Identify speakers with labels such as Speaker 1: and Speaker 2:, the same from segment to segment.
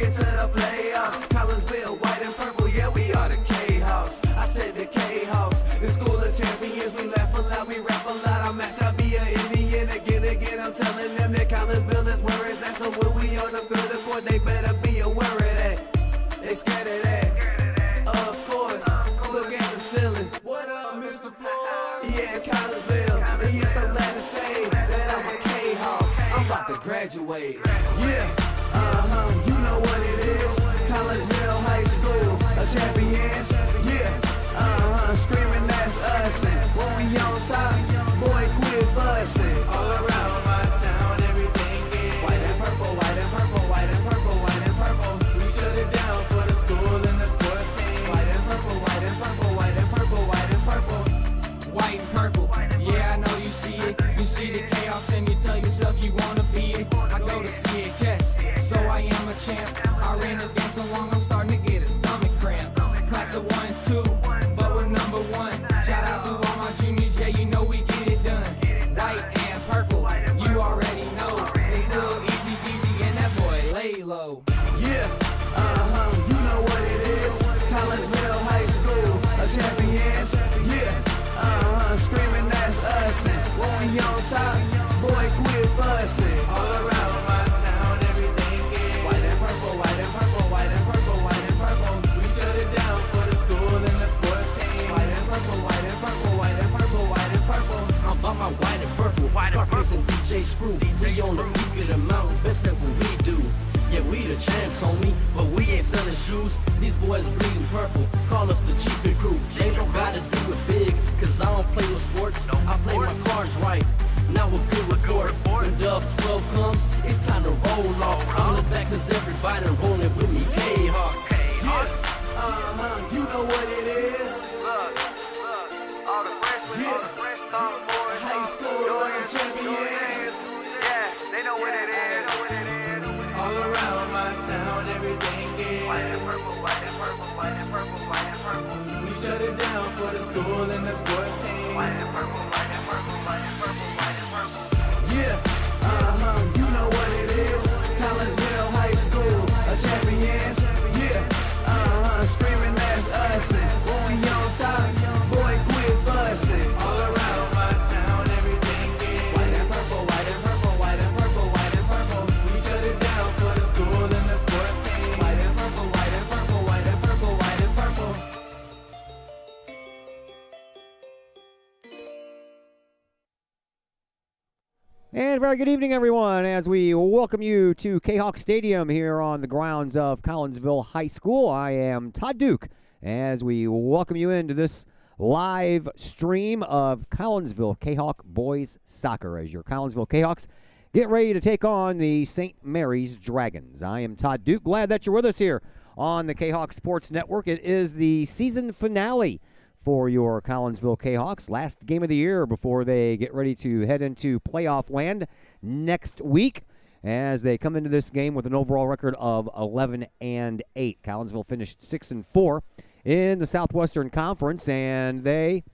Speaker 1: it to the playoffs. Collinsville, white and purple, yeah, we are the K-House. I said the K-House. The school of champions, we laugh a lot, we rap a lot. I'm at Sabia, Indian, again, I'm telling them that Collinsville is where it's at. So when we on the field of court, they better be aware of that. They scared of that. Of course, look at the ceiling. What up, Mr. Floyd? Yeah, Collinsville. And yes, I'm glad to say that I'm a K-Hawk. I'm about to graduate. Yeah, you know what it is. Collinsville High School, a champions. Yeah, screaming that's us. And when we on top, boy, quit fussing. All around my town, everything is white and purple, white and purple, white and purple, white and purple. We shut it down for the school and the sports team. White and purple, white and purple, white and purple, white and purple.
Speaker 2: White and purple, yeah, I know you see it. You see the chaos and you tell yourself you wanna be it. I go to CHS, so I am a champ. I ran this game so long I'm starting to get a stomach cramp. Class of 1, 2, but we're number 1. Shout out to all my juniors, yeah, you know we get it done. White and purple, you already know. It's little easy peasy and that boy lay low.
Speaker 1: Yeah, you know what it is. Collinsville High School, a champions. Yeah, screaming that's us. And when we on top, boy, quit fussing. All around my town, everything is white and purple, white and purple, white and purple, white and purple. We shut it down for the school and the sports team. White and purple, white and purple, white and purple, white and purple.
Speaker 3: I'm by my white and purple, Scarface and DJ Screw. We on the peak of the mountain, best at what we do. Yeah, we the champs, homie, but we ain't selling shoes. These boys bleeding purple, call us the cheapest crew. They don't gotta do it big, cause I don't play with sports. I play my cards right. Now a good report. When Dub 12 comes, it's time to roll off. I'm the back cause everybody rolling with me, K-Hawks.
Speaker 1: Yeah, you know what it is.
Speaker 4: All the freshmen, sophomores,
Speaker 1: High school champions.
Speaker 4: yeah, they know what it is.
Speaker 1: All around my town, everything is
Speaker 4: White and purple, white and purple, white and purple, white and purple.
Speaker 1: we shut it down for the school and the sports team.
Speaker 4: White and purple, white and purple, white and purple, white and purple.
Speaker 1: Yeah, you know what it is. Collinsville High School, a champions. Yeah, screaming that's us. And when we on top, boy, quit fussing. All around my town, everything is white and purple, white and purple, white and purple, white and purple. We shut it down for the school and the sports team. White and purple, white and purple, white and purple, white and purple.
Speaker 5: And very good evening, everyone, as we welcome you to Kahok Stadium here on the grounds of Collinsville High School. I am Todd Duke, as we welcome you into this live stream of Collinsville Kahok Boys Soccer as your Collinsville Kahawks get ready to take on the St. Mary's Dragons. I am Todd Duke. Glad that you're with us here on the Kahok Sports Network. It is the season finale for your Collinsville Kahawks. Last game of the year before they get ready to head into playoff land next week as they come into this game with an overall record of 11-8. Collinsville finished 6-4 in the Southwestern Conference, and they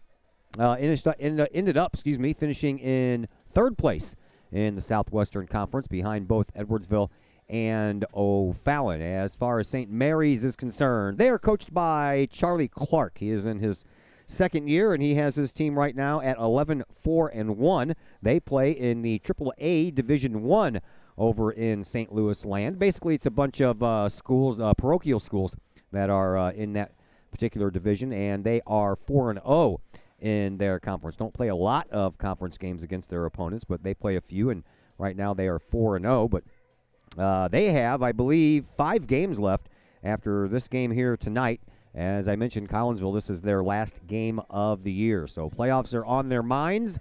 Speaker 5: ended up finishing in third place in the Southwestern Conference behind both Edwardsville and O'Fallon. As far as St. Mary's is concerned, they are coached by Charlie Clark. He is in his second year, and he has his team right now at 11-4-1. They play in the AAA Division I over in St. Louis land. Basically, it's a bunch of schools, parochial schools, that are in that particular division, and they are 4-0 in their conference. Don't play a lot of conference games against their opponents, but they play a few, and right now they are 4-0. But they have, I believe, 5 games left after this game here tonight. As I mentioned, Collinsville, this is their last game of the year. So playoffs are on their minds.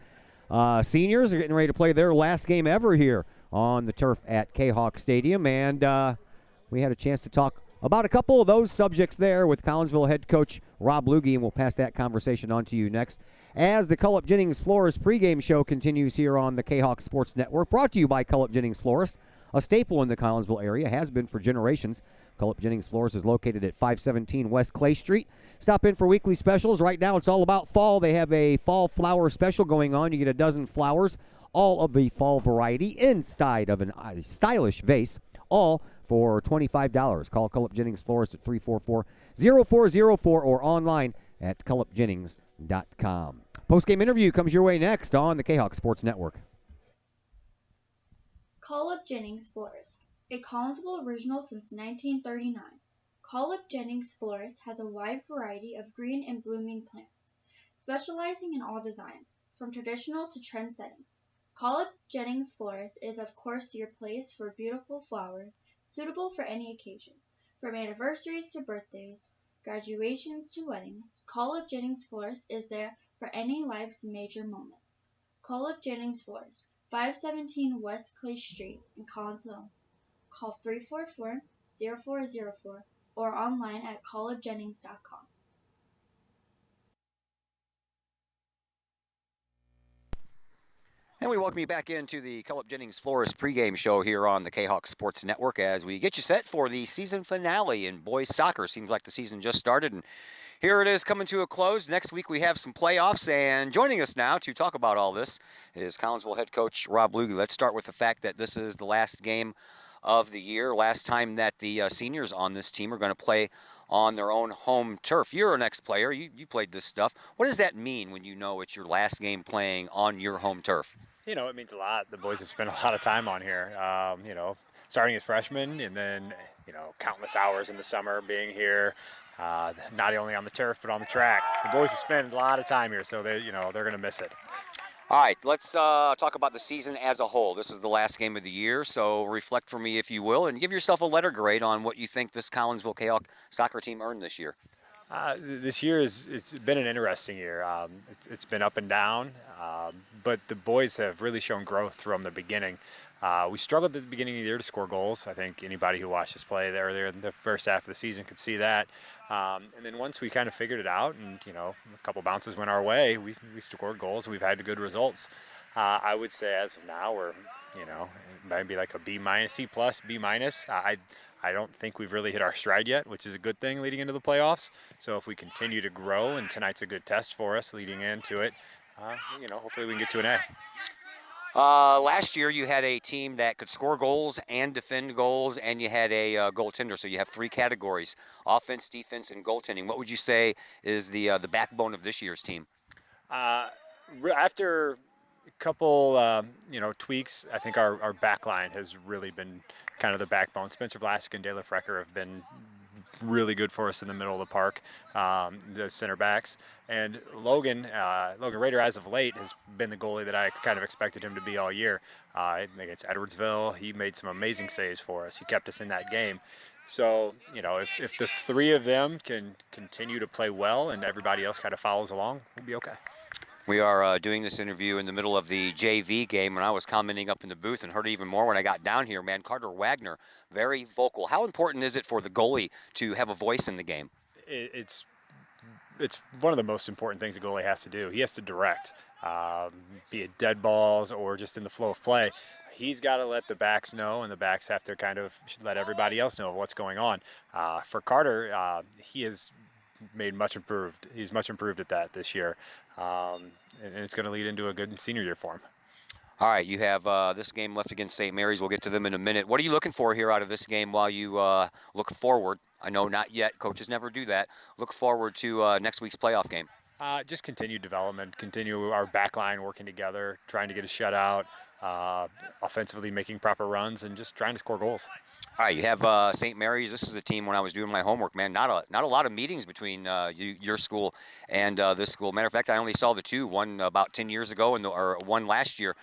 Speaker 5: Seniors are getting ready to play their last game ever here on the turf at Kahok Stadium. And we had a chance to talk about a couple of those subjects there with Collinsville head coach Rob Lugie, and we'll pass that conversation on to you next as the Cullip Jennings Florist pregame show continues here on the Kahok Sports Network, brought to you by Cullip Jennings Florist, a staple in the Collinsville area, has been for generations. Cullip Jennings Florist is located at 517 West Clay Street. Stop in for weekly specials. Right now it's all about fall. They have a fall flower special going on. You get a dozen flowers, all of the fall variety, inside of a stylish vase, all for $25. Call Cullip Jennings Florist at 344-0404 or online at cullipjennings.com. Post-game interview comes your way next on the Kahok Sports Network.
Speaker 6: Collinsville Jennings Florist, a Collinsville original since 1939. Collinsville Jennings Florist has a wide variety of green and blooming plants, specializing in all designs, from traditional to trend settings. Collinsville Jennings Florist is of course your place for beautiful flowers, suitable for any occasion, from anniversaries to birthdays, graduations to weddings. Collinsville Jennings Florist is there for any life's major moments. Collinsville Jennings Florist, 517 West Clay Street in Collinsville. Call 344-0404 or online at collinsjennings.com.
Speaker 5: And we welcome you back into the Cullip Jennings Florist pregame show here on the Kahok Sports Network as we get you set for the season finale in boys soccer. Seems like the season just started, and here it is coming to a close. Next week we have some playoffs, and joining us now to talk about all this is Collinsville head coach Rob Lugie. Let's start with the fact that this is the last game of the year, last time that the seniors on this team are going to play on their own home turf. You're an ex-player. You played this stuff. What does that mean when you know it's your last game playing on your home turf?
Speaker 7: You know, it means a lot. The boys have spent a lot of time on here, you know, starting as freshmen and then, you know, countless hours in the summer being here, not only on the turf but on the track. The boys have spent a lot of time here, so they're going to miss it.
Speaker 5: All right, let's talk about the season as a whole. This is the last game of the year, so reflect for me, if you will, and give yourself a letter grade on what you think this Collinsville Kahok soccer team earned this year.
Speaker 7: This year it's been an interesting year. It's been up and down, but the boys have really shown growth from the beginning. We struggled at the beginning of the year to score goals. I think anybody who watched us play earlier in the first half of the season could see that. And then once we kind of figured it out and, you know, a couple bounces went our way, we scored goals and we've had good results. I would say as of now we're, you know, maybe like a B minus, C plus, B minus. I don't think we've really hit our stride yet, which is a good thing leading into the playoffs. So if we continue to grow, and tonight's a good test for us leading into it, you know, hopefully we can get to an A.
Speaker 5: Last year you had a team that could score goals and defend goals, and you had a goaltender. So you have three categories: offense, defense, and goaltending. What would you say is the backbone of this year's team?
Speaker 7: After a couple, you know, tweaks, I think our back line has really been kind of the backbone. Spencer Vlasic and Dale Frecker have been really good for us in the middle of the park, the center backs. And Logan Rader, as of late, has been the goalie that I kind of expected him to be all year. Against Edwardsville, he made some amazing saves for us. He kept us in that game. So, you know, if the three of them can continue to play well and everybody else kind of follows along, we'll be okay.
Speaker 5: We are doing this interview in the middle of the JV game, and I was commenting up in the booth and heard even more when I got down here. Man, Carter Wagner, very vocal. How important is it for the goalie to have a voice in the game?
Speaker 7: It's one of the most important things a goalie has to do. He has to direct, be it dead balls or just in the flow of play. He's got to let the backs know, and the backs have to kind of let everybody else know what's going on. For Carter, he has made much improved. He's much improved at that this year. And it's going to lead into a good senior year for him.
Speaker 5: All right, you have this game left against St. Mary's. We'll get to them in a minute. What are you looking for here out of this game while you look forward? I know not yet. Coaches never do that. Look forward to next week's playoff game.
Speaker 7: Just continued development, continue our back line working together, trying to get a shutout, offensively making proper runs, and just trying to score goals.
Speaker 5: All right, you have St. Mary's. This is a team, when I was doing my homework, man, not a lot of meetings between your school and this school. Matter of fact, I only saw the two, one about 10 years ago or one last year.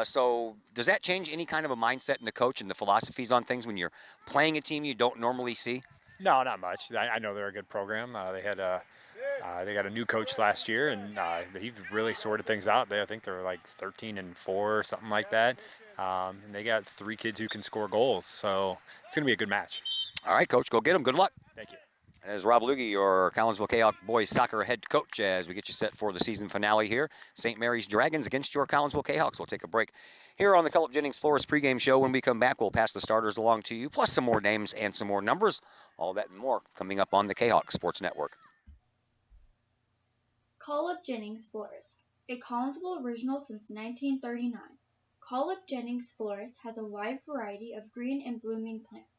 Speaker 5: So does that change any kind of a mindset in the coach and the philosophies on things when you're playing a team you don't normally see?
Speaker 7: No, not much. I know they're a good program. They got a new coach last year, and he's really sorted things out. I think they're like 13-4 or something like that. And they got three kids who can score goals, so it's going to be a good match.
Speaker 5: All right, Coach, go get them. Good luck.
Speaker 7: Thank you.
Speaker 5: As Rob Lugie, your Collinsville Kahok boys soccer head coach, as we get you set for the season finale here. St. Mary's Dragons against your Collinsville Kahawks. We'll take a break here on the Cullip Jennings Florist pregame show. When we come back, we'll pass the starters along to you, plus some more names and some more numbers. All that and more coming up on the Kahok Sports Network.
Speaker 6: Collinsville Jennings Florist, a Collinsville original since 1939. Collip Jennings Florist has a wide variety of green and blooming plants,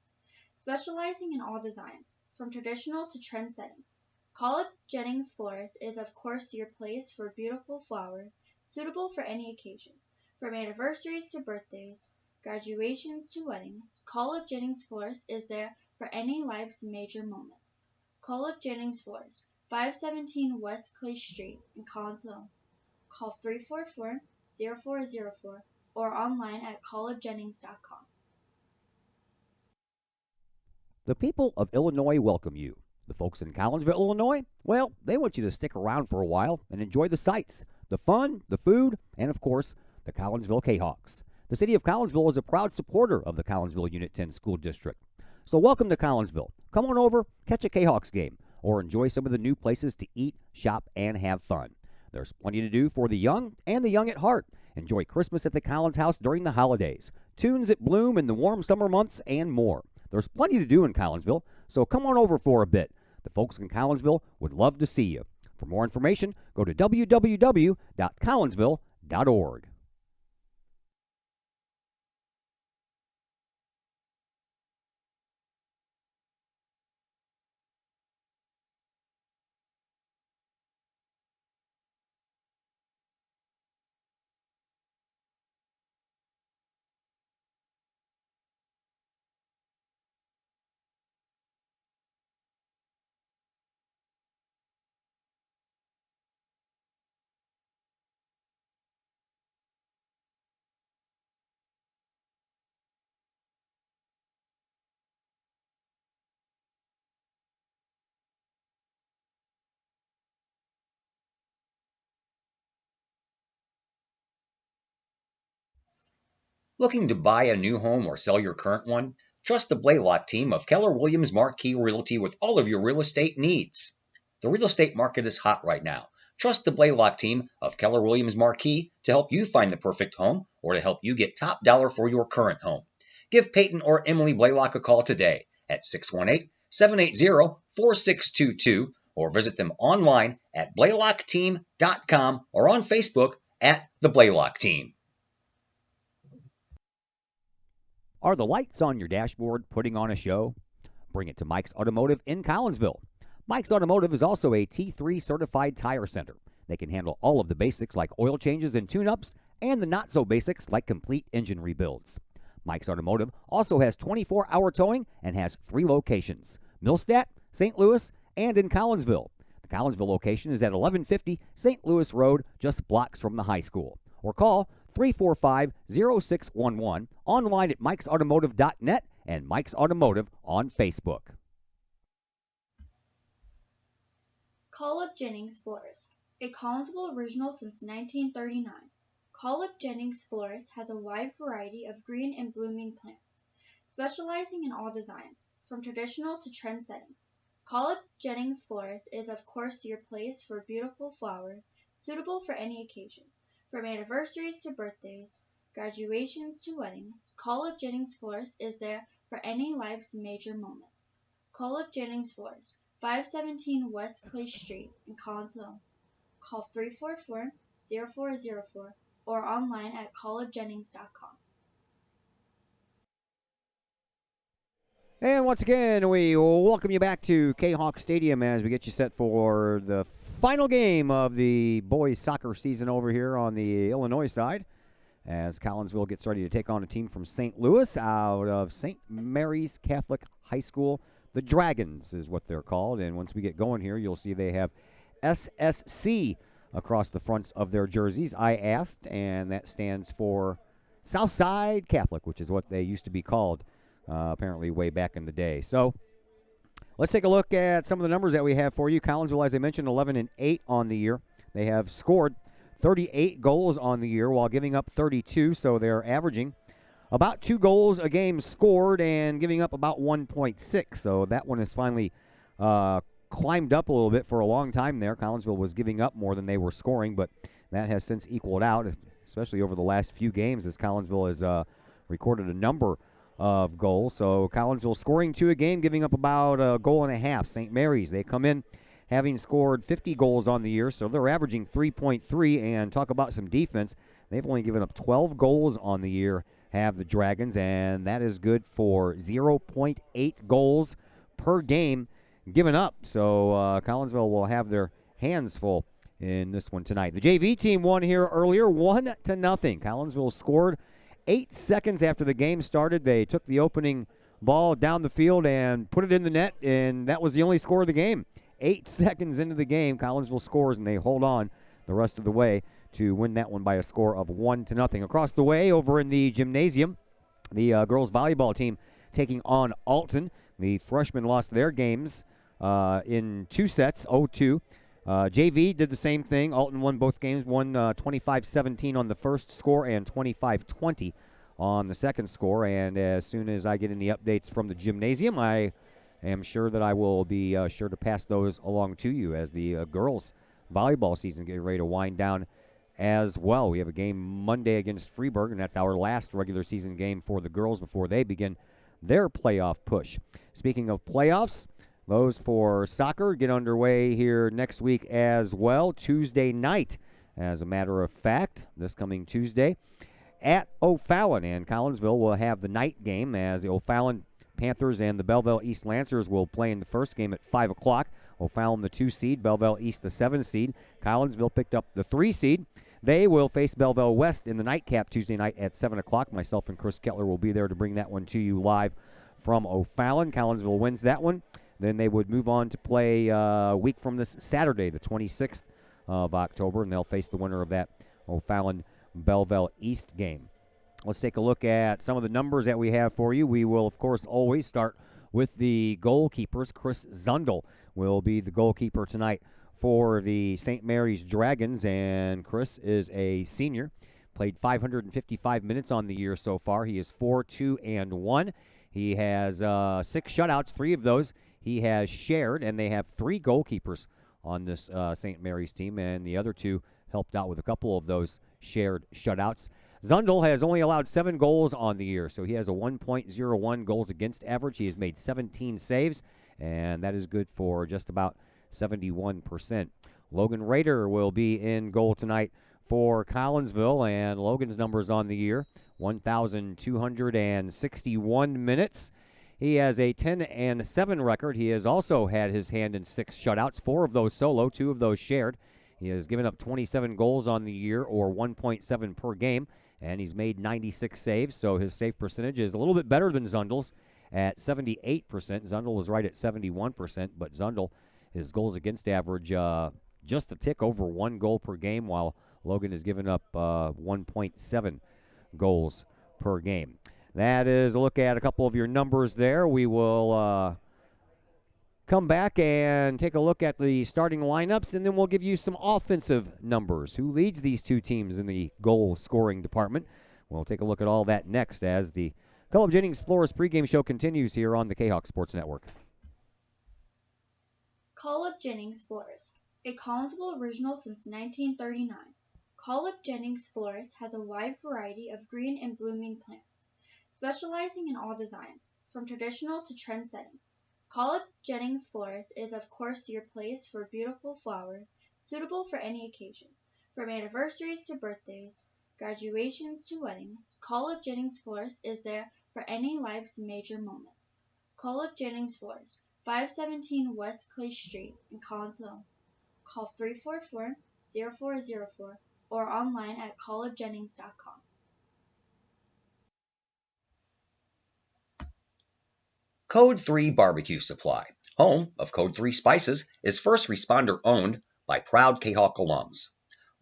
Speaker 6: specializing in all designs, from traditional to trend settings. Collip Jennings Florist is of course your place for beautiful flowers, suitable for any occasion. From anniversaries to birthdays, graduations to weddings, Collip Jennings Florist is there for any life's major moments. Collip Jennings Florist, 517 West Clay Street in Collinsville. Call 344-0404 or online at collipjennings.com.
Speaker 5: The people of Illinois welcome you. The folks in Collinsville, Illinois, well, they want you to stick around for a while and enjoy the sights, the fun, the food, and of course, the Collinsville Kahawks. The city of Collinsville is a proud supporter of the Collinsville Unit 10 School District. So welcome to Collinsville. Come on over, catch a Kahawks game, or enjoy some of the new places to eat, shop, and have fun. There's plenty to do for the young and the young at heart. Enjoy Christmas at the Collins House during the holidays, tunes that bloom in the warm summer months, and more. There's plenty to do in Collinsville, so come on over for a bit. The folks in Collinsville would love to see you. For more information, go to www.collinsville.org.
Speaker 8: Looking to buy a new home or sell your current one? Trust the Blaylock team of Keller Williams Marquis Realty with all of your real estate needs. The real estate market is hot right now. Trust the Blaylock team of Keller Williams Marquis to help you find the perfect home or to help you get top dollar for your current home. Give Peyton or Emily Blaylock a call today at 618-780-4622 or visit them online at blaylockteam.com or on Facebook at the Blaylock team.
Speaker 5: Are the lights on your dashboard putting on a show? Bring it to Mike's Automotive in Collinsville. Mike's Automotive is also a T3 certified tire center. They can handle all of the basics like oil changes and tune-ups and the not-so-basics like complete engine rebuilds. Mike's Automotive also has 24-hour towing and has 3 locations, Millstadt, St. Louis, and in Collinsville. The Collinsville location is at 1150 St. Louis Road, just blocks from the high school. Or call 345-0611, online at mikesautomotive.net and Mike's Automotive on Facebook.
Speaker 6: Collip Jennings Florist, a Collinsville original since 1939. Collip Jennings Florist has a wide variety of green and blooming plants, specializing in all designs, from traditional to trend settings. Collip Jennings Florist is of course your place for beautiful flowers, suitable for any occasion. From anniversaries to birthdays, graduations to weddings, Collip Jennings Florist is there for any life's major moments. Collip Jennings Florist, 517 West Clay Street in Collinsville. Call 344-0404 or online at collipjennings.com.
Speaker 5: And once again, we welcome you back to Kahok Stadium as we get you set for the final game of the boys soccer season over here on the Illinois side, as Collinsville gets ready to take on a team from St. Louis out of St. Mary's Catholic High School. The Dragons is what they're called, and once we get going here, you'll see they have SSC across the fronts of their jerseys. I asked, and that stands for Southside Catholic, which is what they used to be called apparently way back in the day. So let's take a look at some of the numbers that we have for you. Collinsville, as I mentioned, 11-8 on the year. They have scored 38 goals on the year while giving up 32, so they're averaging about 2 goals a game scored and giving up about 1.6. So that one has finally climbed up a little bit. For a long time there, Collinsville was giving up more than they were scoring, but that has since equaled out, especially over the last few games as Collinsville has recorded a number of goals. So Collinsville scoring 2 a game, giving up about a goal and a half. St. Mary's, they come in having scored 50 goals on the year, so they're averaging 3.3, and talk about some defense. They've only given up 12 goals on the year, have the Dragons, and that is good for 0.8 goals per game given up. So Collinsville will have their hands full in this one tonight. The JV team won here earlier, 1-0. Collinsville scored 8 seconds after the game started. They took the opening ball down the field and put it in the net, and that was the only score of the game. 8 seconds into the game, Collinsville scores, and they hold on the rest of the way to win that one by a score of 1-0. Across the way, over in the gymnasium, the girls volleyball team taking on Alton. The freshmen lost their games in 2 sets, 0-2. JV did the same thing. Alton won both games, won 25-17 on the first score and 25-20 on the second score. And as soon as I get any updates from the gymnasium, I am sure that I will be sure to pass those along to you as the girls' volleyball season getting ready to wind down as well. We have a game Monday against Freeburg, and that's our last regular season game for the girls before they begin their playoff push. Speaking of playoffs, those for soccer get underway here next week as well, Tuesday night. As a matter of fact, this coming Tuesday at O'Fallon, and Collinsville will have the night game as the O'Fallon Panthers and the Belleville East Lancers will play in the first game at 5 o'clock. O'Fallon the 2 seed, Belleville East the 7 seed. Collinsville picked up the 3 seed. They will face Belleville West in the nightcap Tuesday night at 7 o'clock. Myself and Chris Kettler will be there to bring that one to you live from O'Fallon. Collinsville wins that one. Then they would move on to play a week from this Saturday, the 26th of October, and they'll face the winner of that O'Fallon-Belleville East game. Let's take a look at some of the numbers that we have for you. We will, of course, always start with the goalkeepers. Chris Zundel will be the goalkeeper tonight for the St. Mary's Dragons, and Chris is a senior. Played 555 minutes on the year so far. He is 4-2-1. He has 6 shutouts, 3 of those he has shared, and they have 3 goalkeepers on this St. Mary's team, and the other 2 helped out with a couple of those shared shutouts. Zundel has only allowed 7 goals on the year, so he has a 1.01 goals against average. He has made 17 saves, and that is good for just about 71%. Logan Rader will be in goal tonight for Collinsville, and Logan's numbers on the year, 1,261 minutes. He has a 10-7 record. He has also had his hand in 6 shutouts, 4 of those solo, 2 of those shared. He has given up 27 goals on the year, or 1.7 per game, and he's made 96 saves, so his save percentage is a little bit better than Zundel's at 78%. Zundel was right at 71%, but Zundel, his goals against average just a tick over 1 goal per game, while Logan has given up 1.7 goals per game. That is a look at a couple of your numbers there. We will come back and take a look at the starting lineups, and then we'll give you some offensive numbers. Who leads these 2 teams in the goal scoring department? We'll take a look at all that next as the Cullip Jennings Flores pregame show continues here on the Kahok Sports Network.
Speaker 6: Cullip Jennings Flores, a Collinsville original since 1939. Cullip Jennings Flores has a wide variety of green and blooming plants, specializing in all designs, from traditional to trend settings. Cullip Jennings Flores is of course your place for beautiful flowers, suitable for any occasion. From anniversaries to birthdays, graduations to weddings, Cullip Jennings Flores is there for any life's major moments. Cullip Jennings Flores, 517 West Clay Street in Collinsville. Call 344-0404 or online at cullipjennings.com.
Speaker 8: Code 3 Barbecue Supply, home of Code 3 Spices, is first responder owned by proud Kahok alums.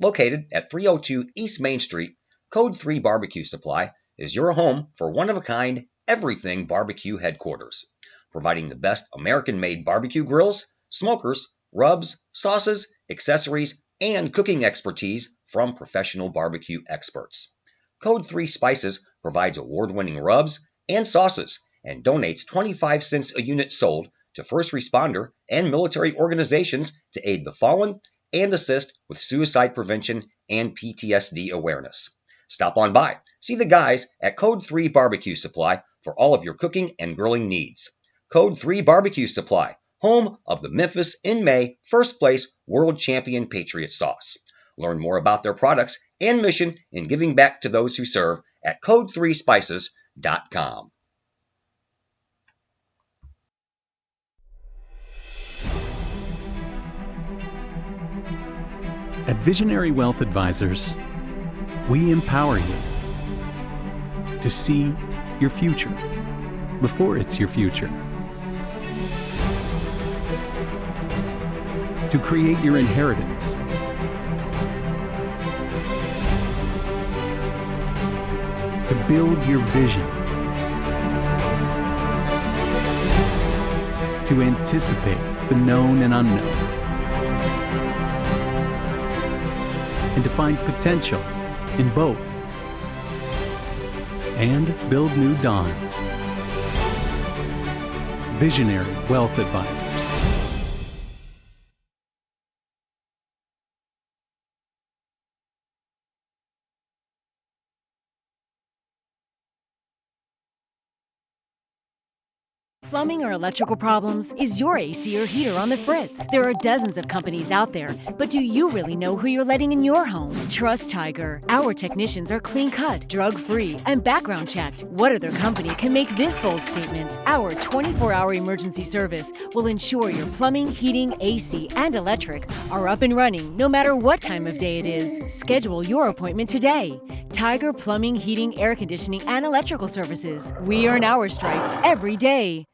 Speaker 8: Located at 302 East Main Street, Code 3 Barbecue Supply is your home for one-of-a-kind everything barbecue headquarters, providing the best American-made barbecue grills, smokers, rubs, sauces, accessories, and cooking expertise from professional barbecue experts. Code 3 Spices provides award-winning rubs and sauces and donates 25 cents a unit sold to first responder and military organizations to aid the fallen and assist with suicide prevention and PTSD awareness. Stop on by. See the guys at Code 3 Barbecue Supply for all of your cooking and grilling needs. Code 3 Barbecue Supply, home of the Memphis in May first place world champion Patriot sauce. Learn more about their products and mission in giving back to those who serve at code3spices.com.
Speaker 9: At Visionary Wealth Advisors, we empower you to see your future before it's your future, to create your inheritance, to build your vision, to anticipate the known and unknown, and to find potential in both, and build new dawns. Visionary Wealth Advisors.
Speaker 10: Plumbing or electrical problems? Is your AC or heater on the fritz? There are dozens of companies out there, but do you really know who you're letting in your home? Trust Tiger. Our technicians are clean-cut, drug-free, and background checked. What other company can make this bold statement? Our 24-hour emergency service will ensure your plumbing, heating, AC, and electric are up and running no matter what time of day it is. Schedule your appointment today. Tiger Plumbing, Heating, Air Conditioning, and Electrical Services. We earn our stripes every day.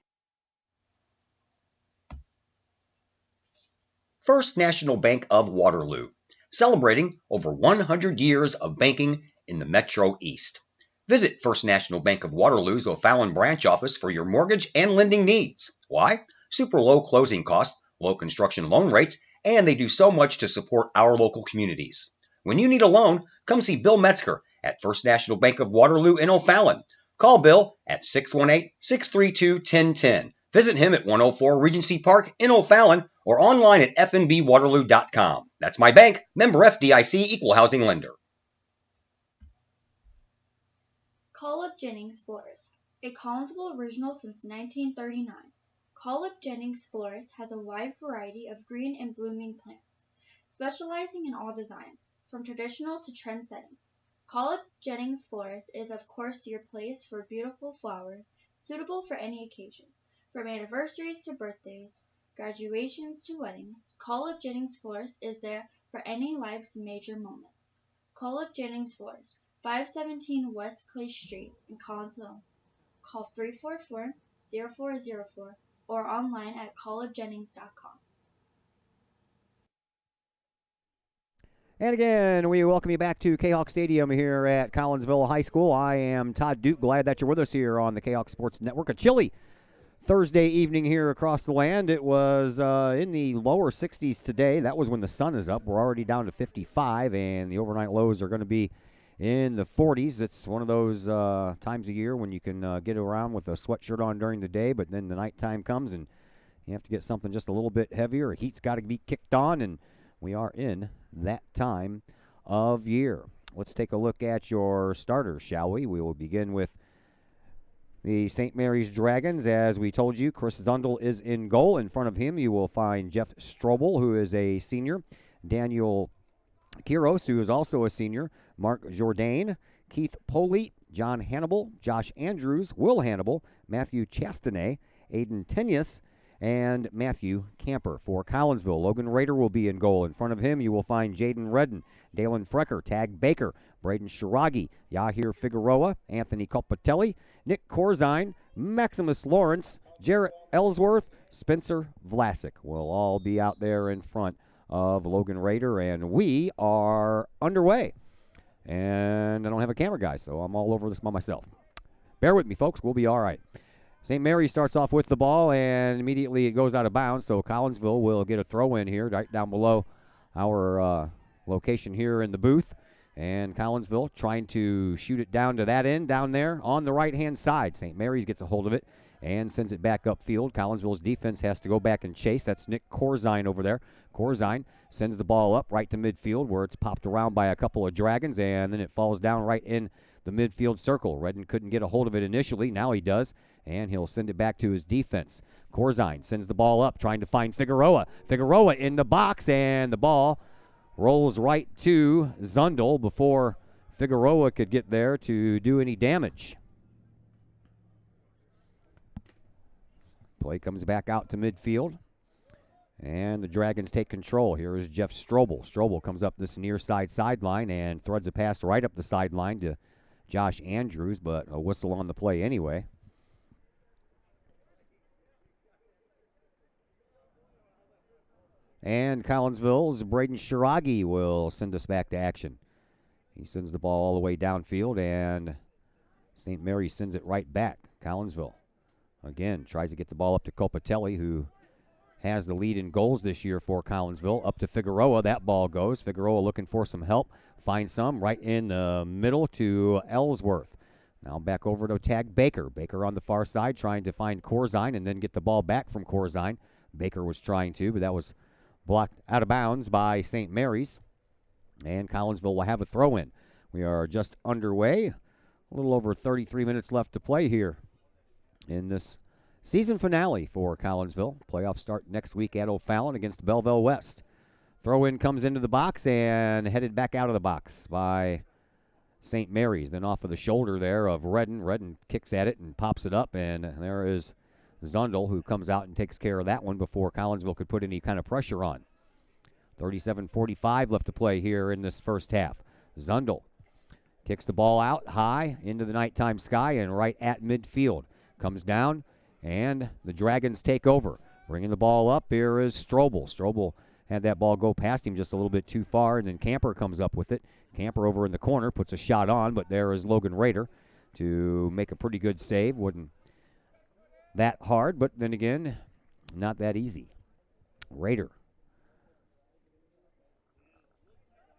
Speaker 8: First National Bank of Waterloo, celebrating over 100 years of banking in the Metro East. Visit First National Bank of Waterloo's O'Fallon branch office for your mortgage and lending needs. Why? Super low closing costs, low construction loan rates, and they do so much to support our local communities. When you need a loan, come see Bill Metzger at First National Bank of Waterloo in O'Fallon. Call Bill at 618-632-1010. Visit him at 104 Regency Park in O'Fallon or online at fnbwaterloo.com. That's my bank, member FDIC, equal housing lender.
Speaker 6: Call Up Jennings Florist, a Collinsville original since 1939. Call Up Jennings Florist has a wide variety of green and blooming plants, specializing in all designs, from traditional to trend settings. Call Up Jennings Florist is of course your place for beautiful flowers, suitable for any occasion. From anniversaries to birthdays, graduations to weddings, Call Up Jennings Florist is there for any life's major moments. Call Up Jennings Florist, 517 West Clay Street in Collinsville. Call 344-0404 or online at callupjennings.com.
Speaker 5: And again, we welcome you back to Kahok Stadium here at Collinsville High School. I am Todd Duke. Glad that you're with us here on the Kahok Sports Network. A chilly Thursday evening here across the land. It was in the lower 60s today. That was when the sun is up. We're already down to 55, and the overnight lows are going to be in the 40s. It's one of those times of year when you can get around with a sweatshirt on during the day, but then the nighttime comes and you have to get something just a little bit heavier. Heat's got to be kicked on, and we are in that time of year. Let's take a look at your starters, shall we? We will begin with the St. Mary's Dragons. As we told you, Chris Zundel is in goal. In front of him, you will find Jeff Strobel, who is a senior, Daniel Kiros, who is also a senior, Mark Jourdain, Keith Poley, John Hannibal, Josh Andrews, Will Hannibal, Matthew Chastanet, Aiden Tenius, and Matthew Camper. For Collinsville, Logan Rader will be in goal. In front of him, you will find Jaden Redden, Dalen Frecker, Tag Baker, Braden Shiragi, Yahir Figueroa, Anthony Copatelli, Nick Corzine, Maximus Lawrence, Jarrett Ellsworth, Spencer Vlasic will all be out there in front of Logan Rader, and we are underway. And I don't have a camera guy, so I'm all over this by myself. Bear with me, folks. We'll be all right. St. Mary starts off with the ball, and immediately it goes out of bounds, so Collinsville will get a throw in here right down below our location here in the booth. And Collinsville trying to shoot it down to that end down there on the right-hand side. St. Mary's gets a hold of it and sends it back upfield. Collinsville's defense has to go back and chase. That's Nick Corzine over there. Corzine sends the ball up right to midfield where it's popped around by a couple of Dragons, and then it falls down right in the midfield circle. Redden couldn't get a hold of it initially. Now he does, and he'll send it back to his defense. Corzine sends the ball up, trying to find Figueroa. Figueroa in the box, and the ball rolls right to Zundel before Figueroa could get there to do any damage. Play comes back out to midfield. And the Dragons take control. Here is Jeff Strobel. Strobel comes up this near side sideline and threads a pass right up the sideline to Josh Andrews, but a whistle on the play anyway. And Collinsville's Braden Shiragi will send us back to action. He sends the ball all the way downfield, and St. Mary sends it right back. Collinsville, again, tries to get the ball up to Copatelli, who has the lead in goals this year for Collinsville. Up to Figueroa. That ball goes. Figueroa looking for some help. Finds some right in the middle to Ellsworth. Now back over to Tag Baker. Baker on the far side trying to find Corzine and then get the ball back from Corzine. Baker was trying to, but that was blocked out of bounds by St. Mary's. And Collinsville will have a throw-in. We are just underway. A little over 33 minutes left to play here in this season finale for Collinsville. Playoffs start next week at O'Fallon against Belleville West. Throw-in comes into the box and headed back out of the box by St. Mary's. Then off of the shoulder there of Redden. Redden kicks at it and pops it up, and there is Zundel, who comes out and takes care of that one before Collinsville could put any kind of pressure on. 37:45 left to play here in this first half. Zundel kicks the ball out high into the nighttime sky and right at midfield. Comes down, and the Dragons take over. Bringing the ball up, here is Strobel. Strobel had that ball go past him just a little bit too far, and then Camper comes up with it. Camper over in the corner puts a shot on, but there is Logan Rader to make a pretty good save. Wasn't that hard, but then again, not that easy. Rader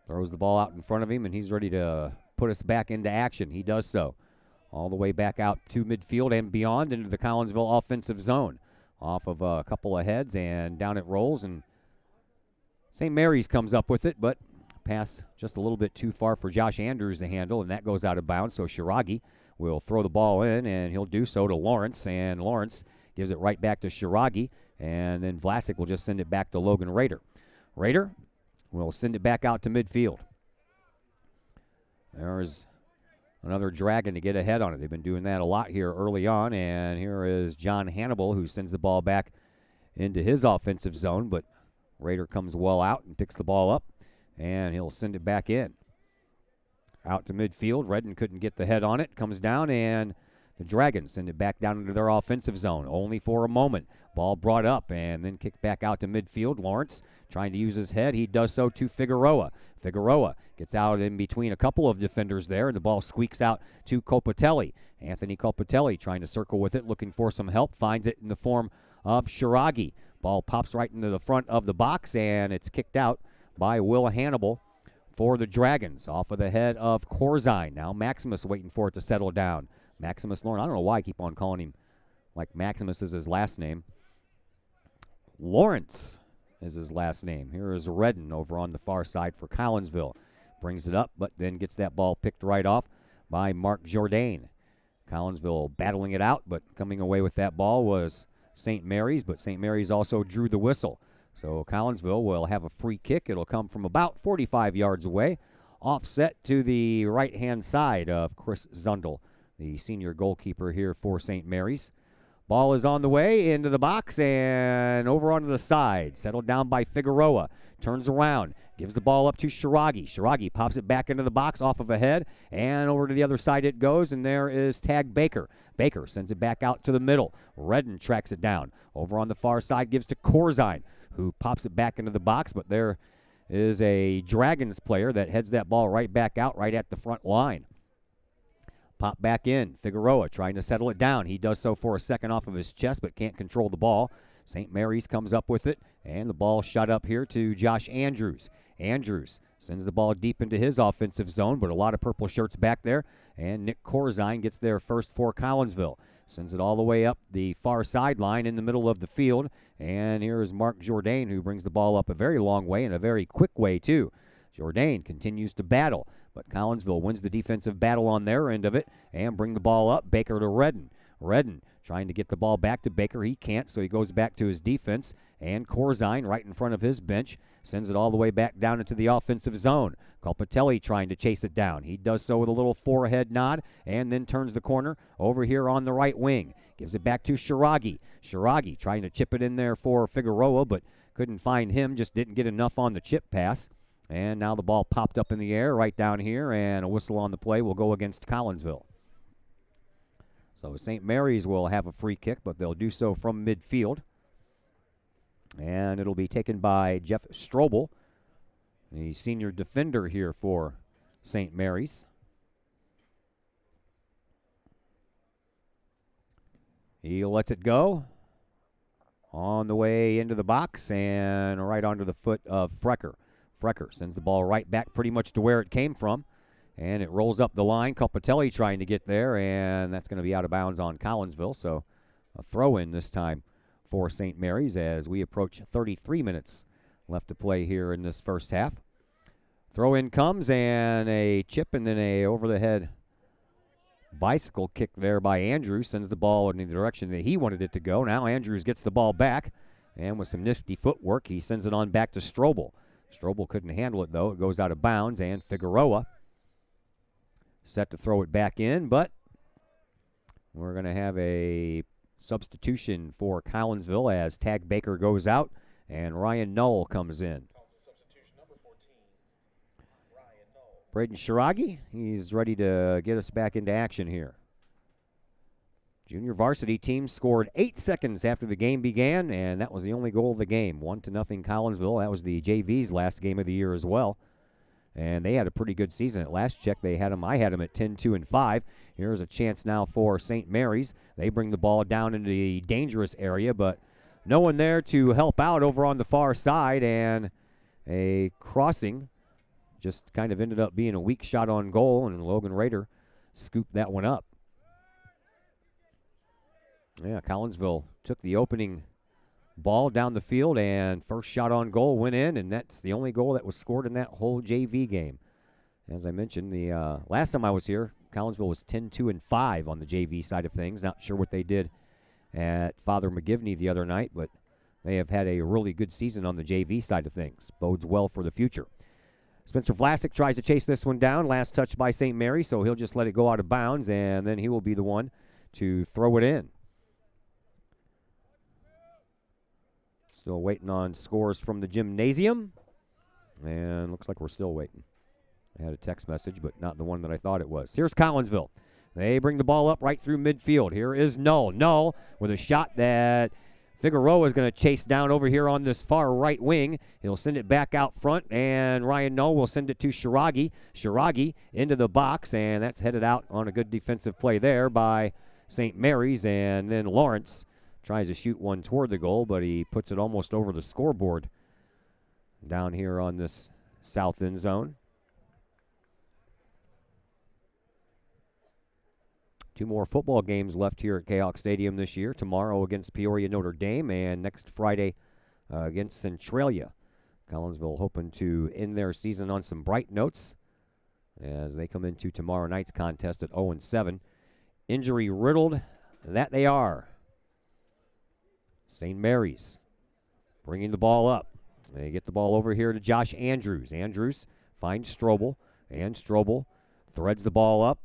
Speaker 5: throws the ball out in front of him, and he's ready to put us back into action. He does so. All the way back out to midfield and beyond into the Collinsville offensive zone. Off of a couple of heads, and down it rolls, and St. Mary's comes up with it, but pass just a little bit too far for Josh Andrews to handle, and that goes out of bounds. So Shiragi will throw the ball in, and he'll do so to Lawrence, and Lawrence gives it right back to Shiragi, and then Vlasic will just send it back to Logan Rader. Rader will send it back out to midfield. There's another Dragon to get ahead on it. They've been doing that a lot here early on, and here is John Hannibal, who sends the ball back into his offensive zone, but Rader comes well out and picks the ball up, and he'll send it back in. Out to midfield. Redden couldn't get the head on it. Comes down, and the Dragons send it back down into their offensive zone, only for a moment. Ball brought up and then kicked back out to midfield. Lawrence trying to use his head. He does so to Figueroa. Figueroa gets out in between a couple of defenders there, and the ball squeaks out to Copatelli. Anthony Copatelli trying to circle with it, looking for some help. Finds it in the form of Shiragi. Ball pops right into the front of the box, and it's kicked out by Will Hannibal for the Dragons. Off of the head of Corzine. Now Maximus waiting for it to settle down. Maximus Lawrence. I don't know why I keep on calling him like Maximus is his last name. Lawrence is his last name. Here is Redden over on the far side for Collinsville. Brings it up, but then gets that ball picked right off by Mark Jourdain. Collinsville battling it out, but coming away with that ball was St. Mary's, but St. Mary's also drew the whistle. So Collinsville will have a free kick. It'll come from about 45 yards away. Offset to the right-hand side of Chris Zundel, the senior goalkeeper here for St. Mary's. Ball is on the way into the box and over onto the side. Settled down by Figueroa. Turns around. Gives the ball up to Shiragi. Shiragi pops it back into the box off of a head. And over to the other side it goes. And there is Tag Baker. Baker sends it back out to the middle. Redden tracks it down. Over on the far side gives to Corzine, who pops it back into the box. But there is a Dragons player that heads that ball right back out right at the front line. Pop back in. Figueroa trying to settle it down. He does so for a second off of his chest, but can't control the ball. St. Mary's comes up with it, and the ball shot up here to Josh Andrews. Andrews sends the ball deep into his offensive zone, but a lot of purple shirts back there, and Nick Corzine gets there first for Collinsville. Sends it all the way up the far sideline in the middle of the field, and here is Mark Jourdain, who brings the ball up a very long way and a very quick way, too. Jourdain continues to battle, but Collinsville wins the defensive battle on their end of it and bring the ball up. Baker to Redden. Redden trying to get the ball back to Baker. He can't, so he goes back to his defense. And Corzine right in front of his bench sends it all the way back down into the offensive zone. Colpatelli trying to chase it down. He does so with a little forehead nod and then turns the corner over here on the right wing. Gives it back to Shiragi. Shiragi trying to chip it in there for Figueroa, but couldn't find him, just didn't get enough on the chip pass. And now the ball popped up in the air right down here, and a whistle on the play will go against Collinsville. So St. Mary's will have a free kick, but they'll do so from midfield. And it'll be taken by Jeff Strobel, the senior defender here for St. Mary's. He lets it go on the way into the box and right onto the foot of Frecker. Frecker sends the ball right back pretty much to where it came from, and it rolls up the line. Colpatelli trying to get there, and that's going to be out of bounds on Collinsville. So a throw-in this time for St. Mary's as we approach 33 minutes left to play here in this first half. Throw-in comes, and a chip and then a over-the-head bicycle kick there by Andrews. Sends the ball in the direction that he wanted it to go. Now Andrews gets the ball back, and with some nifty footwork, he sends it on back to Strobel. Strobel couldn't handle it, though. It goes out of bounds, and Figueroa set to throw it back in, but we're going to have a substitution for Collinsville as Tag Baker goes out and Ryan Knoll comes in. Braden Shiragi, he's ready to get us back into action here. Junior varsity team scored 8 seconds after the game began, and that was the only goal of the game. 1-0 Collinsville. That was the JV's last game of the year as well. And they had a pretty good season. At last check, I had them at 10-2-5. Here's a chance now for St. Mary's. They bring the ball down into the dangerous area, but no one there to help out over on the far side, and a crossing just kind of ended up being a weak shot on goal, and Logan Rader scooped that one up. Yeah, Collinsville took the opening ball down the field, and first shot on goal went in, and that's the only goal that was scored in that whole JV game. As I mentioned, the last time I was here, Collinsville was 10-2-5 on the JV side of things. Not sure what they did at Father McGivney the other night, but they have had a really good season on the JV side of things. Bodes well for the future. Spencer Vlasic tries to chase this one down. Last touch by St. Mary, so he'll just let it go out of bounds, and then he will be the one to throw it in. Still waiting on scores from the gymnasium. And looks like we're still waiting. I had a text message, but not the one that I thought it was. Here's Collinsville. They bring the ball up right through midfield. Here is Null. Null with a shot that Figueroa is going to chase down over here on this far right wing. He'll send it back out front, and Ryan Null will send it to Shiragi. Shiragi into the box, and that's headed out on a good defensive play there by St. Mary's. And then Lawrence tries to shoot one toward the goal, but he puts it almost over the scoreboard down here on this south end zone. 2 more football games left here at Kahok Stadium this year. Tomorrow against Peoria Notre Dame, and next Friday against Centralia. Collinsville hoping to end their season on some bright notes as they come into tomorrow night's contest at 0-7. Injury riddled, that they are. St. Mary's bringing the ball up. They get the ball over here to Josh Andrews. Andrews finds Strobel, and Strobel threads the ball up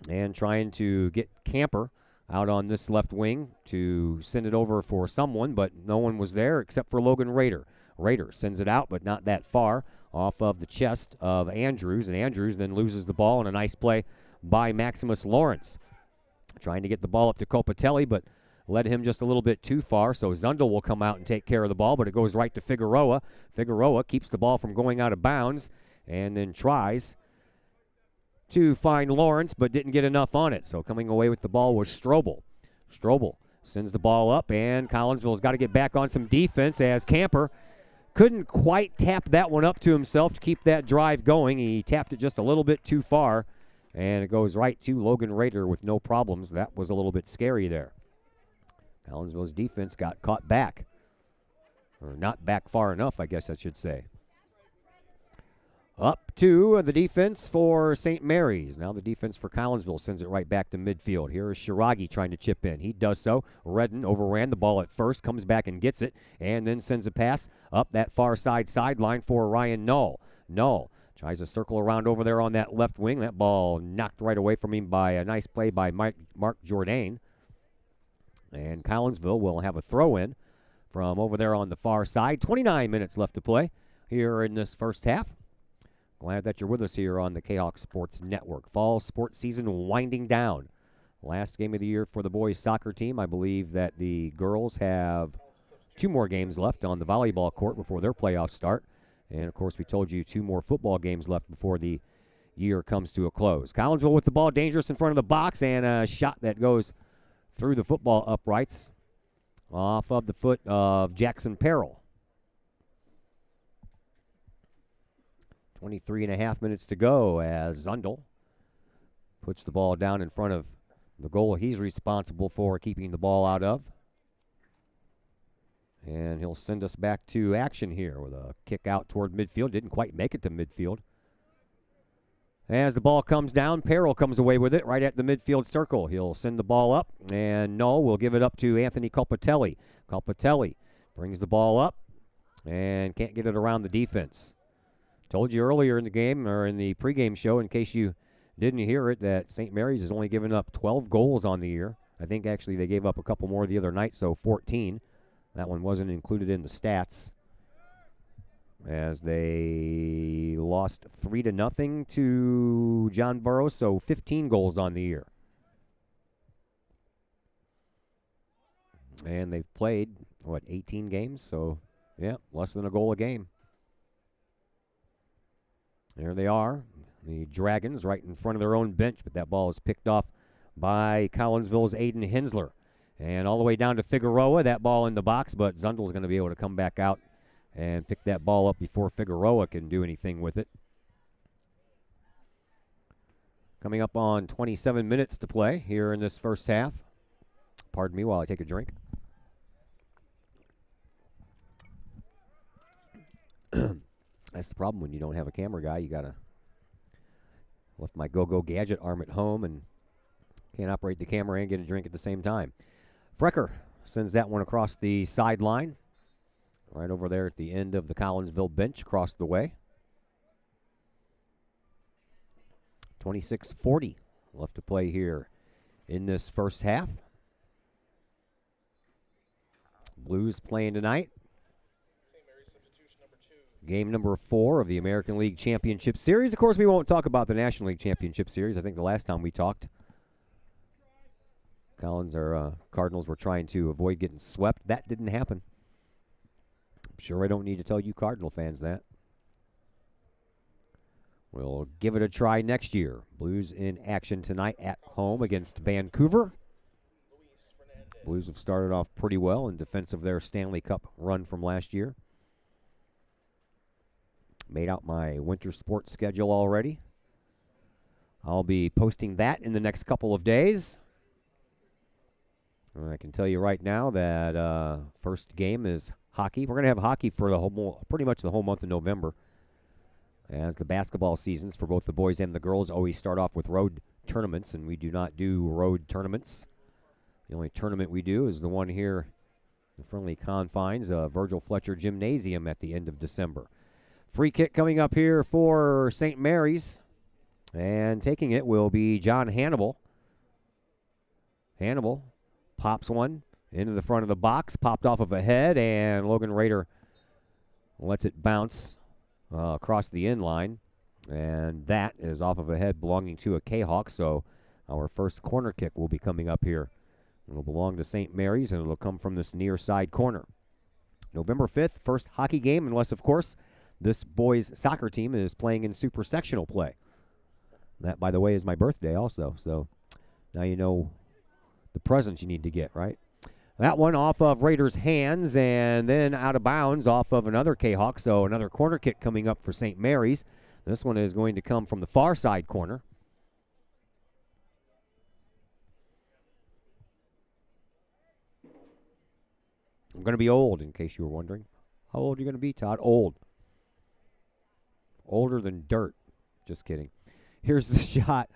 Speaker 5: and trying to get Camper out on this left wing to send it over for someone, but no one was there except for Logan Rader. Rader sends it out, but not that far, off of the chest of Andrews, and Andrews then loses the ball in a nice play by Maximus Lawrence. Trying to get the ball up to Colpatelli, but led him just a little bit too far, so Zundel will come out and take care of the ball, but it goes right to Figueroa. Figueroa keeps the ball from going out of bounds and then tries to find Lawrence, but didn't get enough on it. So coming away with the ball was Strobel. Strobel sends the ball up, and Collinsville's got to get back on some defense as Camper couldn't quite tap that one up to himself to keep that drive going. He tapped it just a little bit too far, and it goes right to Logan Rader with no problems. That was a little bit scary there. Collinsville's defense got caught back, or not back far enough, I guess I should say. Up to the defense for St. Mary's. Now the defense for Collinsville sends it right back to midfield. Here is Shiragi trying to chip in. He does so. Redden overran the ball at first, comes back and gets it, and then sends a pass up that far sideline for Ryan Null. Null tries to circle around over there on that left wing. That ball knocked right away from him by a nice play by Mark Jourdain. And Collinsville will have a throw-in from over there on the far side. 29 minutes left to play here in this first half. Glad that you're with us here on the Kahok Sports Network. Fall sports season winding down. Last game of the year for the boys soccer team. I believe that the girls have 2 more games left on the volleyball court before their playoffs start. And, of course, we told you 2 more football games left before the year comes to a close. Collinsville with the ball, dangerous in front of the box, and a shot that goes through the football uprights off of the foot of Jackson Perrell. 23 and a half minutes to go as Zundel puts the ball down in front of the goal he's responsible for keeping the ball out of. And he'll send us back to action here with a kick out toward midfield. Didn't quite make it to midfield. As the ball comes down, Perrell comes away with it right at the midfield circle. He'll send the ball up, and Null will give it up to Anthony Colpatelli. Colpatelli brings the ball up and can't get it around the defense. Told you earlier in the game, or in the pregame show, in case you didn't hear it, that St. Mary's has only given up 12 goals on the year. I think actually they gave up a couple more the other night, so 14. That one wasn't included in the stats, as they lost 3-0 to John Burroughs, so 15 goals on the year. And they've played, 18 games? So, yeah, less than a goal a game. There they are, the Dragons, right in front of their own bench, but that ball is picked off by Collinsville's Aiden Hensler. And all the way down to Figueroa, that ball in the box, but Zundel's going to be able to come back out and pick that ball up before Figueroa can do anything with it. Coming up on 27 minutes to play here in this first half. Pardon me while I take a drink. That's the problem when you don't have a camera guy. You got to left my go-go gadget arm at home and can't operate the camera and get a drink at the same time. Frecker sends that one across the sideline. Right over there at the end of the Collinsville bench across the way. 26:40 left to play here in this first half. Blues playing tonight. Game number 4 of the American League Championship Series. Of course, we won't talk about the National League Championship Series. I think the last time we talked, Cardinals were trying to avoid getting swept. That didn't happen. I'm sure I don't need to tell you Cardinal fans that. We'll give it a try next year. Blues in action tonight at home against Vancouver. Blues have started off pretty well in defense of their Stanley Cup run from last year. Made out my winter sports schedule already. I'll be posting that in the next couple of days. I can tell you right now that first game is hockey. We're going to have hockey for pretty much the whole month of November, as the basketball seasons for both the boys and the girls always start off with road tournaments, and we do not do road tournaments. The only tournament we do is the one here in the friendly confines of Virgil Fletcher Gymnasium at the end of December. Free kick coming up here for St. Mary's, and taking it will be John Hannibal. Hannibal pops one into the front of the box, popped off of a head, and Logan Rader lets it bounce across the end line, and that is off of a head belonging to a Kahok, so our first corner kick will be coming up here. It'll belong to St. Mary's, and it'll come from this near side corner. November 5th, first hockey game, unless, of course, this boys' soccer team is playing in super sectional play. That, by the way, is my birthday also, so now you know the presents you need to get, right? That one off of Raiders' hands and then out of bounds off of another Kahok, so another corner kick coming up for St. Mary's. This one is going to come from the far side corner. I'm going to be old, in case you were wondering. How old are you going to be, Todd? Old. older than dirt. Just kidding. Here's the shot.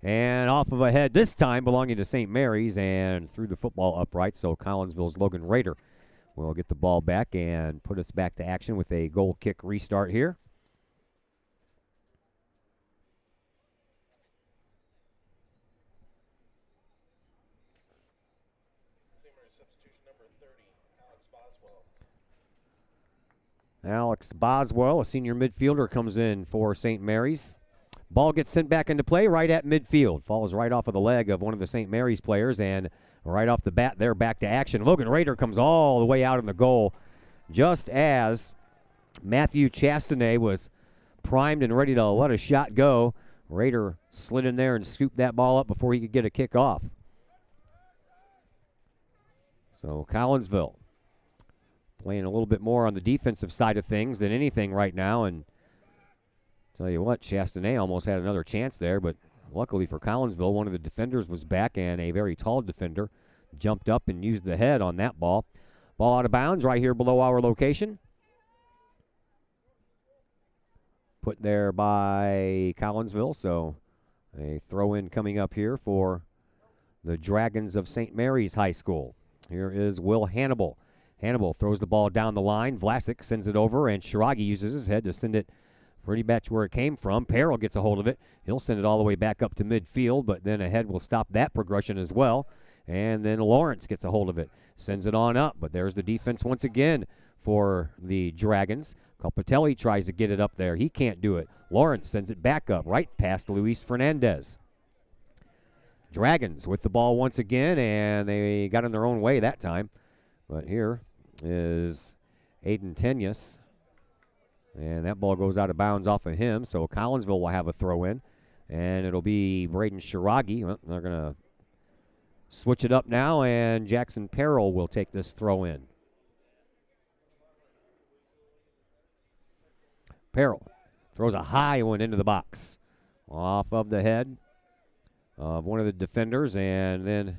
Speaker 5: And off of a head, this time belonging to St. Mary's, and through the football upright. So Collinsville's Logan Rader will get the ball back and put us back to action with a goal kick restart here. Alex Boswell, a senior midfielder, comes in for St. Mary's. Ball gets sent back into play right at midfield. Falls right off of the leg of one of the St. Mary's players, and right off the bat, they're back to action. Logan Rader comes all the way out in the goal just as Matthew Chastanet was primed and ready to let a shot go. Rader slid in there and scooped that ball up before he could get a kick off. So Collinsville playing a little bit more on the defensive side of things than anything right now, and tell you what, Chastanet almost had another chance there, but luckily for Collinsville, one of the defenders was back, and a very tall defender jumped up and used the head on that ball. Ball out of bounds right here below our location. Put there by Collinsville, so a throw-in coming up here for the Dragons of St. Mary's High School. Here is Will Hannibal. Hannibal throws the ball down the line. Vlasic sends it over, and Shiragi uses his head to send it pretty much where it came from. Peril gets a hold of it. He'll send it all the way back up to midfield, but then a head will stop that progression as well. And then Lawrence gets a hold of it. Sends it on up, but there's the defense once again for the Dragons. Calpatelli tries to get it up there. He can't do it. Lawrence sends it back up right past Luis Fernandez. Dragons with the ball once again, and they got in their own way that time. But here is Aiden Tenyas. And that ball goes out of bounds off of him, so Collinsville will have a throw-in. And it'll be Braden Shiragi. Well, they're going to switch it up now, and Jackson Peril will take this throw-in. Peril throws a high one into the box. Off of the head of one of the defenders, and then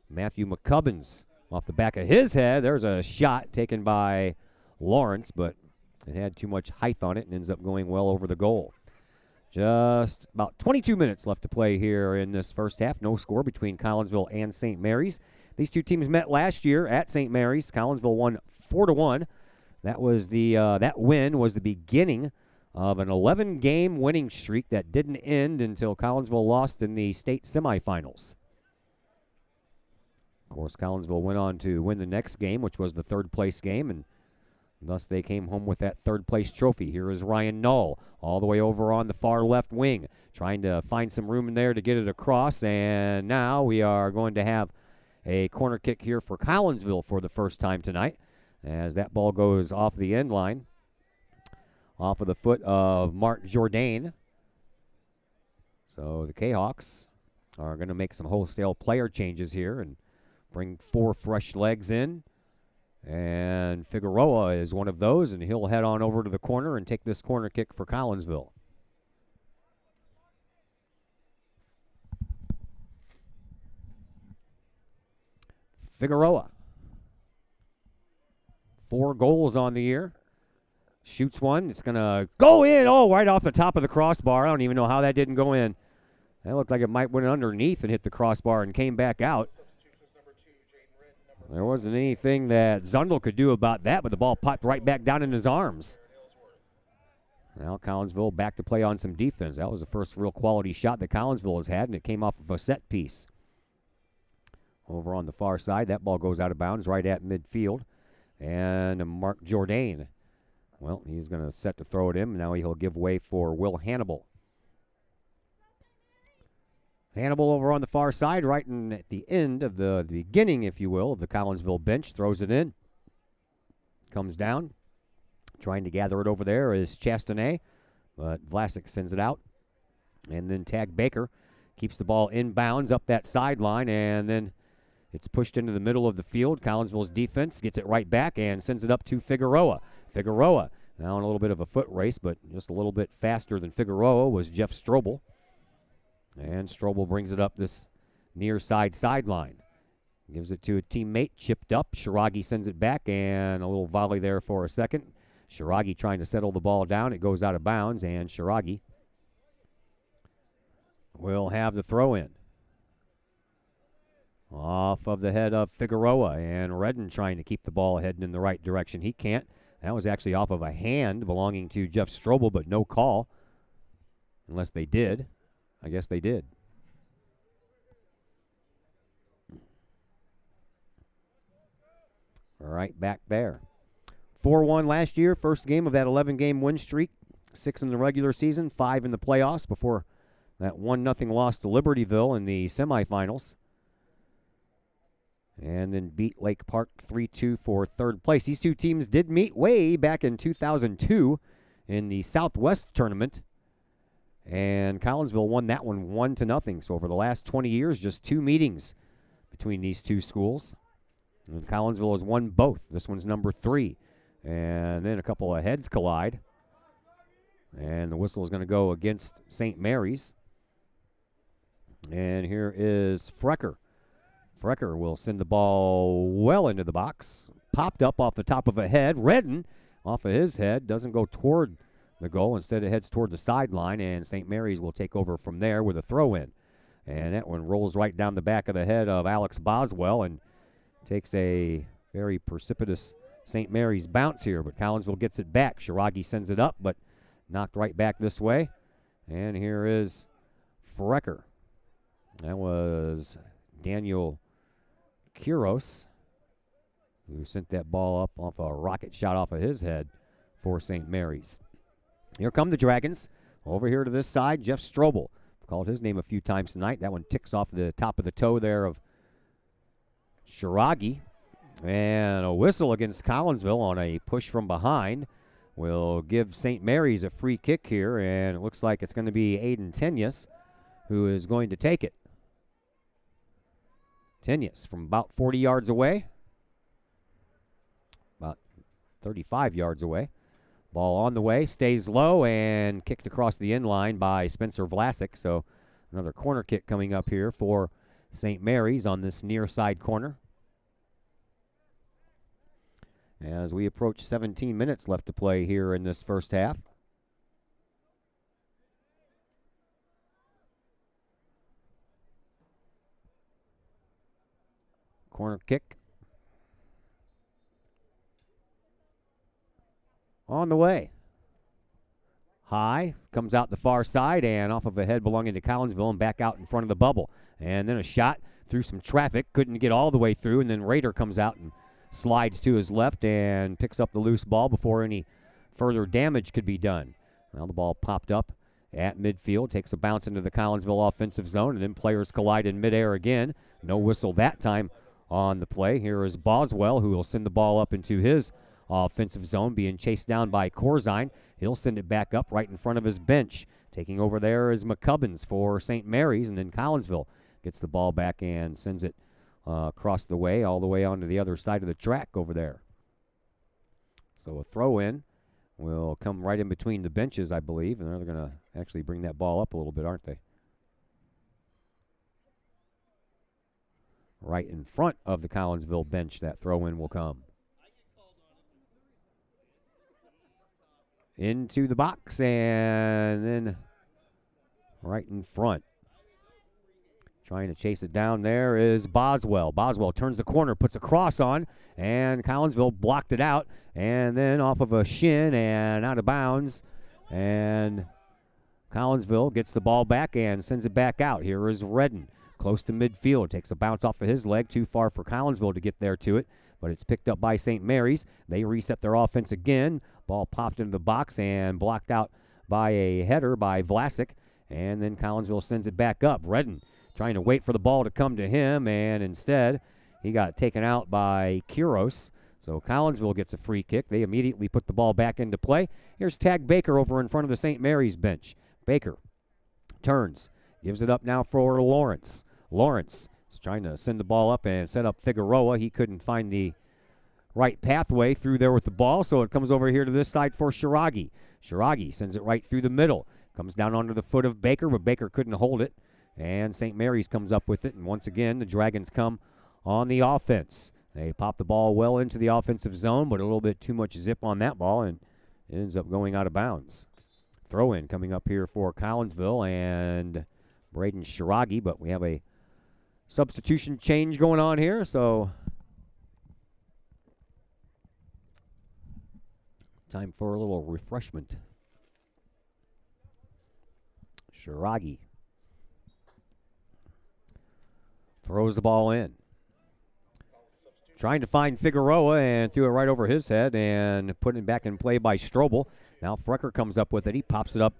Speaker 5: Matthew McCubbins off the back of his head. There's a shot taken by Lawrence, but it had too much height on it and ends up going well over the goal. Just about 22 minutes left to play here in this first half. No score between Collinsville and St. Mary's. These two teams met last year at St. Mary's. Collinsville won 4-1. That was that win was the beginning of an 11-game winning streak that didn't end until Collinsville lost in the state semifinals. Of course, Collinsville went on to win the next game, which was the third-place game, and thus they came home with that third-place trophy. Here is Ryan Null all the way over on the far left wing, trying to find some room in there to get it across, and now we are going to have a corner kick here for Collinsville for the first time tonight, as that ball goes off the end line, off of the foot of Mark Jourdain. So the Kahawks are going to make some wholesale player changes here and bring 4 fresh legs in. And Figueroa is one of those, and he'll head on over to the corner and take this corner kick for Collinsville. Figueroa. 4 goals on the year. Shoots one. It's going to go in. Oh, right off the top of the crossbar. I don't even know how that didn't go in. That looked like it might went underneath and hit the crossbar and came back out. There wasn't anything that Zundel could do about that, but the ball popped right back down in his arms. Now Collinsville back to play on some defense. That was the first real quality shot that Collinsville has had, and it came off of a set piece. Over on the far side, that ball goes out of bounds right at midfield. And Mark Jourdain, well, he's going to set to throw it in. Now he'll give way for Will Hannibal. Hannibal over on the far side, right at the end of the beginning, if you will, of the Collinsville bench, throws it in. Comes down. Trying to gather it over there is Chastanet, but Vlasic sends it out. And then Tag Baker keeps the ball inbounds up that sideline, and then it's pushed into the middle of the field. Collinsville's defense gets it right back and sends it up to Figueroa. Figueroa now in a little bit of a foot race, but just a little bit faster than Figueroa was Jeff Strobel. And Strobel brings it up this near side sideline. Gives it to a teammate, chipped up. Shiragi sends it back, and a little volley there for a second. Shiragi trying to settle the ball down. It goes out of bounds, and Shiragi will have the throw in. Off of the head of Figueroa, and Redden trying to keep the ball heading in the right direction. He can't. That was actually off of a hand belonging to Jeff Strobel, but no call. Unless they did. I guess they did. All right, back there. 4-1 last year, first game of that 11-game win streak. 6 in the regular season, 5 in the playoffs before that 1-0 loss to Libertyville in the semifinals. And then beat Lake Park 3-2 for third place. These two teams did meet way back in 2002 in the Southwest tournament. And Collinsville won that one 1-0. So over the last 20 years, just 2 meetings between these two schools. And Collinsville has won both. This one's number 3. And then a couple of heads collide. And the whistle is going to go against St. Mary's. And here is Frecker. Frecker will send the ball well into the box. Popped up off the top of a head. Redden off of his head. Doesn't go toward the goal. Instead, it heads toward the sideline. And St. Mary's will take over from there with a throw in. And that one rolls right down the back of the head of Alex Boswell and takes a very precipitous St. Mary's bounce here. But Collinsville gets it back. Shiragi sends it up, but knocked right back this way. And here is Frecker. That was Daniel Kuros, who sent that ball up off a rocket shot off of his head for St. Mary's. Here come the Dragons. Over here to this side, Jeff Strobel. Called his name a few times tonight. That one ticks off the top of the toe there of Shiragi. And a whistle against Collinsville on a push from behind will give St. Mary's a free kick here. And it looks like it's going to be Aiden Tenyas who is going to take it. Tenyas from about 40 yards away. About 35 yards away. Ball on the way, stays low, and kicked across the end line by Spencer Vlasic. So another corner kick coming up here for St. Mary's on this near side corner. As we approach 17 minutes left to play here in this first half. Corner kick. On the way. High, comes out the far side and off of a head belonging to Collinsville and back out in front of the bubble. And then a shot through some traffic. Couldn't get all the way through, and then Rader comes out and slides to his left and picks up the loose ball before any further damage could be done. Now the ball popped up at midfield, takes a bounce into the Collinsville offensive zone, and then players collide in midair again. No whistle that time on the play. Here is Boswell, who will send the ball up into his offensive zone, being chased down by Corzine. He'll send it back up right in front of his bench. Taking over there is McCubbins for St. Mary's, and then Collinsville gets the ball back and sends it across the way, all the way onto the other side of the track over there. So a throw in will come right in between the benches, I believe, and they're going to actually bring that ball up a little bit, aren't they? Right in front of the Collinsville bench, that throw in will come. Into the box, and then right in front. Trying to chase it down there is Boswell. Boswell turns the corner, puts a cross on, and Collinsville blocked it out, and then off of a shin and out of bounds. And Collinsville gets the ball back and sends it back out. Here is Redden, close to midfield. Takes a bounce off of his leg, too far for Collinsville to get there to it, but it's picked up by St. Mary's. They reset their offense again. Ball popped into the box and blocked out by a header by Vlasic, and then Collinsville sends it back up. Redden trying to wait for the ball to come to him, and instead he got taken out by Kuros. So Collinsville gets a free kick. They immediately put the ball back into play. Here's Tag Baker over in front of the St. Mary's bench. Baker turns, gives it up now for Lawrence. Lawrence is trying to send the ball up and set up Figueroa. He couldn't find the right pathway through there with the ball, so it comes over here to this side for Shiragi. Shiragi sends it right through the middle. Comes down onto the foot of Baker, but Baker couldn't hold it. And St. Mary's comes up with it, and once again, the Dragons come on the offense. They pop the ball well into the offensive zone, but a little bit too much zip on that ball, and ends up going out of bounds. Throw in coming up here for Collinsville and Braden Shiragi, but we have a substitution change going on here, so time for a little refreshment. Shiragi throws the ball in. Trying to find Figueroa and threw it right over his head and put it back in play by Strobel. Now Frecker comes up with it. He pops it up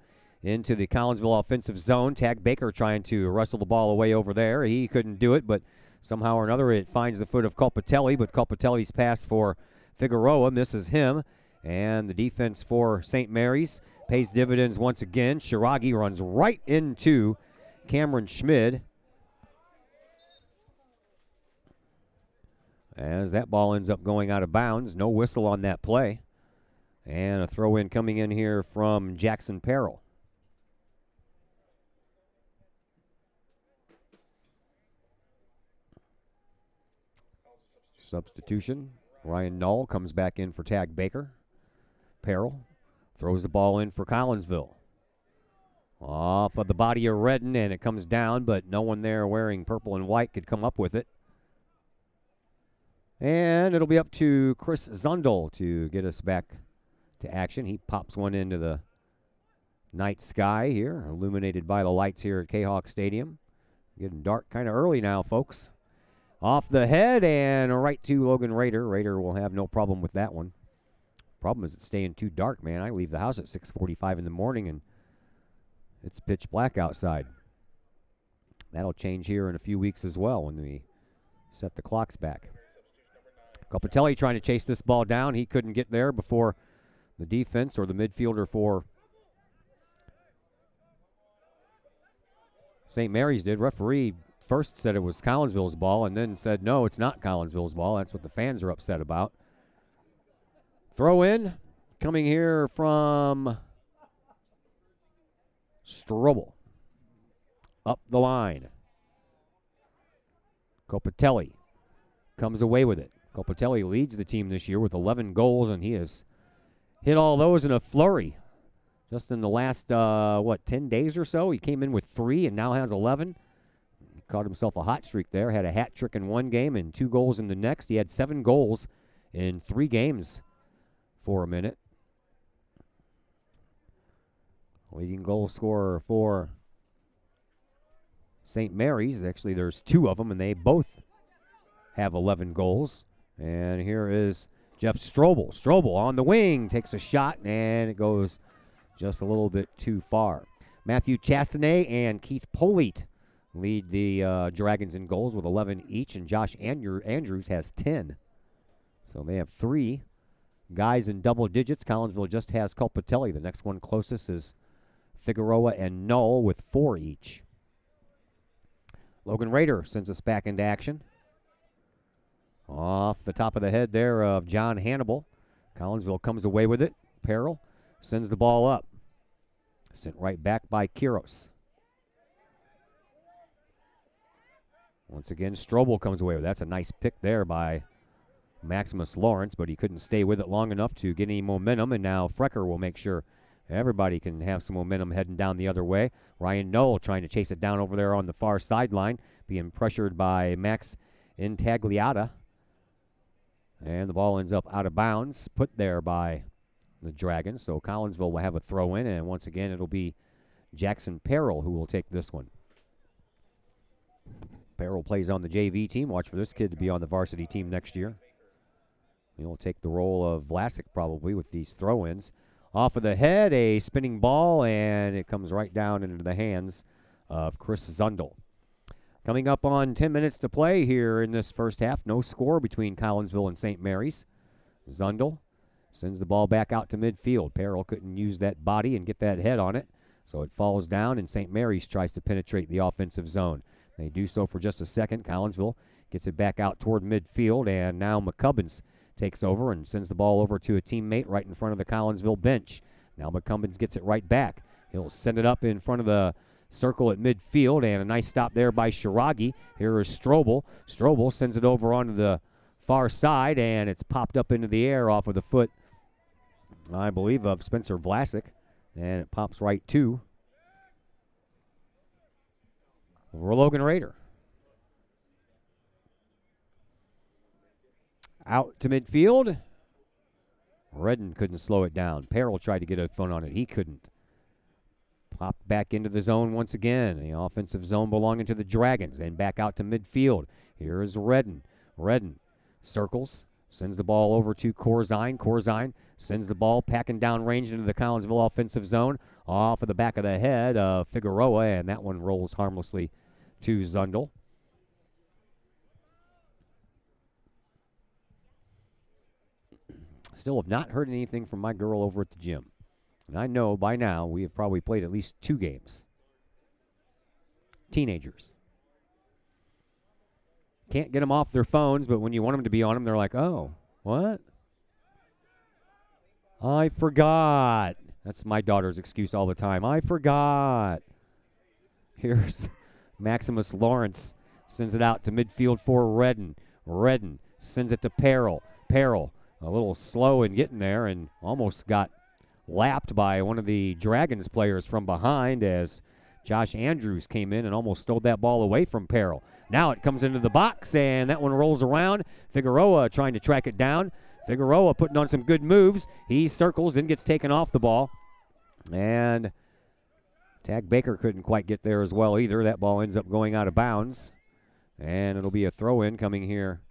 Speaker 5: into the Collinsville offensive zone. Tag Baker trying to wrestle the ball away over there. He couldn't do it, but somehow or another it finds the foot of Colpatelli, but Colpatelli's pass for Figueroa misses him. And the defense for St. Mary's pays dividends once again. Shiragi runs right into Cameron Schmid, as that ball ends up going out of bounds. No whistle on that play. And a throw in coming in here from Jackson Perrell. Substitution. Ryan Null comes back in for Tag Baker. Perrell throws the ball in for Collinsville. Off of the body of Redden, and it comes down, but no one there wearing purple and white could come up with it. And it'll be up to Chris Zundel to get us back to action. He pops one into the night sky here, illuminated by the lights here at Kahok Stadium. Getting dark kind of early now, folks. Off the head and right to Logan Rader. Rader will have no problem with that one. Problem is it's staying too dark, man. I leave the house at 6:45 in the morning and it's pitch black outside. That'll change here in a few weeks as well when we set the clocks back. Colpatelli trying to chase this ball down. He couldn't get there before the defense or the midfielder for St. Mary's did. Referee first said it was Collinsville's ball and then said, no, it's not Collinsville's ball. That's what the fans are upset about. Throw in coming here from Strobel. Up the line. Colpatelli comes away with it. Colpatelli leads the team this year with 11 goals, and he has hit all those in a flurry. Just in the last, 10 days or so, he came in with 3 and now has 11. He caught himself a hot streak there. Had a hat trick in one game and 2 goals in the next. He had 7 goals in 3 games for a minute. Leading goal scorer for St. Mary's. Actually, there's 2 of them, and they both have 11 goals. And here is Jeff Strobel. Strobel on the wing takes a shot, and it goes just a little bit too far. Matthew Chastanet and Keith Polite lead the Dragons in goals with 11 each, and Josh Andrews has 10. So they have 3 guys in double digits. Collinsville just has Colpatelli. The next one closest is Figueroa and Null with 4 each. Logan Rader sends us back into action. Off the top of the head there of John Hannibal. Collinsville comes away with it. Perrell sends the ball up. Sent right back by Kiros. Once again, Strobel comes away with it. That's a nice pick there by Maximus Lawrence, but he couldn't stay with it long enough to get any momentum, and now Frecker will make sure everybody can have some momentum heading down the other way. Ryan Knoll trying to chase it down over there on the far sideline, being pressured by Max Intagliata. And the ball ends up out of bounds, put there by the Dragons. So Collinsville will have a throw in, and once again it'll be Jackson Perrell who will take this one. Perrell plays on the JV team. Watch for this kid to be on the varsity team next year. He'll take the role of Vlasic probably with these throw-ins. Off of the head, a spinning ball, and it comes right down into the hands of Chris Zundel. Coming up on 10 minutes to play here in this first half. No score between Collinsville and St. Mary's. Zundel sends the ball back out to midfield. Perrell couldn't use that body and get that head on it, so it falls down, and St. Mary's tries to penetrate the offensive zone. They do so for just a second. Collinsville gets it back out toward midfield, and now McCubbins takes over and sends the ball over to a teammate right in front of the Collinsville bench. Now McCubbins gets it right back. He'll send it up in front of the circle at midfield, and a nice stop there by Shiragi. Here is Strobel. Strobel sends it over onto the far side, and it's popped up into the air off of the foot I believe, of Spencer Vlasic. And it pops right to Logan Rader. Out to midfield. Redden couldn't slow it down. Perrell tried to get a foot on it. He couldn't. Popped back into the zone once again. The offensive zone belonging to the Dragons. And back out to midfield. Here is Redden. Redden circles. Sends the ball over to Corzine. Corzine sends the ball packing down range into the Collinsville offensive zone. Off of the back of the head of Figueroa. And that one rolls harmlessly to Zundel. Still have not heard anything from my girl over at the gym. And I know by now we have probably played at least 2 games. Teenagers. Can't get them off their phones, but when you want them to be on them, they're like, oh, what? I forgot. That's my daughter's excuse all the time. I forgot. Here's Maximus Lawrence. Sends it out to midfield for Redden. Redden sends it to Perrell. Perrell a little slow in getting there and almost got lapped by one of the Dragons players from behind as Josh Andrews came in and almost stole that ball away from Perrell. Now it comes into the box, and that one rolls around. Figueroa trying to track it down. Figueroa putting on some good moves. He circles and gets taken off the ball. And Tag Baker couldn't quite get there as well either. That ball ends up going out of bounds. And it'll be a throw-in coming here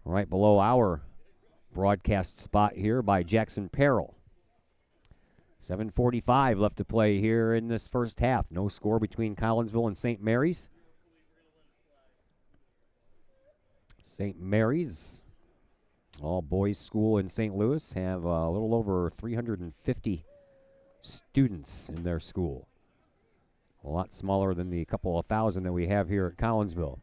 Speaker 5: right below our broadcast spot here by Jackson Perrell. 7:45 left to play here in this first half. No score between Collinsville and St. Mary's. St. Mary's, all boys school in St. Louis, have a little over 350 students in their school. A lot smaller than the couple of thousand that we have here at Collinsville.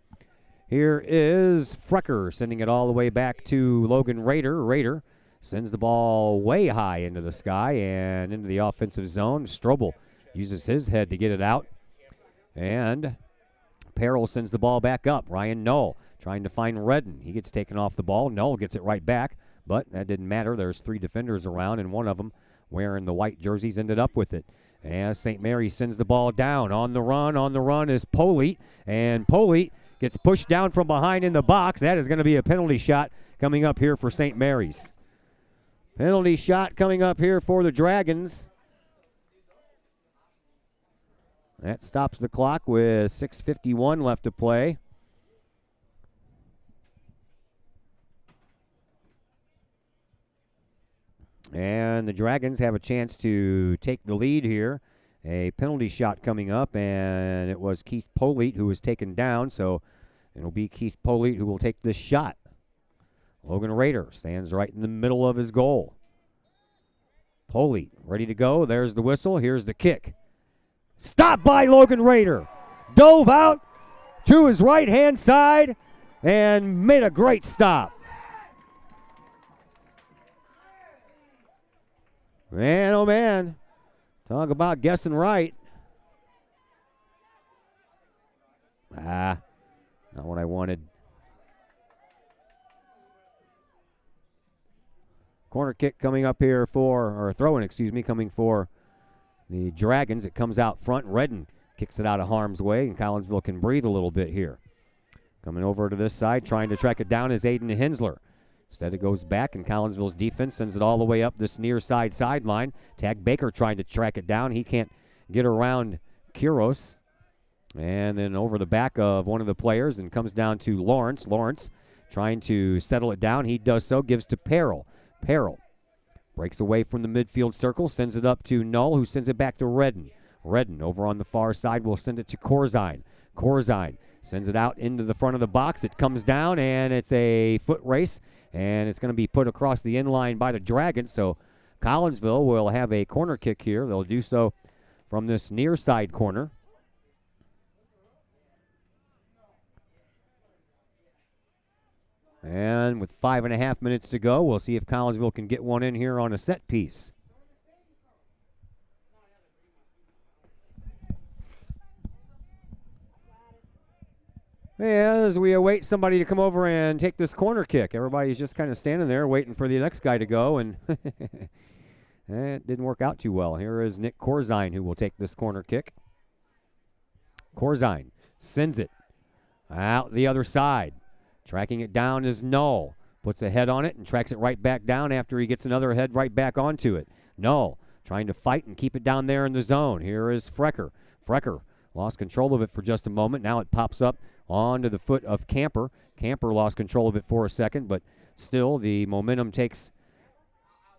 Speaker 5: Here is Frecker sending it all the way back to Logan Rader. Rader sends the ball way high into the sky and into the offensive zone. Strobel uses his head to get it out. And Perrell sends the ball back up. Ryan Null trying to find Redden. He gets taken off the ball. Null gets it right back, but that didn't matter. There's 3 defenders around, and one of them wearing the white jerseys ended up with it. As St. Mary sends the ball down. On the run is Polite, and Polite gets pushed down from behind in the box. That is going to be a penalty shot coming up here for St. Mary's. Penalty shot coming up here for the Dragons. That stops the clock with 6:51 left to play. And the Dragons have a chance to take the lead here. A penalty shot coming up, and it was Keith Polite who was taken down, so it'll be Keith Polite who will take this shot. Logan Rader stands right in the middle of his goal. Polite ready to go. There's the whistle. Here's the kick. Stopped by Logan Rader. Dove out to his right-hand side and made a great stop. Man, oh man. Talk about guessing right. Not what I wanted. Corner kick coming up here or throw-in, coming for the Dragons. It comes out front. Redden kicks it out of harm's way, and Collinsville can breathe a little bit here. Coming over to this side, trying to track it down is Aiden Hensler. Instead, it goes back, and Collinsville's defense sends it all the way up this near side sideline. Tag Baker trying to track it down. He can't get around Quiros. And then over the back of one of the players and comes down to Lawrence. Lawrence trying to settle it down. He does so, gives to Perrell. Perrell breaks away from the midfield circle, sends it up to Null, who sends it back to Redden. Redden over on the far side will send it to Corzine. Corzine sends it out into the front of the box. It comes down, and it's a foot race. And it's going to be put across the end line by the Dragons. So Collinsville will have a corner kick here. They'll do so from this near side corner. And with 5.5 minutes to go, we'll see if Collinsville can get one in here on a set piece. As we await somebody to come over and take this corner kick. Everybody's just kind of standing there waiting for the next guy to go. And It didn't work out too well. Here is Nick Corzine, who will take this corner kick. Corzine sends it out the other side. Tracking it down is Null. Puts a head on it and tracks it right back down after he gets another head right back onto it. Null trying to fight and keep it down there in the zone. Here is Frecker. Frecker lost control of it for just a moment. Now it pops up onto the foot of Camper. Camper lost control of it for a second, but still the momentum takes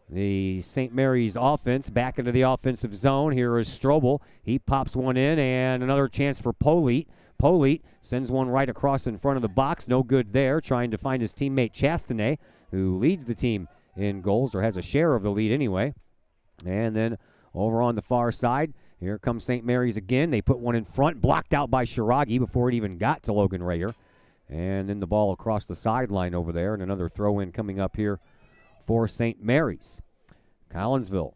Speaker 5: the St. Mary's offense back into the offensive zone. Here is Strobel. He pops one in, and another chance for Polite. Polite sends one right across in front of the box. No good there, trying to find his teammate Chastanet, who leads the team in goals, or has a share of the lead anyway. And then over on the far side, here comes St. Mary's again. They put one in front, blocked out by Shiragi before it even got to Logan Rayer. And then the ball across the sideline over there, and another throw-in coming up here for St. Mary's. Collinsville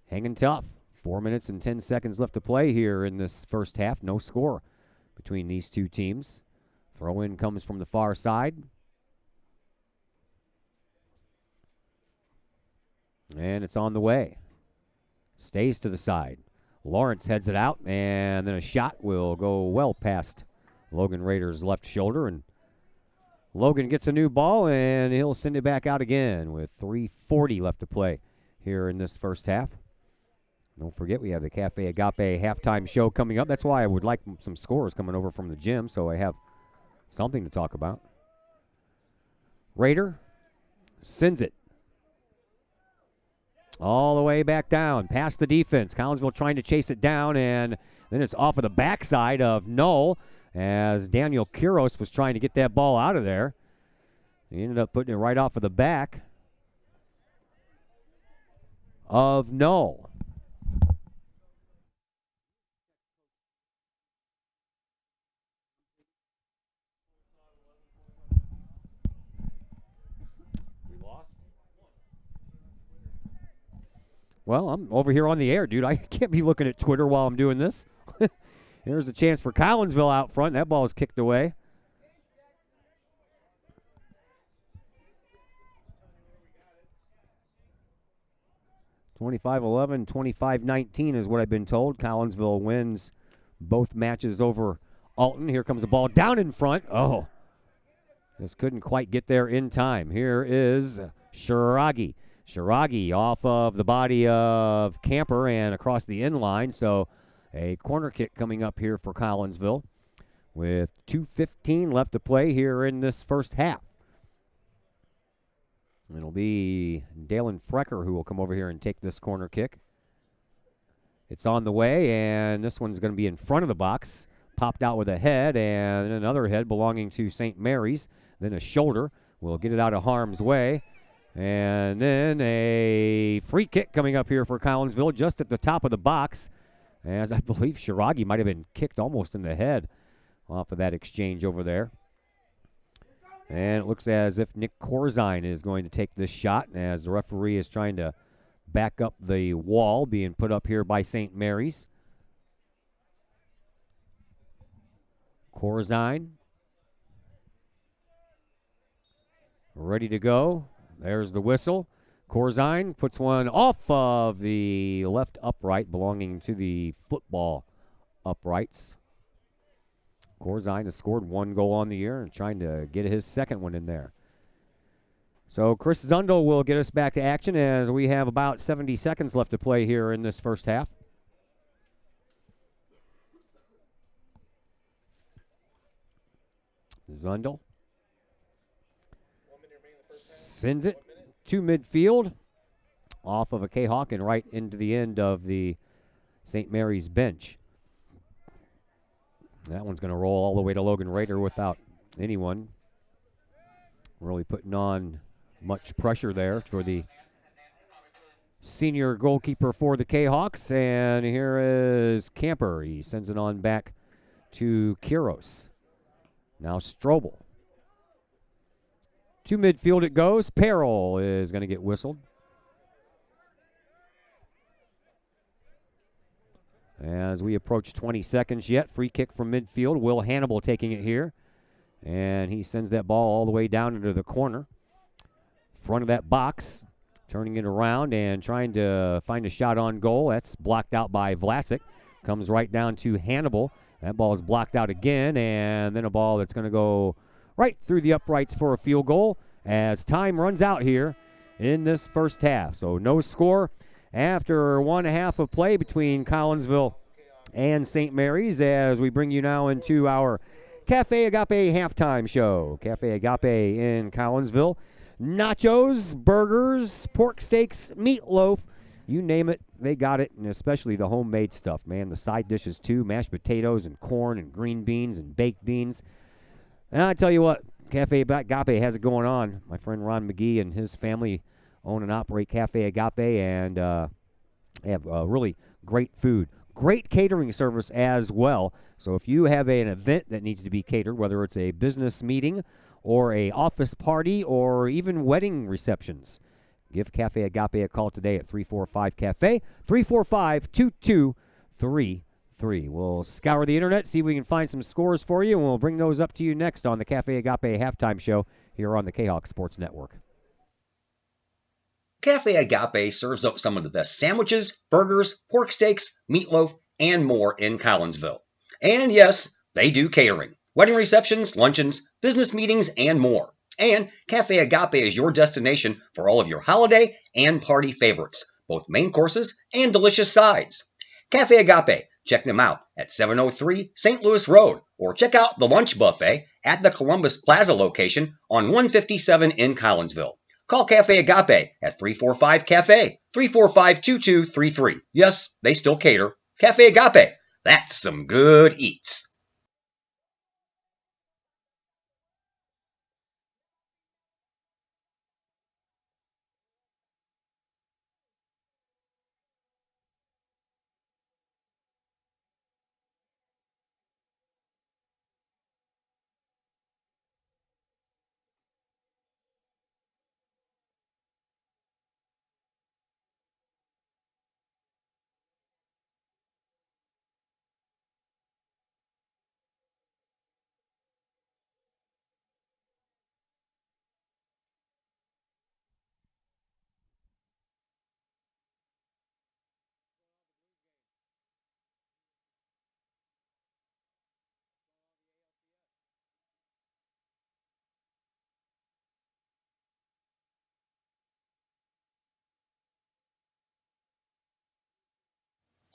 Speaker 5: hanging tough. 4 minutes and 10 seconds left to play here in this first half. No score between these two teams. Throw-in comes from the far side. And it's on the way. Stays to the side. Lawrence heads it out, and then a shot will go well past Logan Rader's left shoulder, and Logan gets a new ball, and he'll send it back out again with 3:40 left to play here in this first half. Don't forget, we have the Cafe Agape halftime show coming up. That's why I would like some scores coming over from the gym, so I have something to talk about. Raider sends it all the way back down, past the defense. Collinsville trying to chase it down, and then it's off of the backside of Null, as Daniel Quiros was trying to get that ball out of there. He ended up putting it right off of the back of Null. We lost? Well, I'm over here on the air, dude. I can't be looking at Twitter while I'm doing this. Here's a chance for Collinsville out front. That ball is kicked away. (25-11), 25-19 is what I've been told. Collinsville wins both matches over Alton. Here comes the ball down in front. Oh, just couldn't quite get there in time. Here is Shiragi. Shiragi off of the body of Camper and across the end line. So a corner kick coming up here for Collinsville with 2:15 left to play here in this first half. It'll be Dalen Frecker who will come over here and take this corner kick. It's on the way, and this one's going to be in front of the box. Popped out with a head, and another head belonging to St. Mary's. Then a shoulder will get it out of harm's way. And then a free kick coming up here for Collinsville just at the top of the box, as I believe Shiragi might have been kicked almost in the head off of that exchange over there. And it looks as if Nick Corzine is going to take this shot, as the referee is trying to back up the wall being put up here by St. Mary's. Corzine ready to go. There's the whistle. Corzine puts one off of the left upright belonging to the football uprights. Corzine has scored one goal on the year and trying to get his second one in there. So Chris Zundel will get us back to action as we have about 70 seconds left to play here in this first half. Zundel sends it to midfield off of a Kahok and right into the end of the St. Mary's bench. That one's going to roll all the way to Logan Rader without anyone really putting on much pressure there for the senior goalkeeper for the Kahawks. And here is Camper. He sends it on back to Quiros. Now Strobel. To midfield it goes. Peril is going to get whistled. As we approach 20 seconds yet, free kick from midfield. Will Hannibal taking it here. And he sends that ball all the way down into the corner. Front of that box turning it around and trying to find a shot on goal. That's blocked out by Vlasic. Comes right down to Hannibal. That ball is blocked out again, and then a ball that's going to go right through the uprights for a field goal as time runs out here in this first half. So no score after 1.5 of play between Collinsville and St. Mary's as we bring you now into our Cafe Agape halftime show. Cafe Agape in Collinsville. Nachos, burgers, pork steaks, meatloaf, you name it, they got it, and especially the homemade stuff, man. The side dishes, too, mashed potatoes and corn and green beans and baked beans. And I tell you what, Cafe Agape has it going on. My friend Ron McGee and his family own and operate Cafe Agape, and they have really great food. Great catering service as well. So if you have an event that needs to be catered, whether it's a business meeting or a office party or even wedding receptions, give Cafe Agape a call today at 345-CAFE, 345-2233. We'll scour the internet, see if we can find some scores for you, and we'll bring those up to you next on the Cafe Agape halftime show here on the Kahok Sports Network.
Speaker 8: Cafe Agape serves up some of the best sandwiches, burgers, pork steaks, meatloaf, and more in Collinsville. And yes, they do catering, wedding receptions, luncheons, business meetings, and more. And Cafe Agape is your destination for all of your holiday and party favorites, both main courses and delicious sides. Cafe Agape, check them out at 703 St. Louis Road, or check out the lunch buffet at the Columbus Plaza location on 157 in Collinsville. Call Cafe Agape at 345-CAFE, 345-2233. Yes, they still cater. Cafe Agape, that's some good eats.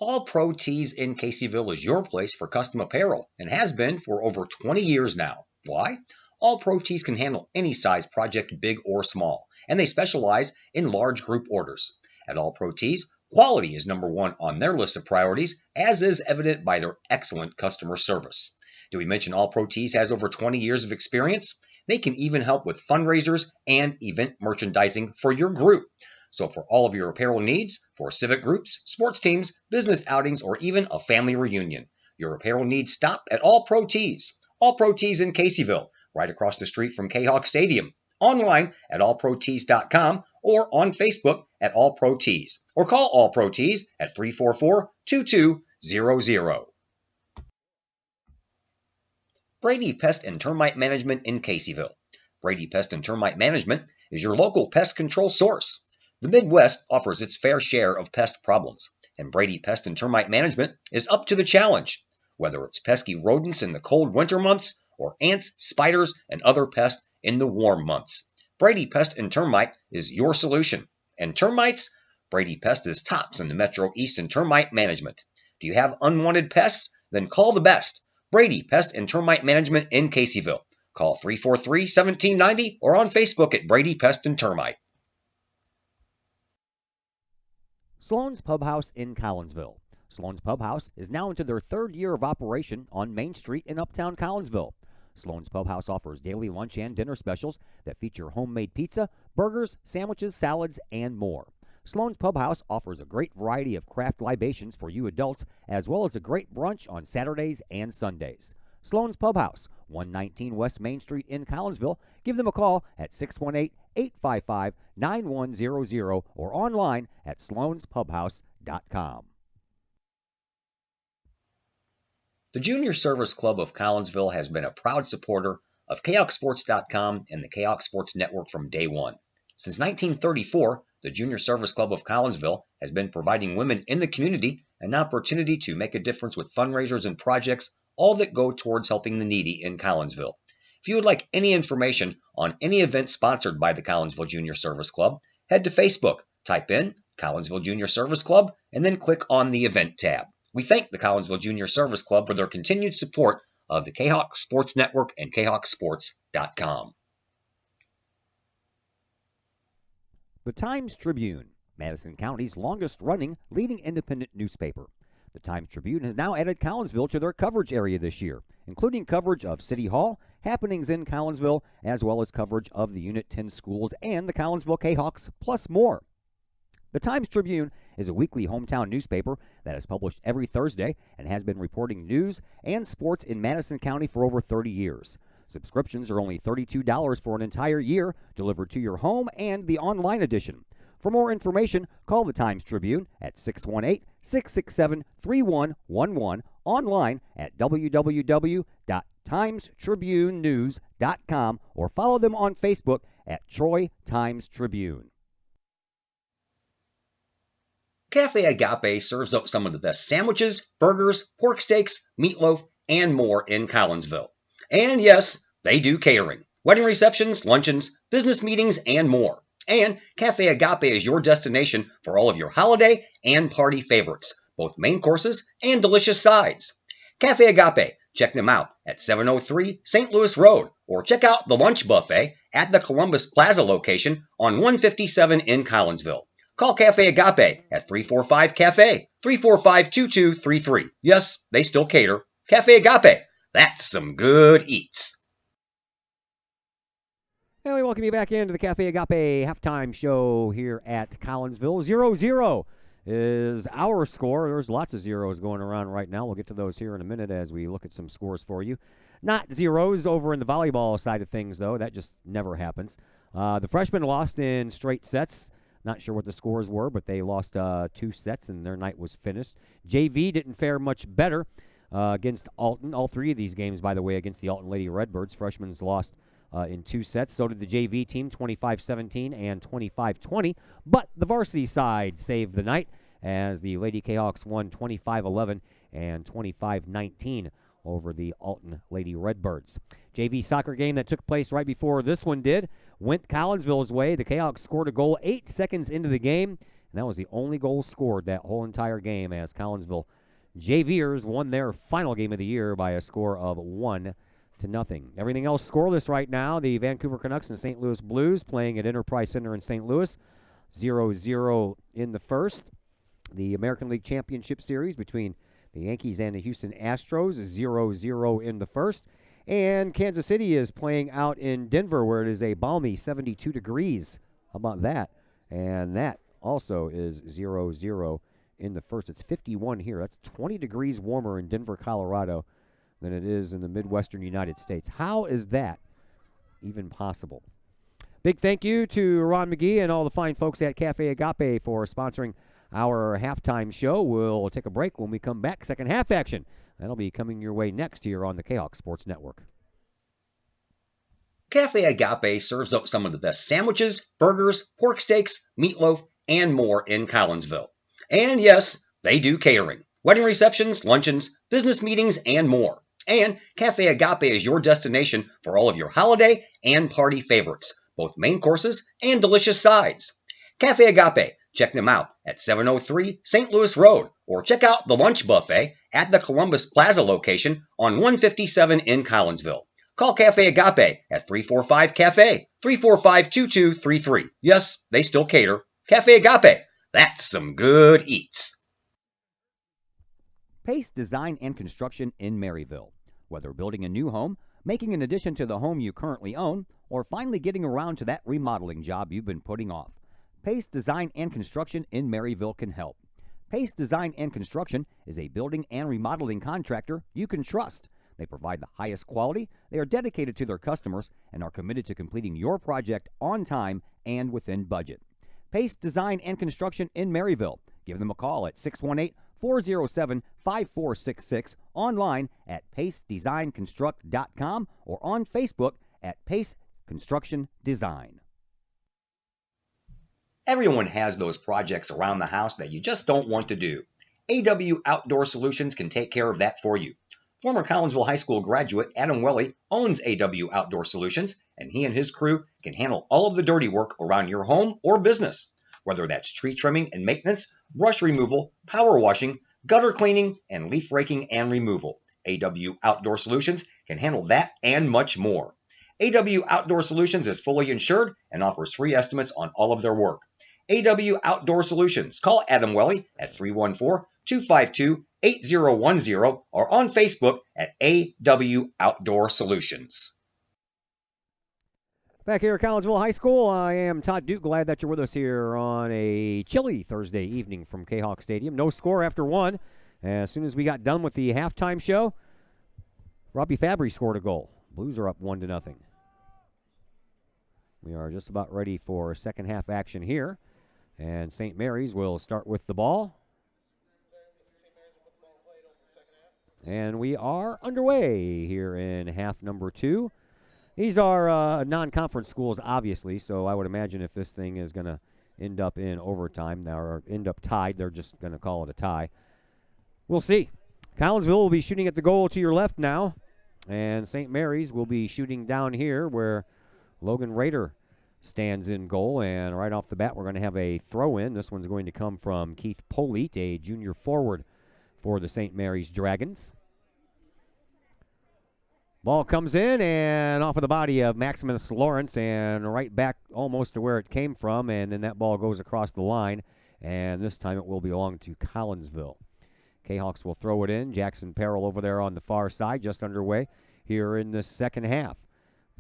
Speaker 8: All Pro Tees in Caseyville is your place for custom apparel and has been for over 20 years now. Why? All Pro Tees can handle any size project, big or small, and they specialize in large group orders. At All Pro Tees, quality is number one on their list of priorities, as is evident by their excellent customer service. Did we mention All Pro Tees has over 20 years of experience? They can even help with fundraisers and event merchandising for your group. So for all of your apparel needs, for civic groups, sports teams, business outings, or even a family reunion, your apparel needs stop at All Pro Tees. All Pro Tees in Caseyville, right across the street from Kahok Stadium. Online at allprotees.com or on Facebook at All Pro Tees. Or call All Pro Tees at 344-2200. Brady Pest and Termite Management in Caseyville. Brady Pest and Termite Management is your local pest control source. The Midwest offers its fair share of pest problems, and Brady Pest and Termite Management is up to the challenge. Whether it's pesky rodents in the cold winter months or ants, spiders, and other pests in the warm months, Brady Pest and Termite is your solution. And termites? Brady Pest is tops in the Metro East in termite management. Do you have unwanted pests? Then call the best. Brady Pest and Termite Management in Caseyville. Call 343-1790 or on Facebook at Brady Pest and Termite.
Speaker 5: Sloan's Pub House in Collinsville. Sloan's Pub House is now into their third year of operation on Main Street in Uptown Collinsville. Sloan's Pub House offers daily lunch and dinner specials that feature homemade pizza, burgers, sandwiches, salads, and more. Sloan's Pub House offers a great variety of craft libations for you adults, as well as a great brunch on Saturdays and Sundays. Sloan's Pub House, 119 West Main Street in Collinsville. Give them a call at 618-855-9100 or online at sloanspubhouse.com.
Speaker 8: The Junior Service Club of Collinsville has been a proud supporter of KahokSports.com and the Kahok Sports Network from day one. Since 1934, The Junior Service Club of Collinsville has been providing women in the community an opportunity to make a difference with fundraisers and projects, all that go towards helping the needy in Collinsville. If you would like any information on any event sponsored by the Collinsville Junior Service Club, head to Facebook, type in Collinsville Junior Service Club, and then click on the Event tab. We thank the Collinsville Junior Service Club for their continued support of the Kahok Sports Network and KahokSports.com.
Speaker 5: The Times-Tribune, Madison County's longest-running leading independent newspaper. The Times-Tribune has now added Collinsville to their coverage area this year, including coverage of City Hall, happenings in Collinsville, as well as coverage of the Unit 10 schools and the Collinsville Kahawks, plus more. The Times-Tribune is a weekly hometown newspaper that is published every Thursday and has been reporting news and sports in Madison County for over 30 years. Subscriptions are only $32 for an entire year, delivered to your home and the online edition. For more information, call the Times-Tribune at 618-667-3111, online at www.timestribunenews.com, or follow them on Facebook at Troy Times-Tribune.
Speaker 8: Cafe Agape serves up some of the best sandwiches, burgers, pork steaks, meatloaf, and more in Collinsville. And yes, they do catering, wedding receptions, luncheons, business meetings, and more. And Cafe Agape is your destination for all of your holiday and party favorites, both main courses and delicious sides. Cafe Agape, check them out at 703 St. Louis Road, or check out the lunch buffet at the Columbus Plaza location on 157 in Collinsville. Call Cafe Agape at 345-CAFE, 345-2233. Yes, they still cater. Cafe Agape, that's some good eats.
Speaker 5: And we welcome you back into the Cafe Agape halftime show here at Collinsville. 0-0 is our score. There's lots of zeros going around right now. We'll get to those here in a minute as we look at some scores for you. Not zeros over in the volleyball side of things, though. That just never happens. The freshmen lost in straight sets. Not sure what the scores were, but they lost 2 sets, and their night was finished. JV didn't fare much better against Alton. All 3 of these games, by the way, against the Alton Lady Redbirds. Freshmen lost in 2 sets. So did the JV team, 25-17 and 25-20. But the varsity side saved the night as the Lady Kahawks won 25-11 and 25-19 over the Alton Lady Redbirds. JV soccer game that took place right before this one did went Collinsville's way. The Kahawks scored a goal 8 seconds into the game, and that was the only goal scored that whole entire game as Collinsville JVers won their final game of the year by a score of 1-0. Everything else scoreless right now. The Vancouver Canucks and St. Louis Blues playing at Enterprise Center in St. Louis. 0-0 in the first. The American League Championship Series between the Yankees and the Houston Astros is 0-0 in the first. And Kansas City is playing out in Denver where it is a balmy 72 degrees. How about that? And that also is 0-0 in the first. It's 51 here. That's 20 degrees warmer in Denver, Colorado than it is in the Midwestern United States. How is that even possible? Big thank you to Ron McGee and all the fine folks at Cafe Agape for sponsoring our halftime show. We'll take a break. When we come back, second half action. That'll be coming your way next here on the Kahok Sports Network.
Speaker 8: Cafe Agape serves up some of the best sandwiches, burgers, pork steaks, meatloaf, and more in Collinsville. And yes, they do catering, wedding receptions, luncheons, business meetings, and more. And Cafe Agape is your destination for all of your holiday and party favorites, both main courses and delicious sides. Cafe Agape, check them out at 703 St. Louis Road, or check out the lunch buffet at the Columbus Plaza location on 157 in Collinsville. Call Cafe Agape at 345-CAFE, 345-2233. Yes, they still cater. Cafe Agape, that's some good eats.
Speaker 5: Pace Design and Construction in Maryville. Whether building a new home, making an addition to the home you currently own, or finally getting around to that remodeling job you've been putting off, Pace Design and Construction in Maryville can help. Pace Design and Construction is a building and remodeling contractor you can trust. They provide the highest quality, they are dedicated to their customers, and are committed to completing your project on time and within budget. Pace Design and Construction in Maryville. Give them a call at 618-407-5466, online at pacedesignconstruct.com, or on Facebook at Pace Construction Design.
Speaker 8: Everyone has those projects around the house that you just don't want to do. AW Outdoor Solutions can take care of that for you. Former Collinsville High School graduate Adam Welly owns AW Outdoor Solutions, and he and his crew can handle all of the dirty work around your home or business, whether that's tree trimming and maintenance, brush removal, power washing, gutter cleaning, and leaf raking and removal. AW Outdoor Solutions can handle that and much more. AW Outdoor Solutions is fully insured and offers free estimates on all of their work. AW Outdoor Solutions. Call Adam Welly at 314-252-8010 or on Facebook at AW Outdoor Solutions.
Speaker 5: Back here at Collinsville High School, I am Todd Duke. Glad that you're with us here on a chilly Thursday evening from Kahok Stadium. No score after one. As soon as we got done with the halftime show, Robbie Fabry scored a goal. Blues are up 1-0. We are just about ready for second half action here. And St. Mary's will start with the ball. And we are underway here in half number 2. These are non-conference schools, obviously, so I would imagine if this thing is going to end up in overtime or end up tied, they're just going to call it a tie. We'll see. Collinsville will be shooting at the goal to your left now, and St. Mary's will be shooting down here where Logan Rader stands in goal, and right off the bat, we're going to have a throw-in. This one's going to come from Keith Polite, a junior forward for the St. Mary's Dragons. Ball comes in and off of the body of Maximus Lawrence and right back almost to where it came from, and then that ball goes across the line, and this time it will belong to Collinsville. Kahawks will throw it in. Jackson Perrell over there on the far side, just underway here in the second half.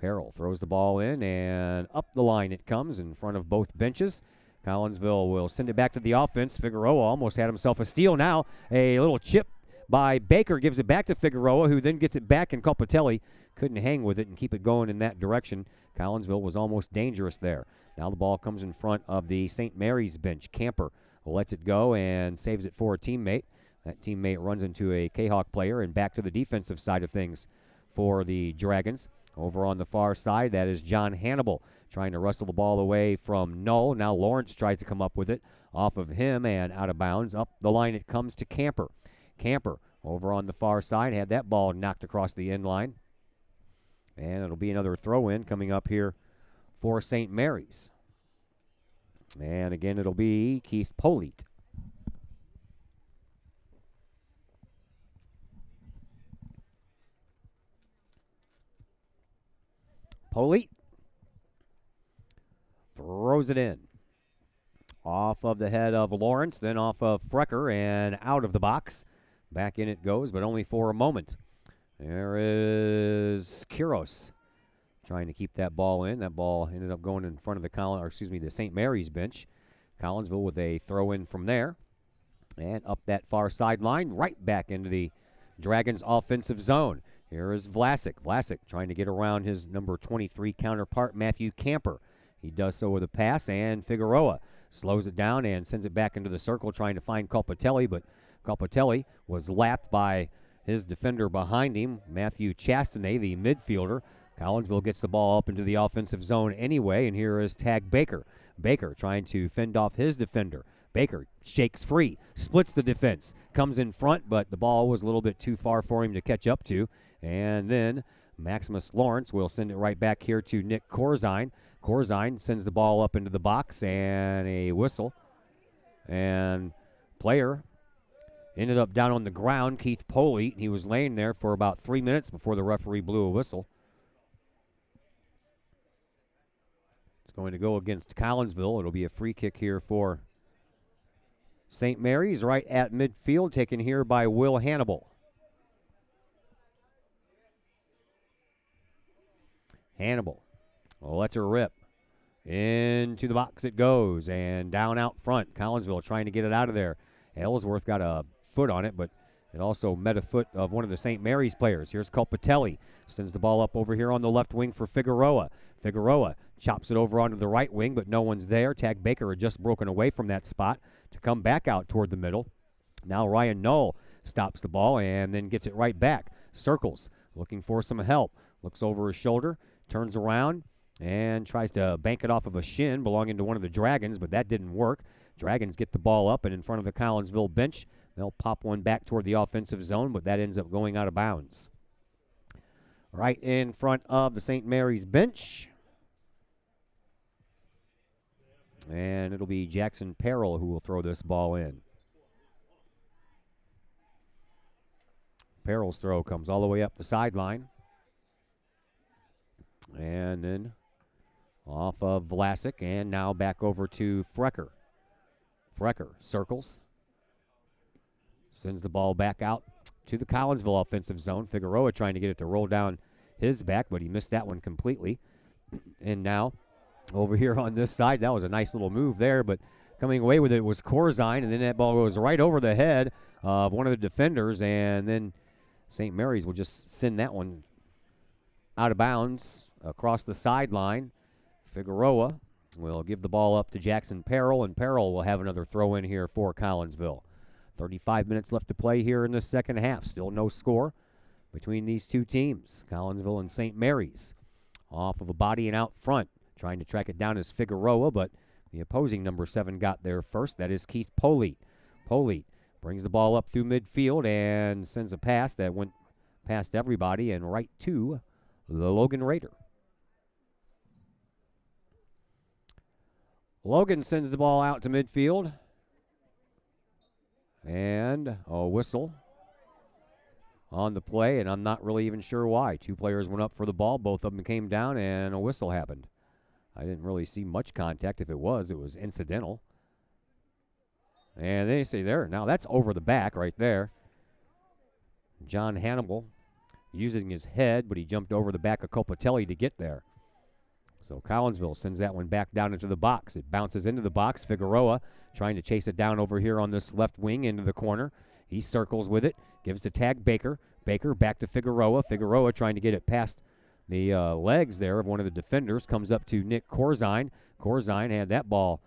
Speaker 5: Perrell throws the ball in, and up the line it comes in front of both benches. Collinsville will send it back to the offense. Figueroa almost had himself a steal now. A little chip by Baker gives it back to Figueroa, who then gets it back, and Colpatelli couldn't hang with it and keep it going in that direction. Collinsville was almost dangerous there. Now the ball comes in front of the St. Mary's bench. Camper lets it go and saves it for a teammate. That teammate runs into a Kahawk player, and back to the defensive side of things for the Dragons. Over on the far side, that is John Hannibal trying to wrestle the ball away from Null. Now Lawrence tries to come up with it off of him and out of bounds. Up the line it comes to Camper. Camper over on the far side had that ball knocked across the end line. And it'll be another throw-in coming up here for St. Mary's. And again, it'll be Keith Polite. Polite throws it in. Off of the head of Lawrence, then off of Frecker and out of the box. Back in it goes, but only for a moment. There is Kiros trying to keep that ball in. That ball ended up going in front of the St. Mary's bench. Collinsville with a throw in from there. And up that far sideline, right back into the Dragons' offensive zone. Here is Vlasic. Vlasic trying to get around his number 23 counterpart, Matthew Camper. He does so with a pass, and Figueroa slows it down and sends it back into the circle, trying to find Colpatelli, but Colpatelli was lapped by his defender behind him, Matthew Chastanay, the midfielder. Collinsville gets the ball up into the offensive zone anyway, and here is Tag Baker. Baker trying to fend off his defender. Baker shakes free, splits the defense, comes in front, but the ball was a little bit too far for him to catch up to. And then Maximus Lawrence will send it right back here to Nick Corzine. Corzine sends the ball up into the box, and a whistle. And player ended up down on the ground, Keith Polite. He was laying there for about 3 minutes before the referee blew a whistle. It's going to go against Collinsville. It'll be a free kick here for St. Mary's right at midfield, taken here by Will Hannibal. Hannibal lets her rip. Into the box it goes, and down out front. Collinsville trying to get it out of there. Ellsworth got a foot on it, but it also met a foot of one of the St. Mary's players. Here's Colpatelli. Sends the ball up over here on the left wing for Figueroa. Figueroa chops it over onto the right wing, but no one's there. Tag Baker had just broken away from that spot to come back out toward the middle. Now Ryan Null stops the ball and then gets it right back. Circles, looking for some help. Looks over his shoulder, turns around, and tries to bank it off of a shin belonging to one of the Dragons, but that didn't work. Dragons get the ball up and in front of the Collinsville bench. They'll pop one back toward the offensive zone, but that ends up going out of bounds. Right in front of the St. Mary's bench. And it'll be Jackson Perrell who will throw this ball in. Perrell's throw comes all the way up the sideline. And then off of Vlasic, and now back over to Frecker. Frecker circles. Sends the ball back out to the Collinsville offensive zone. Figueroa trying to get it to roll down his back, but he missed that one completely. And now over here on this side, that was a nice little move there, but coming away with it was Corzine, and then that ball goes right over the head of one of the defenders, and then St. Mary's will just send that one out of bounds across the sideline. Figueroa will give the ball up to Jackson Perrell, and Perrell will have another throw in here for Collinsville. 35 minutes left to play here in the second half. Still no score between these two teams, Collinsville and St. Mary's. Off of a body and out front. Trying to track it down is Figueroa, but the opposing number 7 got there first. That is Keith Polite. Polite brings the ball up through midfield and sends a pass that went past everybody and right to the Logan Raider. Logan sends the ball out to midfield. And a whistle on the play, and I'm not really even sure why. 2 players went up for the ball. Both of them came down, and a whistle happened. I didn't really see much contact. If it was incidental. And they say there. Now that's over the back right there. John Hannibal using his head, but he jumped over the back of Copatelli to get there. So Collinsville sends that one back down into the box. It bounces into the box. Figueroa trying to chase it down over here on this left wing into the corner. He circles with it, gives to tag Baker. Baker back to Figueroa. Figueroa trying to get it past the legs there of one of the defenders. Comes up to Nick Corzine. Corzine had that ball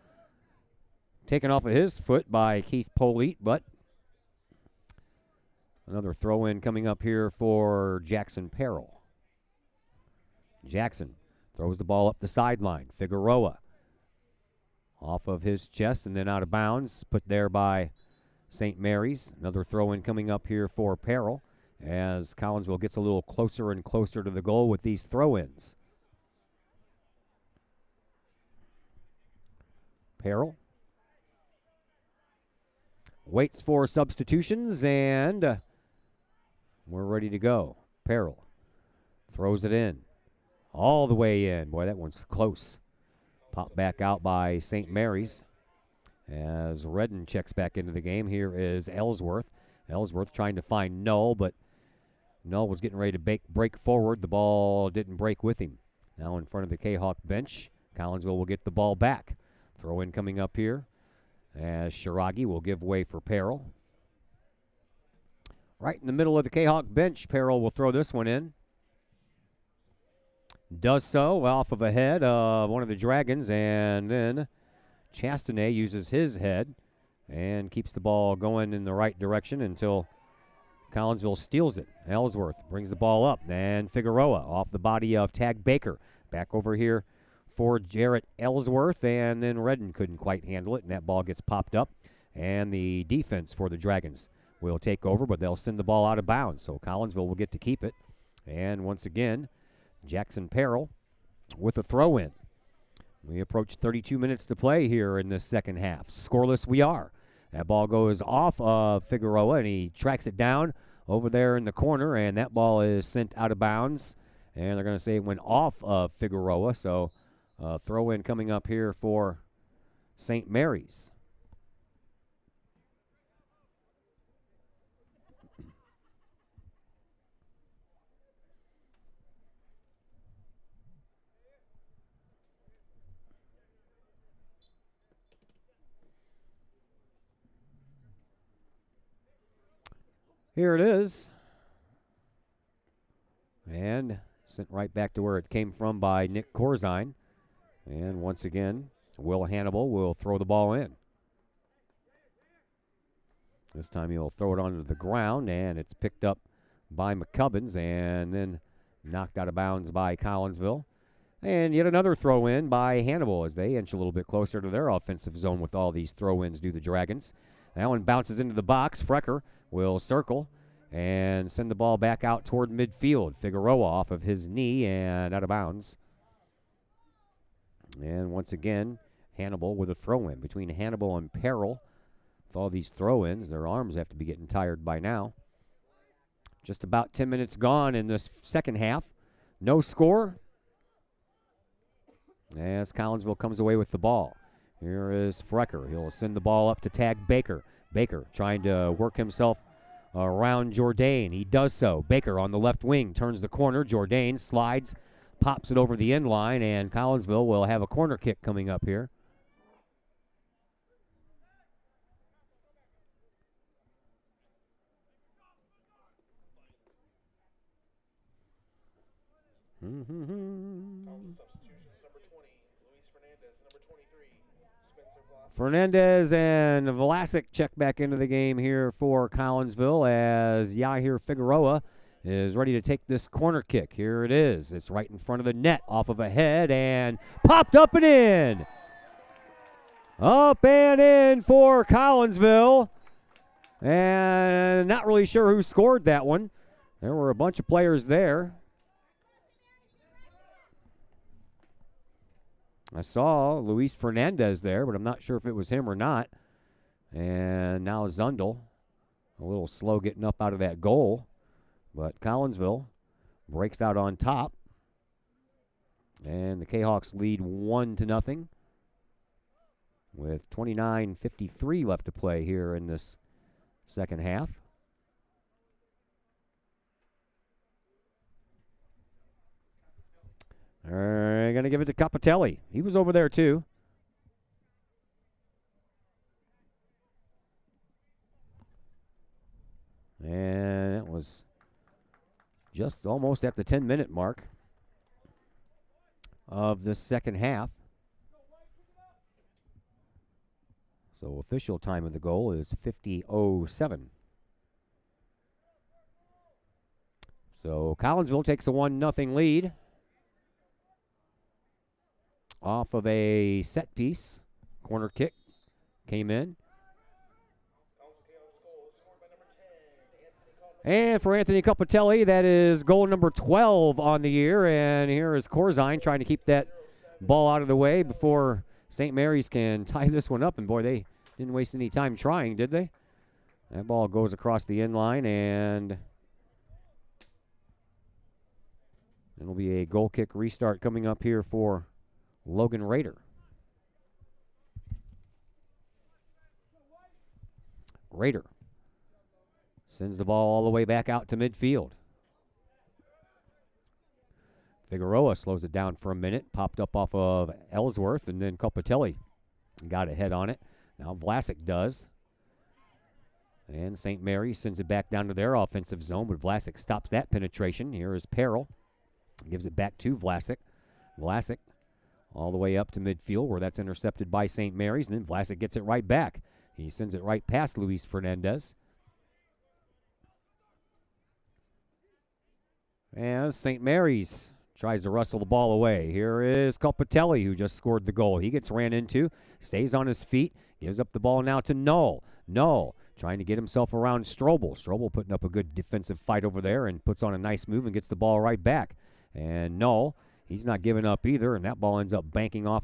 Speaker 5: taken off of his foot by Keith Polite, but another throw-in coming up here for Jackson Perrell. Jackson throws the ball up the sideline. Figueroa off of his chest and then out of bounds. Put there by St. Mary's. Another throw-in coming up here for Perrell as Collinsville gets a little closer and closer to the goal with these throw-ins. Perrell waits for substitutions, and we're ready to go. Perrell throws it in. All the way in. Boy, that one's close. Popped back out by St. Mary's as Redden checks back into the game. Here is Ellsworth. Ellsworth trying to find Null, but Null was getting ready to break forward. The ball didn't break with him. Now in front of the Kahok bench, Collinsville will get the ball back. Throw in coming up here as Shiragi will give way for Perrell. Right in the middle of the Kahok bench, Perrell will throw this one in. Does so off of a head of one of the Dragons, and then Chastanet uses his head and keeps the ball going in the right direction until Collinsville steals it. Ellsworth brings the ball up, and Figueroa off the body of Tag Baker. Back over here for Jarrett Ellsworth, and then Redden couldn't quite handle it, and that ball gets popped up, and the defense for the Dragons will take over, but they'll send the ball out of bounds, so Collinsville will get to keep it. And once again, Jackson Perrell with a throw-in. We approach 32 minutes to play here in this second half. Scoreless we are. That ball goes off of Figueroa, and he tracks it down over there in the corner, and that ball is sent out of bounds. And they're going to say it went off of Figueroa, so throw-in coming up here for St. Mary's. Here it is. And sent right back to where it came from by Nick Corzine. And once again, Will Hannibal will throw the ball in. This time he'll throw it onto the ground, and it's picked up by McCubbins and then knocked out of bounds by Collinsville. And yet another throw in by Hannibal as they inch a little bit closer to their offensive zone with all these throw ins do the Dragons. That one bounces into the box. Frecker will circle and send the ball back out toward midfield. Figueroa off of his knee and out of bounds. And once again, Hannibal with a throw in. Between Hannibal and Peril, with all these throw ins, their arms have to be getting tired by now. Just about 10 minutes gone in this second half. No score as Collinsville comes away with the ball. Here is Frecker. He'll send the ball up to tag Baker. Baker trying to work himself around Jourdain. He does so. Baker on the left wing turns the corner. Jourdain slides, pops it over the end line, and Collinsville will have a corner kick coming up here. Fernandez and Vlasic check back into the game here for Collinsville as Yahir Figueroa is ready to take this corner kick. Here it is. It's right in front of the net, off of a head, and popped up and in. Up and in for Collinsville. And not really sure who scored that one. There were a bunch of players there. I saw Luis Fernandez there, but I'm not sure if it was him or not. And now Zundel, a little slow getting up out of that goal. But Collinsville breaks out on top. And the Kahawks lead 1-0 with 29:53 left to play here in this second half. Going to give it to Capitelli. He was over there too. And it was just almost at the 10-minute mark of the second half. So official time of the goal is 50:07. So Collinsville takes a 1-0 lead off of a set piece. Corner kick came in. And for Anthony Capitelli, that is goal number 12 on the year. And here is Corzine trying to keep that ball out of the way before St. Mary's can tie this one up. And boy, they didn't waste any time trying, did they? That ball goes across the end line, and it'll be a goal kick restart coming up here for Logan Rader. Rader sends the ball all the way back out to midfield. Figueroa slows it down for a minute, popped up off of Ellsworth, and then Capitelli got a head on it. Now Vlasic does. And St. Mary sends it back down to their offensive zone, but Vlasic stops that penetration. Here is Peril. Gives it back to Vlasic. Vlasic all the way up to midfield where that's intercepted by St. Mary's, and then Vlasic gets it right back. He sends it right past Luis Fernandez. As St. Mary's tries to wrestle the ball away. Here is Capitelli, who just scored the goal. He gets ran into, stays on his feet, gives up the ball now to Null. Null trying to get himself around Strobel. Strobel putting up a good defensive fight over there and puts on a nice move and gets the ball right back. And Null, he's not giving up either, and that ball ends up banking off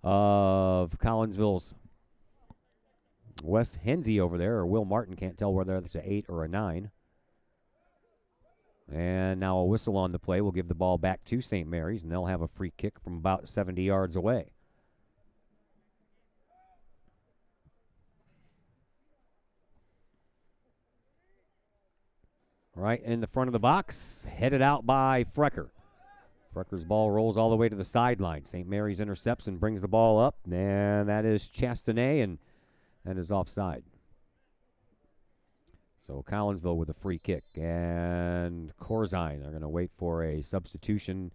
Speaker 5: of Collinsville's Wes Hensey over there, or Will Martin, can't tell whether it's an 8 or a 9. And now a whistle on the play will give the ball back to St. Mary's, and they'll have a free kick from about 70 yards away. Right in the front of the box, headed out by Frecker. Frecker's ball rolls all the way to the sideline. St. Mary's intercepts and brings the ball up, and that is Chastanet, and that is offside. So Collinsville with a free kick, and Corzine are going to wait for a substitution,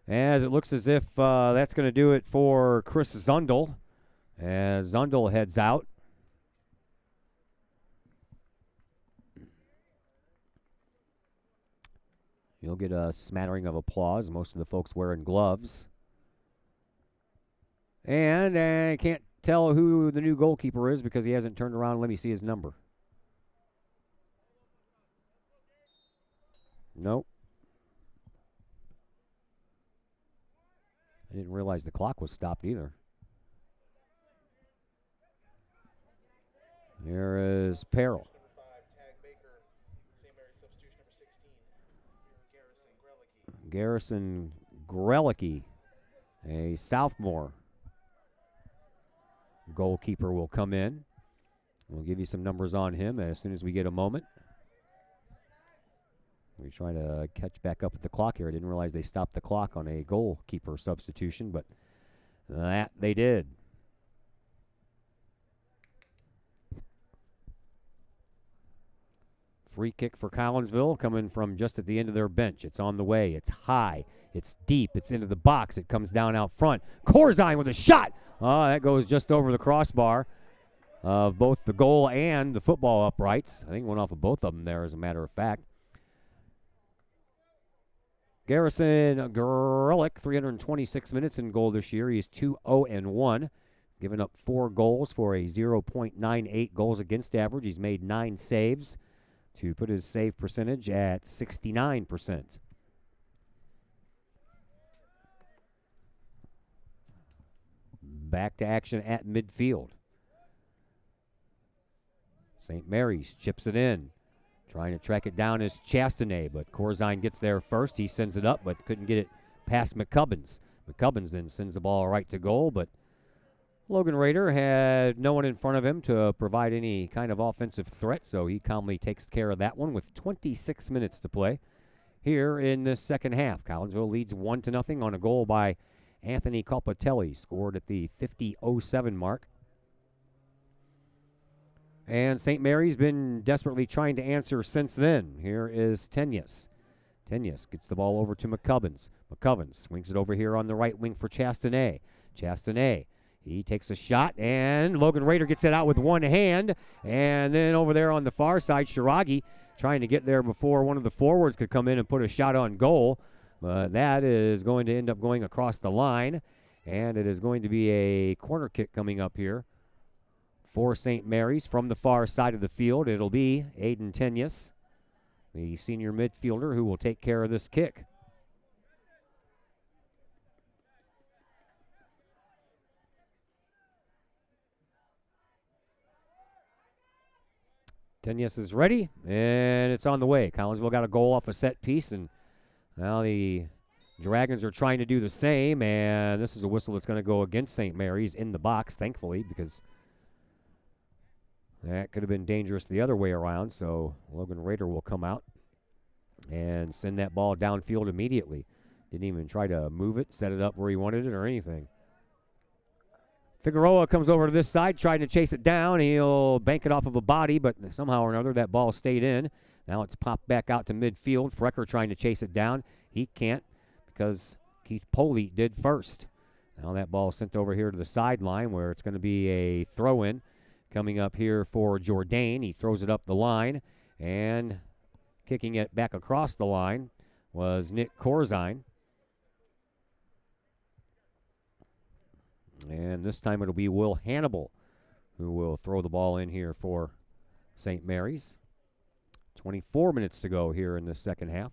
Speaker 5: as it looks as if that's going to do it for Chris Zundel, as Zundel heads out. You'll get a smattering of applause. Most of the folks wearing gloves. And I can't tell who the new goalkeeper is because he hasn't turned around. Let me see his number. Nope. I didn't realize the clock was stopped either. Here is Peril. Garrison Grelicki, a sophomore goalkeeper, will come in. We'll give you some numbers on him as soon as we get a moment. We try to catch back up with the clock here. I didn't realize they stopped the clock on a goalkeeper substitution, but that they did. Free kick for Collinsville coming from just at the end of their bench. It's on the way. It's high. It's deep. It's into the box. It comes down out front. Corzine with a shot. That goes just over the crossbar of both the goal and the football uprights. I think went off of both of them there, as a matter of fact. Garrison Gerlich, 326 minutes in goal this year. He's 2-0-1, giving up 4 goals for a 0.98 goals against average. He's made 9 saves to put his save percentage at 69%. Back to action at midfield. St. Mary's chips it in. Trying to track it down is Chastanet, but Corzine gets there first. He sends it up, but couldn't get it past McCubbins. McCubbins then sends the ball right to goal, but Logan Rader had no one in front of him to provide any kind of offensive threat, so he calmly takes care of that one with 26 minutes to play here in this second half. Collinsville leads 1-0 on a goal by Anthony Colpatelli, scored at the 50:07 mark. And St. Mary's been desperately trying to answer since then. Here is Tenyas. Tenyas gets the ball over to McCubbins. McCubbins swings it over here on the right wing for Chastanet. Chastanet, he takes a shot, and Logan Rader gets it out with one hand. And then over there on the far side, Shiragi trying to get there before one of the forwards could come in and put a shot on goal. But that is going to end up going across the line, and it is going to be a corner kick coming up here for St. Mary's from the far side of the field. It'll be Aiden Tenyas, the senior midfielder, who will take care of this kick. Tenyas is ready, and it's on the way. Collinsville got a goal off a set piece, and now the Dragons are trying to do the same, and this is a whistle that's going to go against St. Mary's in the box, thankfully, because that could have been dangerous the other way around. So Logan Rader will come out and send that ball downfield immediately. Didn't even try to move it, set it up where he wanted it or anything. Figueroa comes over to this side, trying to chase it down. He'll bank it off of a body, but somehow or another that ball stayed in. Now it's popped back out to midfield. Frecker trying to chase it down. He can't because Keith Polite did first. Now that ball is sent over here to the sideline where it's going to be a throw-in coming up here for Jourdain. He throws it up the line, and kicking it back across the line was Nick Corzine. And this time it'll be Will Hannibal who will throw the ball in here for St. Mary's. 24 minutes to go here in the second half.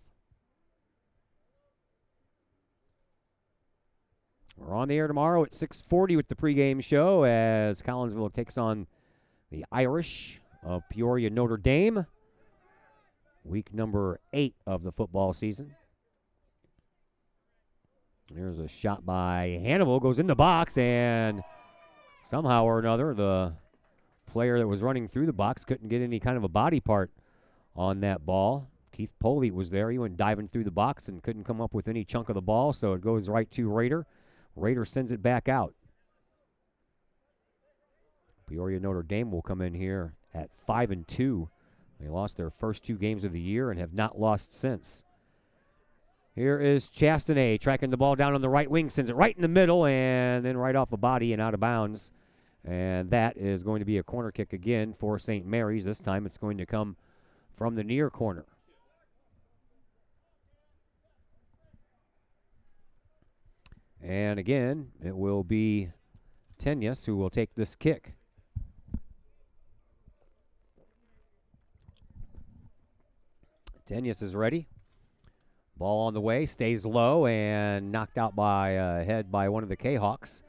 Speaker 5: We're on the air tomorrow at 6:40 with the pregame show as Collinsville takes on the Irish of Peoria Notre Dame. Week number 8 of the football season. There's a shot by Hannibal, goes in the box, and somehow or another, the player that was running through the box couldn't get any kind of a body part on that ball. Keith Polite was there. He went diving through the box and couldn't come up with any chunk of the ball, so it goes right to Rader. Rader sends it back out. Peoria Notre Dame will come in here at 5-2. They lost their first 2 games of the year and have not lost since. Here is Chastanet tracking the ball down on the right wing, sends it right in the middle, and then right off a body and out of bounds. And that is going to be a corner kick again for St. Mary's. This time it's going to come from the near corner. And again, it will be Tenyas who will take this kick. Tenyas is ready. Ball on the way, stays low, and knocked out by head by one of the Kahawks.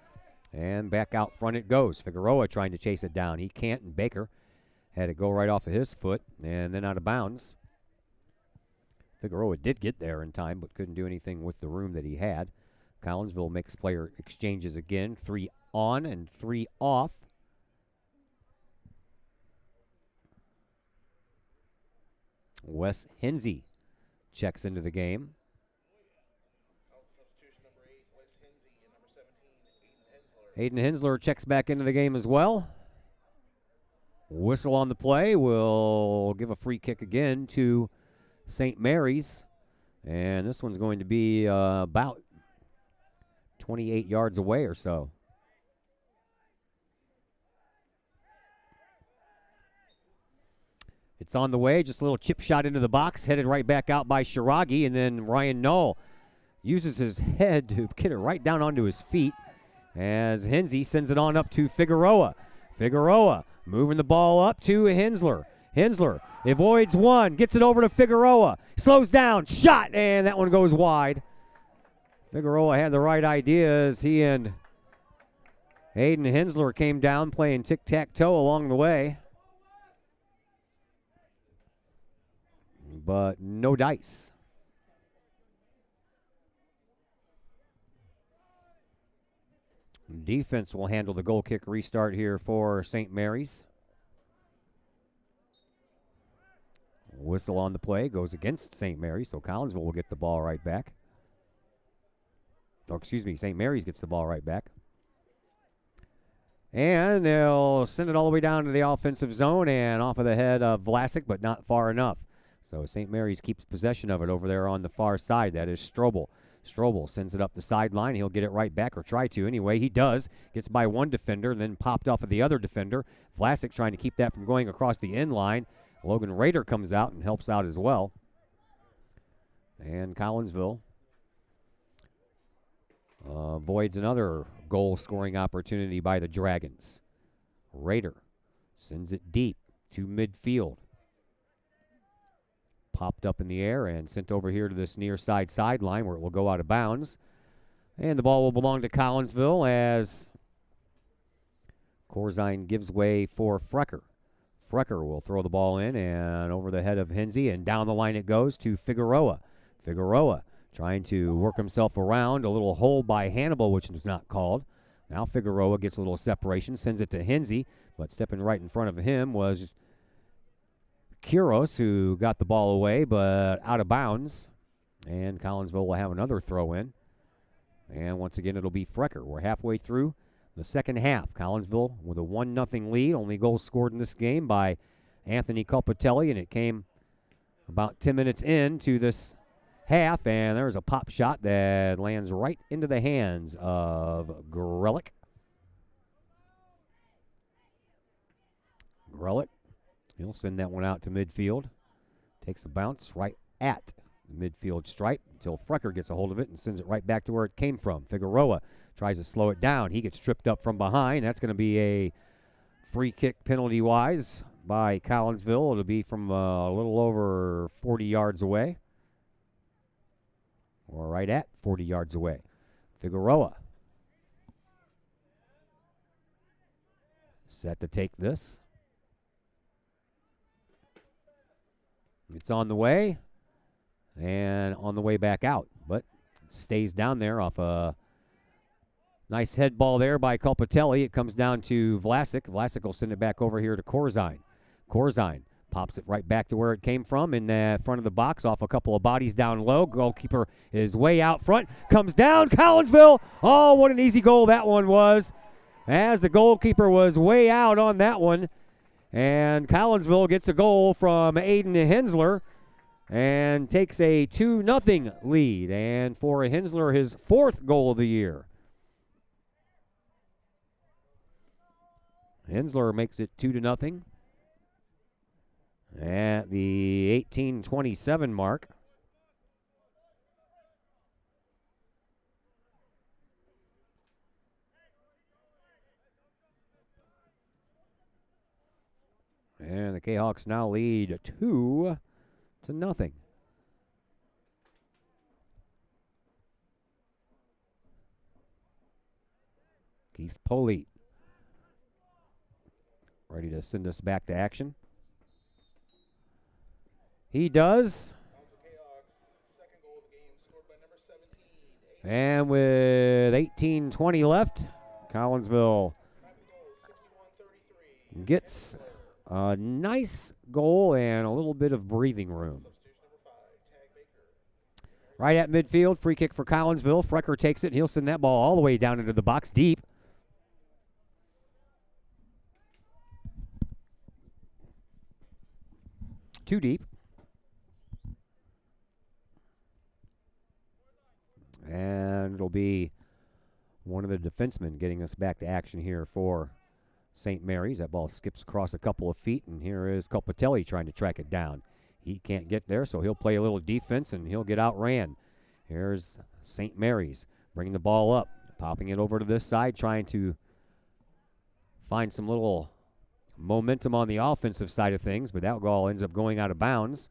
Speaker 5: And back out front it goes. Figueroa trying to chase it down. He can't, and Baker had it go right off of his foot and then out of bounds. Figueroa did get there in time, but couldn't do anything with the room that he had. Collinsville makes player exchanges again. 3 on and 3 off. Wes Hensey checks into the game. Aiden Hensler checks back into the game as well. Whistle on the play will give a free kick again to St. Mary's. And this one's going to be about 28 yards away or so. It's on the way, just a little chip shot into the box, headed right back out by Shiragi, and then Ryan Knoll uses his head to get it right down onto his feet as Hensey sends it on up to Figueroa. Figueroa moving the ball up to Hensler. Hensler avoids one, gets it over to Figueroa, slows down, shot, and that one goes wide. Figueroa had the right idea as he and Aiden Hensler came down playing tic-tac-toe along the way. But no dice. Defense will handle the goal kick restart here for St. Mary's. Whistle on the play goes against St. Mary's, so Collinsville will get the ball right back. Or excuse me, St. Mary's gets the ball right back. And they'll send it all the way down to the offensive zone and off of the head of Vlasic, but not far enough. So St. Mary's keeps possession of it over there on the far side. That is Strobel. Strobel sends it up the sideline. He'll get it right back, or try to anyway. He does. Gets by one defender, then popped off of the other defender. Vlasic trying to keep that from going across the end line. Logan Rader comes out and helps out as well. And Collinsville avoids another goal-scoring opportunity by the Dragons. Rader sends it deep to midfield. Popped up in the air and sent over here to this near side sideline where it will go out of bounds. And the ball will belong to Collinsville as Corzine gives way for Frecker. Frecker will throw the ball in and over the head of Hensey, and down the line it goes to Figueroa. Figueroa trying to work himself around. A little hold by Hannibal, which was not called. Now Figueroa gets a little separation, sends it to Hensey, but stepping right in front of him was Kuros, who got the ball away, but out of bounds. And Collinsville will have another throw in. And once again, it'll be Frecker. We're halfway through the second half. Collinsville with a 1-0 lead. Only goal scored in this game by Anthony Colpatelli, and it came about 10 minutes into this half. And there's a pop shot that lands right into the hands of Grelick. Grelick. He'll send that one out to midfield. Takes a bounce right at the midfield stripe until Frecker gets a hold of it and sends it right back to where it came from. Figueroa tries to slow it down. He gets tripped up from behind. That's going to be a free kick penalty-wise by Collinsville. It'll be from a little over 40 yards away. Or right at 40 yards away. Figueroa set to take this. It's on the way and on the way back out, but stays down there off a nice head ball there by Colpatelli. It comes down to Vlasic. Vlasic will send it back over here to Corzine. Corzine pops it right back to where it came from in the front of the box off a couple of bodies down low. Goalkeeper is way out front. Comes down. Collinsville. Oh, what an easy goal that one was, as the goalkeeper was way out on that one. And Collinsville gets a goal from Aiden Hensler and takes a 2-0 lead. And for Hensler, his 4th goal of the year. Hensler makes it 2-0 at the 18:27 mark. And the Kahawks now lead 2-0. Keith Polite ready to send us back to action. He does. And with 18:20 left, Collinsville gets a nice goal and a little bit of breathing room. Right at midfield, free kick for Collinsville. Frecker takes it, and he'll send that ball all the way down into the box deep. Too deep. And it'll be one of the defensemen getting us back to action here for St. Mary's. That ball skips across a couple of feet, and here is Copatelli trying to track it down. He can't get there, so he'll play a little defense, and he'll get outran. Here's St. Mary's bringing the ball up, popping it over to this side, trying to find some little momentum on the offensive side of things, but that ball ends up going out of bounds.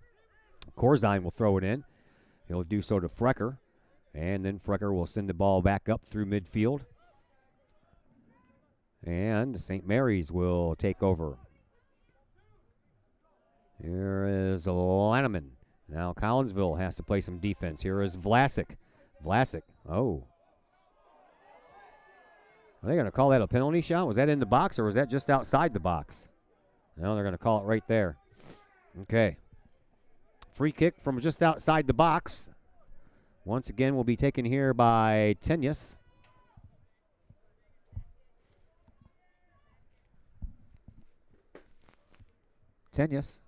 Speaker 5: Corzine will throw it in. He'll do so to Frecker, and then Frecker will send the ball back up through midfield. And St. Mary's will take over. Here is Lanneman. Now Collinsville has to play some defense. Here is Vlasic. Oh. Are they going to call that a penalty shot? Was that in the box or was that just outside the box? No, they're going to call it right there. Okay. Free kick from just outside the box. Once again, will be taken here by Tenyas. Tenyas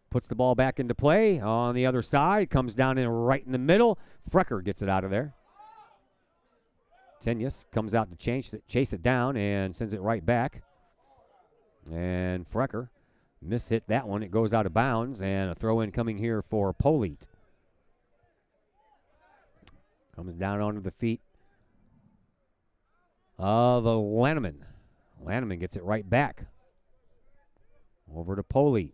Speaker 5: puts the ball back into play on the other side. Comes down in right in the middle. Frecker gets it out of there. Tenyas comes out to chase it down and sends it right back. And Frecker mishit that one. It goes out of bounds, and a throw-in coming here for Polite. Comes down onto the feet of Lanneman. Lanneman gets it right back. Over to Polite.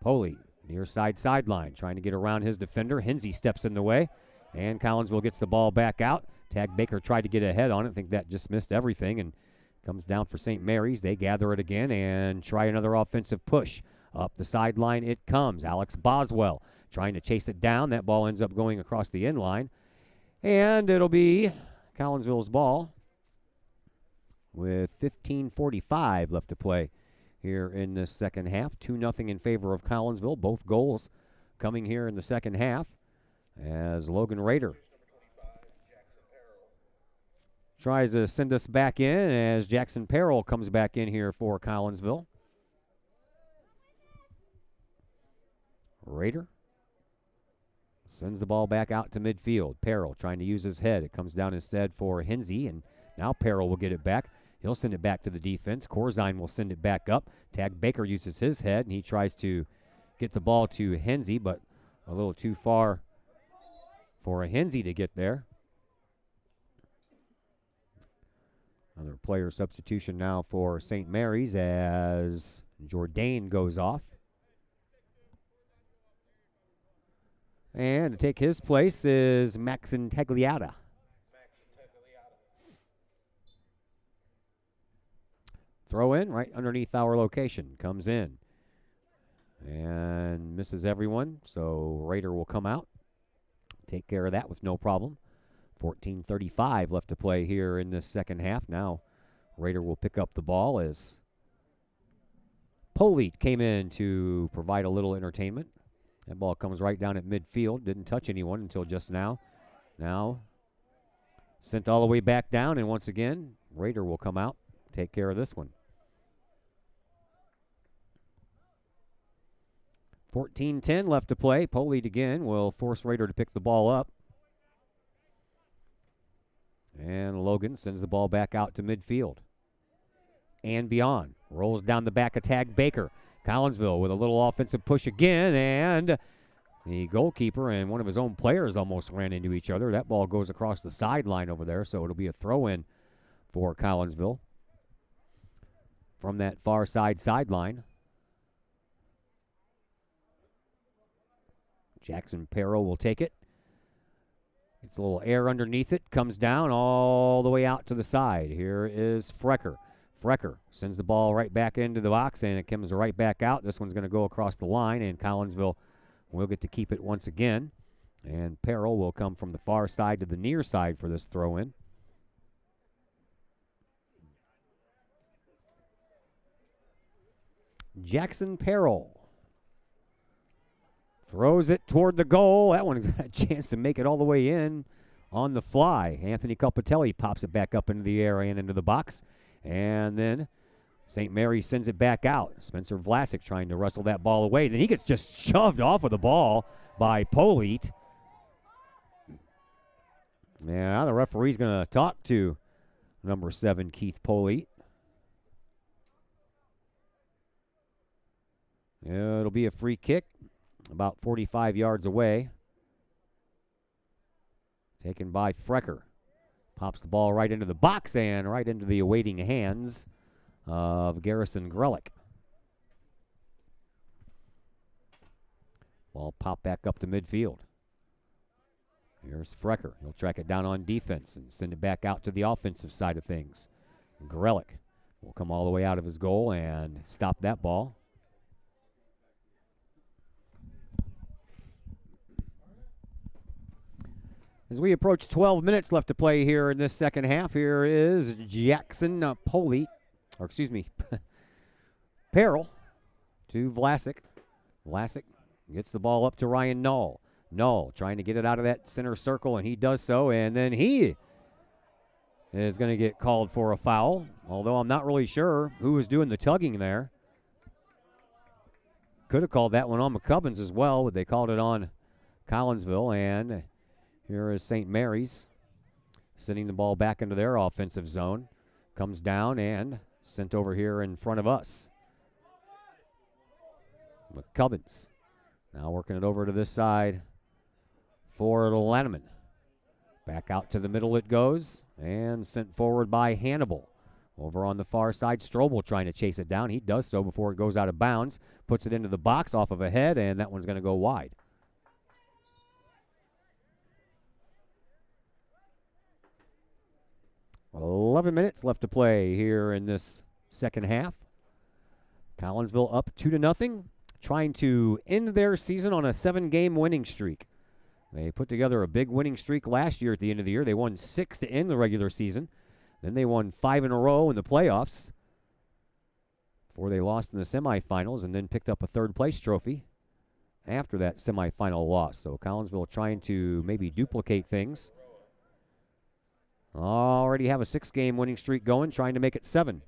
Speaker 5: Polite, near sideline, trying to get around his defender. Hinsey steps in the way, and Collinsville gets the ball back out. Tag Baker tried to get ahead on it. I think that just missed everything, and comes down for St. Mary's. They gather it again and try another offensive push. Up the sideline it comes. Alex Boswell trying to chase it down. That ball ends up going across the end line. And it'll be Collinsville's ball with 15:45 left to play here in the second half. 2-0 in favor of Collinsville. Both goals coming here in the second half as Logan Rader tries to send us back in as Jackson Perrell comes back in here for Collinsville. Rader sends the ball back out to midfield. Perrell trying to use his head. It comes down instead for Hinsey, and now Perrell will get it back. He'll send it back to the defense. Corzine will send it back up. Tag Baker uses his head, and he tries to get the ball to Hinsey, but a little too far for a Hinsey to get there. Another player substitution now for St. Mary's as Jourdain goes off. And to take his place is Maxon Tagliata. Throw in right underneath our location. Comes in. And misses everyone. So Rader will come out. Take care of that with no problem. 14:35 left to play here in this second half. Now Rader will pick up the ball as Polite came in to provide a little entertainment. That ball comes right down at midfield. Didn't touch anyone until just now. Now sent all the way back down, and once again, Rader will come out, take care of this one. 14:10 left to play. Polite again will force Rader to pick the ball up. And Logan sends the ball back out to midfield. And beyond. Rolls down the back of Tag Baker. Collinsville with a little offensive push again, and the goalkeeper and one of his own players almost ran into each other. That ball goes across the sideline over there, so it'll be a throw-in for Collinsville from that far sideline. Jackson Perro will take it. Gets a little air underneath it. Comes down all the way out to the side. Here is Frecker. Frecker sends the ball right back into the box, and it comes right back out. This one's going to go across the line, and Collinsville will get to keep it once again. And Perro will come from the far side to the near side for this throw-in. Jackson Perro throws it toward the goal. That one got a chance to make it all the way in on the fly. Anthony Calpatelli pops it back up into the air and into the box. And then St. Mary sends it back out. Spencer Vlasic trying to wrestle that ball away. Then he gets just shoved off of the ball by Polite. Yeah, the referee's going to talk to number 7, Keith Polite. Yeah, it'll be a free kick about 45 yards away. Taken by Frecker. Pops the ball right into the box and right into the awaiting hands of Garrison Grelick. Ball popped back up to midfield. Here's Frecker. He'll track it down on defense and send it back out to the offensive side of things. Grelick will come all the way out of his goal and stop that ball. As we approach 12 minutes left to play here in this second half, here is Jackson Perrell to Vlasic. Vlasic gets the ball up to Ryan Null. Null trying to get it out of that center circle, and he does so, and then he is going to get called for a foul, although I'm not really sure who was doing the tugging there. Could have called that one on McCubbins as well, but they called it on Collinsville, and here is St. Mary's sending the ball back into their offensive zone. Comes down and sent over here in front of us. McCubbins now working it over to this side for Lanneman. Back out to the middle it goes and sent forward by Hannibal. Over on the far side, Strobel trying to chase it down. He does so before it goes out of bounds. Puts it into the box off of a head, and that one's going to go wide. 11 minutes left to play here in this second half. Collinsville up 2-0, trying to end their season on a 7-game winning streak. They put together a big winning streak last year at the end of the year. They won 6 to end the regular season. Then they won 5 in a row in the playoffs before they lost in the semifinals and then picked up a third-place trophy after that semifinal loss. So Collinsville trying to maybe duplicate things. Already have a 6-game winning streak going, trying to make it 7.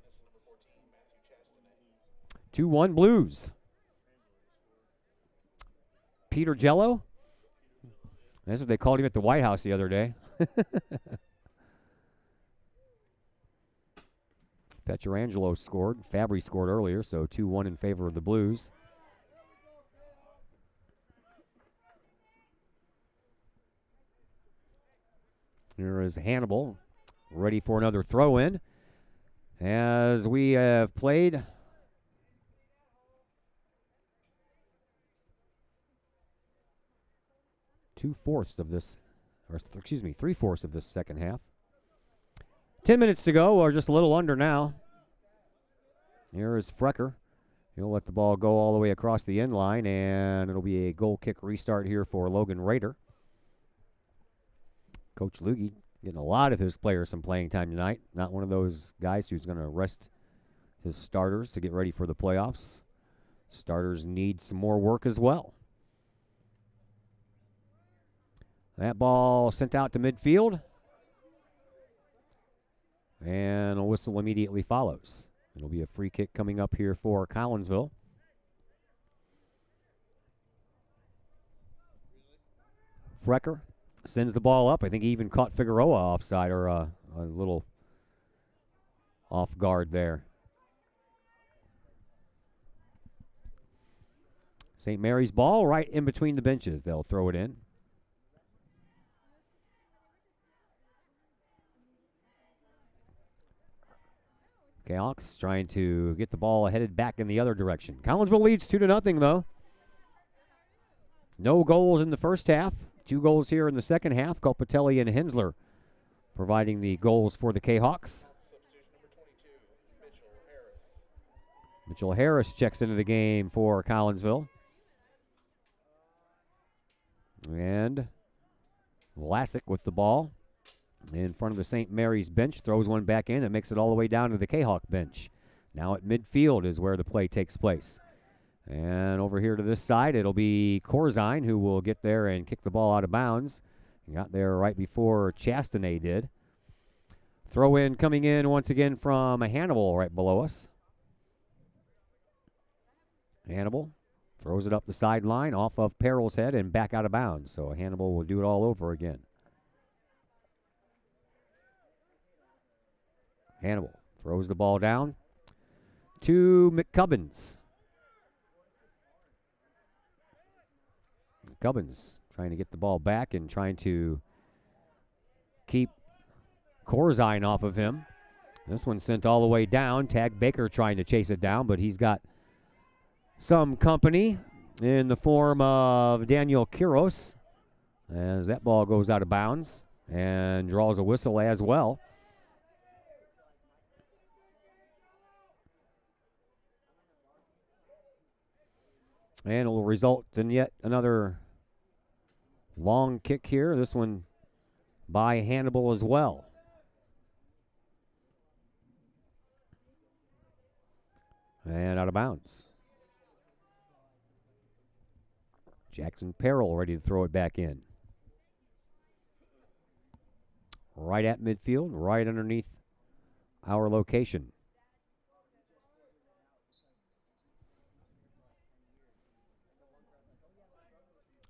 Speaker 5: 2-1 Blues. Peter Jello. That's what they called him at the White House the other day. Petrangelo scored. Fabry scored earlier, so 2-1 in favor of the Blues. Here is Hannibal, ready for another throw-in. As we have played three-fourths of this second half. 10 minutes to go, or just a little under now. Here is Frecker. He'll let the ball go all the way across the end line, and it'll be a goal kick restart here for Logan Rader. Coach Lugie getting a lot of his players some playing time tonight. Not one of those guys who's going to rest his starters to get ready for the playoffs. Starters need some more work as well. That ball sent out to midfield. And a whistle immediately follows. It'll be a free kick coming up here for Collinsville. Frecker sends the ball up. I think he even caught Figueroa offside or a little off guard there. St. Mary's ball right in between the benches. They'll throw it in. Kahok's trying to get the ball headed back in the other direction. Collinsville leads 2-0 though. No goals in the first half. 2 goals here in the second half. Colpatelli and Hensler providing the goals for the Kahawks. Mitchell Harris checks into the game for Collinsville. And Vlasic with the ball in front of the St. Mary's bench. Throws one back in and makes it all the way down to the Kahawk bench. Now at midfield is where the play takes place. And over here to this side, it'll be Corzine who will get there and kick the ball out of bounds. He got there right before Chastanay did. Throw in coming in once again from Hannibal right below us. Hannibal throws it up the sideline off of Perril's head and back out of bounds. So Hannibal will do it all over again. Hannibal throws the ball down to McCubbins. McCubbins trying to get the ball back and trying to keep Corzine off of him. This one sent all the way down. Tag Baker trying to chase it down, but he's got some company in the form of Daniel Quiros as that ball goes out of bounds and draws a whistle as well. And it will result in yet another long kick here. This one by Hannibal as well. And out of bounds. Jackson Perrell ready to throw it back in. Right at midfield, right underneath our location.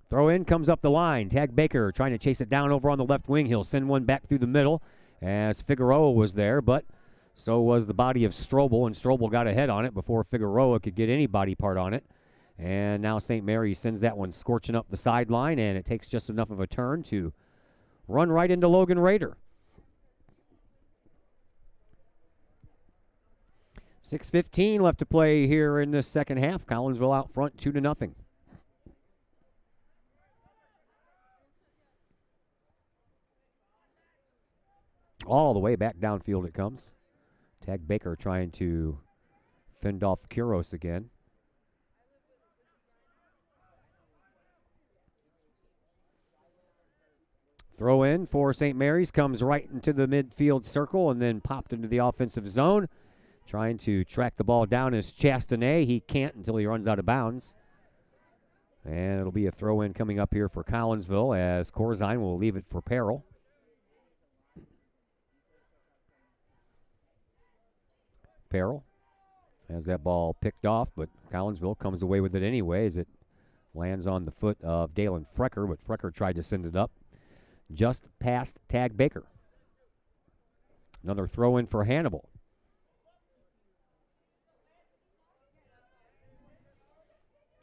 Speaker 5: Throw in comes up the line. Tag Baker trying to chase it down over on the left wing. He'll send one back through the middle as Figueroa was there, but so was the body of Strobel, and Strobel got ahead on it before Figueroa could get any body part on it. And now St. Mary's sends that one scorching up the sideline, and it takes just enough of a turn to run right into Logan Rader. 6:15 left to play here in this second half. Collinsville out front 2-0. All the way back downfield it comes. Tag Baker trying to fend off Quiros again. Throw in for St. Mary's comes right into the midfield circle and then popped into the offensive zone. Trying to track the ball down is Chastanay. He can't until he runs out of bounds. And it'll be a throw in coming up here for Collinsville as Corzine will leave it for Perrell. Perrell has that ball picked off, but Collinsville comes away with it anyway as it lands on the foot of Dalen Frecker, but Frecker tried to send it up just past Tag Baker. Another throw in for Hannibal.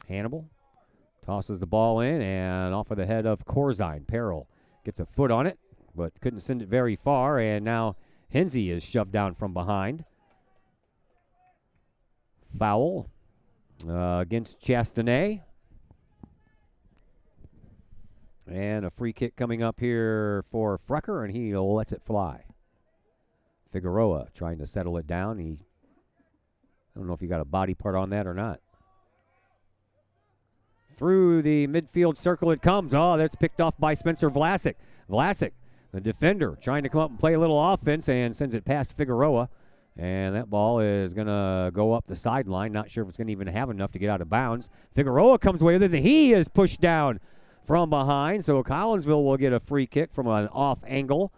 Speaker 5: Hannibal tosses the ball in and off of the head of Corzine. Perrell gets a foot on it, but couldn't send it very far, and now Hensey is shoved down from behind. Foul against Chastanay. And a free kick coming up here for Frecker, and he lets it fly. Figueroa trying to settle it down. I don't know if he got a body part on that or not. Through the midfield circle it comes. Oh, that's picked off by Spencer Vlasic. Vlasic, the defender, trying to come up and play a little offense and sends it past Figueroa. And that ball is going to go up the sideline. Not sure if it's going to even have enough to get out of bounds. Figueroa comes away with it, and he is pushed down from behind. So Collinsville will get a free kick from an off angle,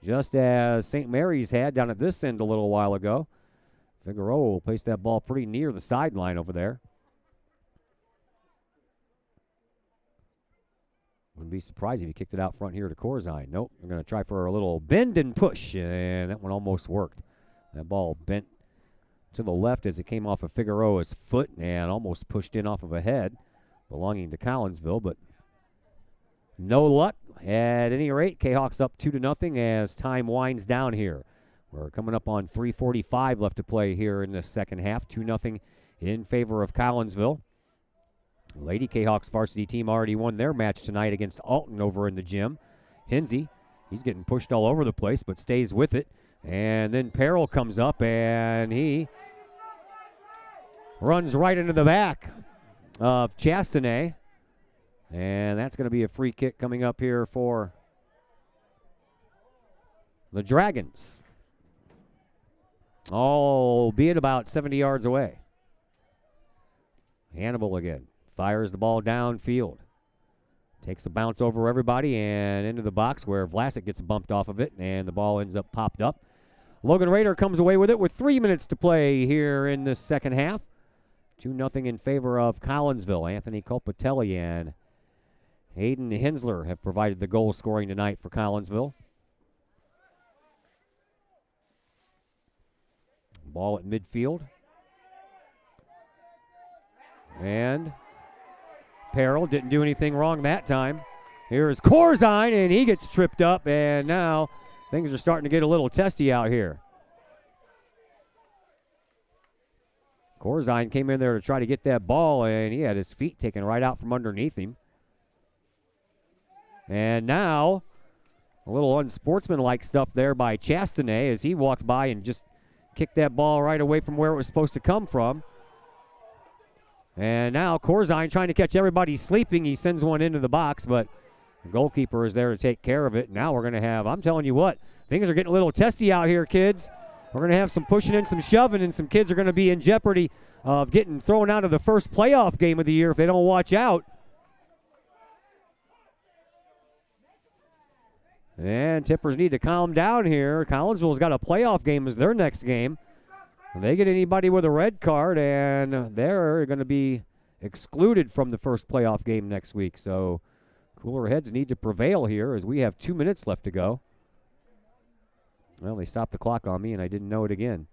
Speaker 5: just as St. Mary's had down at this end a little while ago. Figueroa will place that ball pretty near the sideline over there. Wouldn't be surprised if he kicked it out front here to Corzine. Nope, they're going to try for a little bend and push, and that one almost worked. That ball bent to the left as it came off of Figueroa's foot and almost pushed in off of a head belonging to Collinsville, but no luck. At any rate, Kahawks up 2-0 as time winds down here. We're coming up on 3:45 left to play here in the second half. 2-0 in favor of Collinsville. Lady Kahok's varsity team already won their match tonight against Alton over in the gym. Hinsey, he's getting pushed all over the place, but stays with it. And then Peril comes up, and he runs right into the back of Chastanay. And that's going to be a free kick coming up here for the Dragons, albeit about 70 yards away. Hannibal again fires the ball downfield. Takes the bounce over everybody and into the box where Vlasic gets bumped off of it, and the ball ends up popped up. Logan Rader comes away with it with 3 minutes to play here in the second half. 2-0 in favor of Collinsville. Anthony Copatelli and Hayden Hensler have provided the goal scoring tonight for Collinsville. Ball at midfield. And Peril didn't do anything wrong that time. Here is Corzine, and he gets tripped up, and now things are starting to get a little testy out here. Corzine came in there to try to get that ball, and he had his feet taken right out from underneath him. And now a little unsportsmanlike stuff there by Chastanay as he walked by and just kicked that ball right away from where it was supposed to come from. And now Corzine trying to catch everybody sleeping. He sends one into the box, but the goalkeeper is there to take care of it. Now we're going to have, I'm telling you what, things are getting a little testy out here, kids. We're going to have some pushing and some shoving, and some kids are going to be in jeopardy of getting thrown out of the first playoff game of the year if they don't watch out. And Tippers need to calm down here. Collinsville's got a playoff game as their next game. They get anybody with a red card, and they're going to be excluded from the first playoff game next week. So cooler heads need to prevail here as we have 2 minutes left to go. Well, they stopped the clock on me, and I didn't know it again.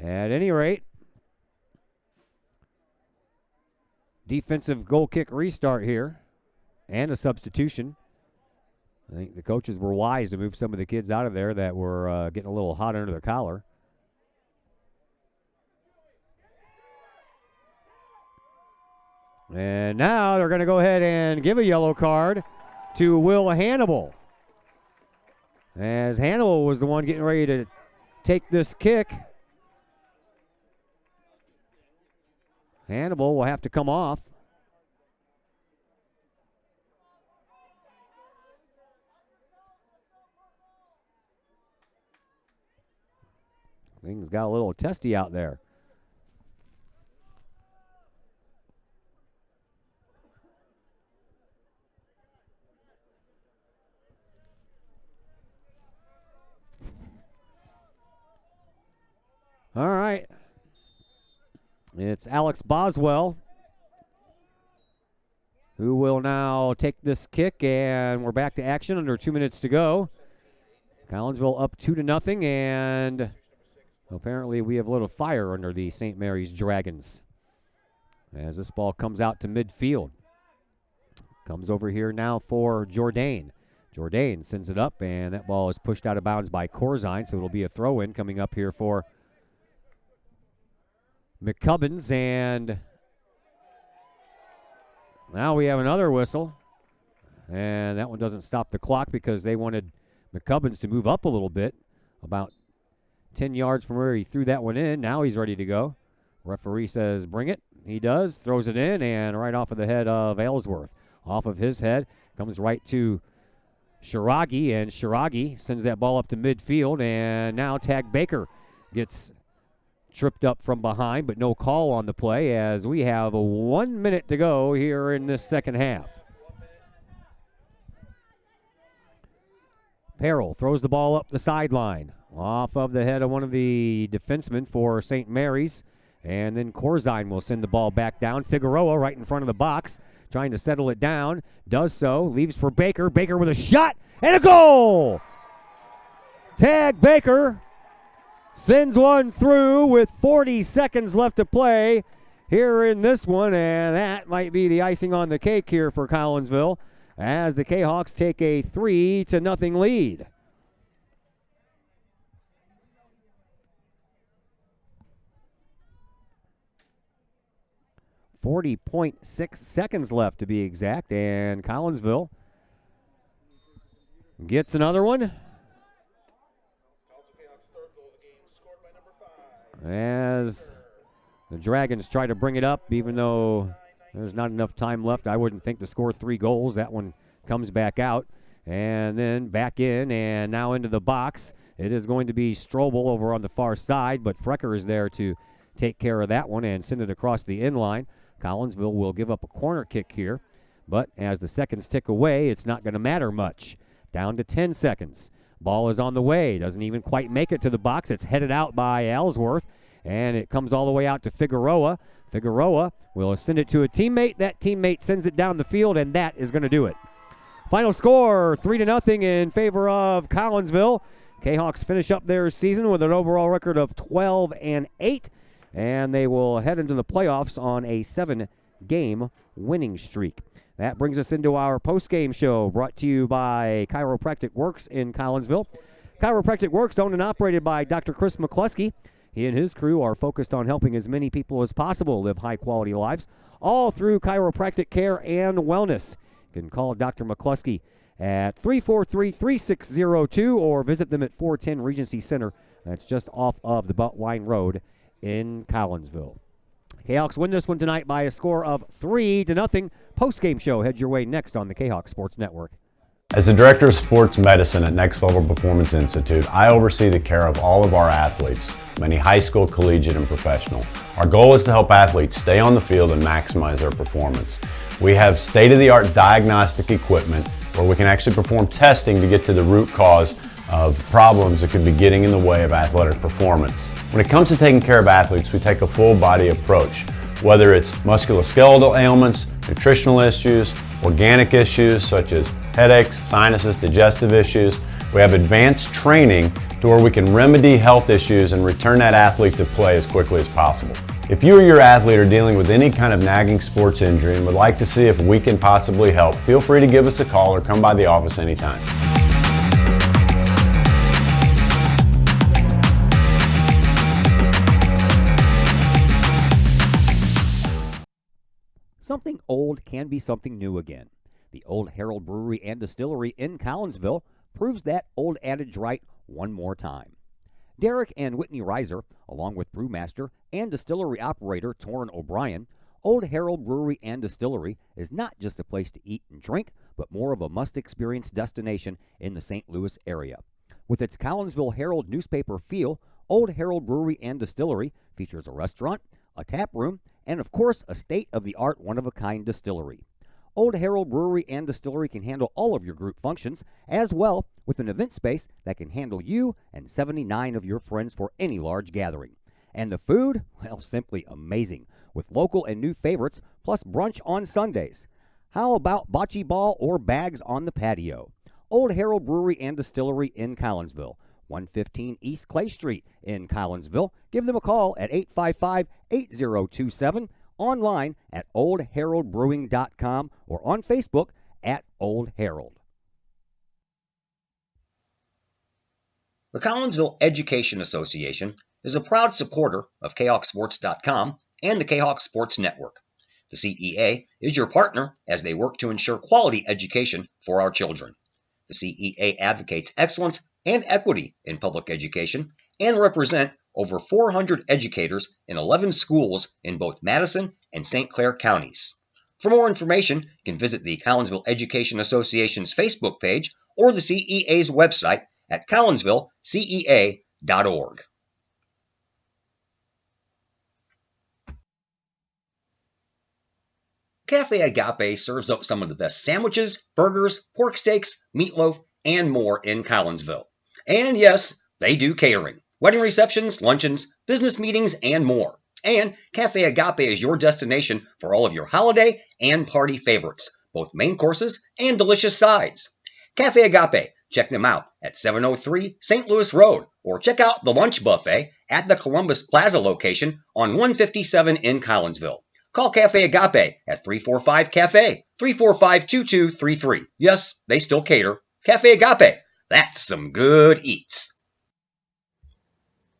Speaker 5: At any rate, defensive goal kick restart here and a substitution. I think the coaches were wise to move some of the kids out of there that were getting a little hot under the collar. And now they're going to go ahead and give a yellow card to Will Hannibal, as Hannibal was the one getting ready to take this kick. Hannibal will have to come off. Things got a little testy out there. All right. It's Alex Boswell who will now take this kick, and we're back to action under 2 minutes to go. Collinsville up 2-0, and apparently we have a little fire under the St. Mary's Dragons as this ball comes out to midfield. Comes over here now for Jourdain. Jourdain sends it up, and that ball is pushed out of bounds by Corzine, so it'll be a throw-in coming up here for McCubbins, and now we have another whistle, and that one doesn't stop the clock because they wanted McCubbins to move up a little bit, about 10 yards from where he threw that one in. Now he's ready to go. Referee says bring it. He does, throws it in, and right off of the head of Aylesworth. Off of his head, comes right to Shiragi, and Shiragi sends that ball up to midfield, and now Tag Baker gets tripped up from behind, but no call on the play as we have 1 minute to go here in this second half. Peril throws the ball up the sideline off of the head of one of the defensemen for St. Mary's, and then Corzine will send the ball back down. Figueroa right in front of the box trying to settle it down, does so, leaves for Baker. Baker with a shot and a goal! Tag Baker sends one through with 40 seconds left to play here in this one, and that might be the icing on the cake here for Collinsville as the Kahawks take a 3-0 lead. 40.6 seconds left to be exact, and Collinsville gets another one. As the Dragons try to bring it up, even though there's not enough time left, I wouldn't think to score 3 goals. That one comes back out, and then back in, and now into the box. It is going to be Strobel over on the far side, but Frecker is there to take care of that one and send it across the inline. Collinsville will give up a corner kick here, but as the seconds tick away, it's not going to matter much. Down to 10 seconds. Ball is on the way. Doesn't even quite make it to the box. It's headed out by Ellsworth, and it comes all the way out to Figueroa. Figueroa will send it to a teammate. That teammate sends it down the field, and that is going to do it. Final score, 3-0 in favor of Collinsville. Kahawks finish up their season with an overall record of 12-8, and they will head into the playoffs on a 7-game winning streak. That brings us into our post-game show, brought to you by Chiropractic Works in Collinsville. Chiropractic Works, owned and operated by Dr. Chris McCluskey. He and his crew are focused on helping as many people as possible live high-quality lives, all through chiropractic care and wellness. You can call Dr. McCluskey at 343-3602 or visit them at 410 Regency Center. That's just off of the Beltline Road in Collinsville. Kahawks win this one tonight by a score of 3-0. Post-game show heads your way next on the Kahawk Sports Network.
Speaker 11: As the Director of Sports Medicine at Next Level Performance Institute, I oversee the care of all of our athletes, many high school, collegiate, and professional. Our goal is to help athletes stay on the field and maximize their performance. We have state-of-the-art diagnostic equipment where we can actually perform testing to get to the root cause of problems that could be getting in the way of athletic performance. When it comes to taking care of athletes, we take a full-body approach, whether it's musculoskeletal ailments, nutritional issues, organic issues such as headaches, sinuses, digestive issues. We have advanced training to where we can remedy health issues and return that athlete to play as quickly as possible. If you or your athlete are dealing with any kind of nagging sports injury and would like to see if we can possibly help, feel free to give us a call or come by the office anytime.
Speaker 5: Something old can be something new again. The Old Herald Brewery and Distillery in Collinsville proves that old adage right one more time. Derek and Whitney Reiser, along with brewmaster and distillery operator Torrin O'Brien, Old Herald Brewery and Distillery is not just a place to eat and drink, but more of a must-experience destination in the St. Louis area. With its Collinsville Herald newspaper feel, Old Herald Brewery and Distillery features a restaurant, a tap room, and of course a state-of-the-art one-of-a-kind distillery. Old Herald Brewery and Distillery can handle all of your group functions, as well with an event space that can handle you and 79 of your friends for any large gathering. And the food? Well, simply amazing, with local and new favorites, plus brunch on Sundays. How about bocce ball or bags on the patio? Old Herald Brewery and Distillery in Collinsville, 115 East Clay Street in Collinsville. Give them a call at 855-8027, online at oldheraldbrewing.com, or on Facebook at Old Herald.
Speaker 8: The Collinsville Education Association is a proud supporter of KahokSports.com and the Kahok Sports Network. The CEA is your partner as they work to ensure quality education for our children. The CEA advocates excellence and equity in public education and represent over 400 educators in 11 schools in both Madison and St. Clair counties. For more information, you can visit the Collinsville Education Association's Facebook page or the CEA's website at collinsvillecea.org. Cafe Agape serves up some of the best sandwiches, burgers, pork steaks, meatloaf, and more in Collinsville. And yes, they do catering, wedding receptions, luncheons, business meetings, and more. And Cafe Agape is your destination for all of your holiday and party favorites, both main courses and delicious sides. Cafe Agape, check them out at 703 St. Louis Road, or check out the lunch buffet at the Columbus Plaza location on 157 in Collinsville. Call Cafe Agape at 345-CAFE, 345-2233. Yes, they still cater. Cafe Agape, that's some good eats.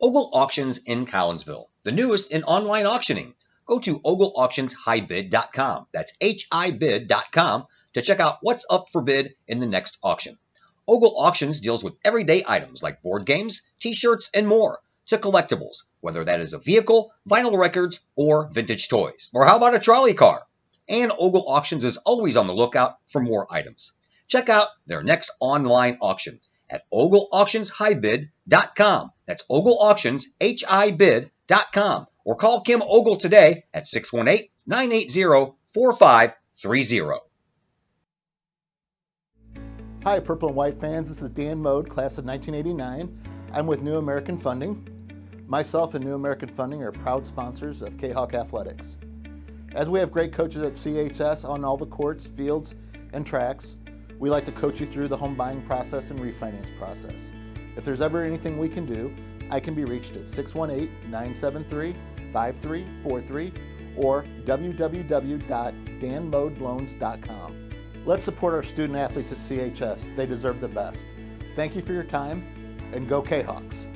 Speaker 8: Ogle Auctions in Collinsville, the newest in online auctioning. go to ogleauctionshighbid.com. That's HIBid.com to check out what's up for bid in the next auction. Ogle Auctions deals with everyday items like board games, t-shirts, and more, to collectibles, whether that is a vehicle, vinyl records, or vintage toys. Or how about a trolley car? And Ogle Auctions is always on the lookout for more items. Check out their next online auction at ogleauctionshighbid.com. That's ogleauctionshibid.com. Or call Kim Ogle today at 618-980-4530.
Speaker 12: Hi, Purple and White fans. This is Dan Mode, class of 1989. I'm with New American Funding. Myself and New American Funding are proud sponsors of Kahok Athletics. As we have great coaches at CHS on all the courts, fields, and tracks, we like to coach you through the home buying process and refinance process. If there's ever anything we can do, I can be reached at 618-973-5343 or www.danmodeloans.com. Let's support our student athletes at CHS. They deserve the best. Thank you for your time, and go Kahawks.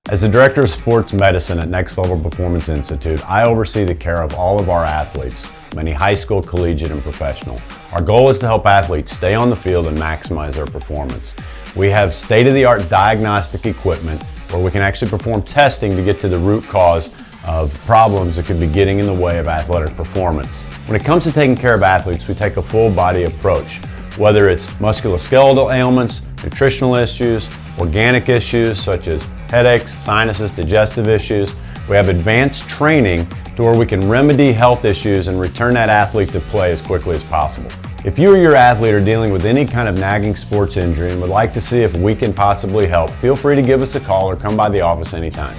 Speaker 11: As the Director of Sports Medicine at Next Level Performance Institute, I oversee the care of all of our athletes, many high school, collegiate, and professional. Our goal is to help athletes stay on the field and maximize their performance. We have state-of-the-art diagnostic equipment where we can actually perform testing to get to the root cause of problems that could be getting in the way of athletic performance. When it comes to taking care of athletes, we take a full-body approach, whether it's musculoskeletal ailments, nutritional issues, organic issues such as headaches, sinuses, digestive issues. We have advanced training to where we can remedy health issues and return that athlete to play as quickly as possible. If you or your athlete are dealing with any kind of nagging sports injury and would like to see if we can possibly help, feel free to give us a call or come by the office anytime.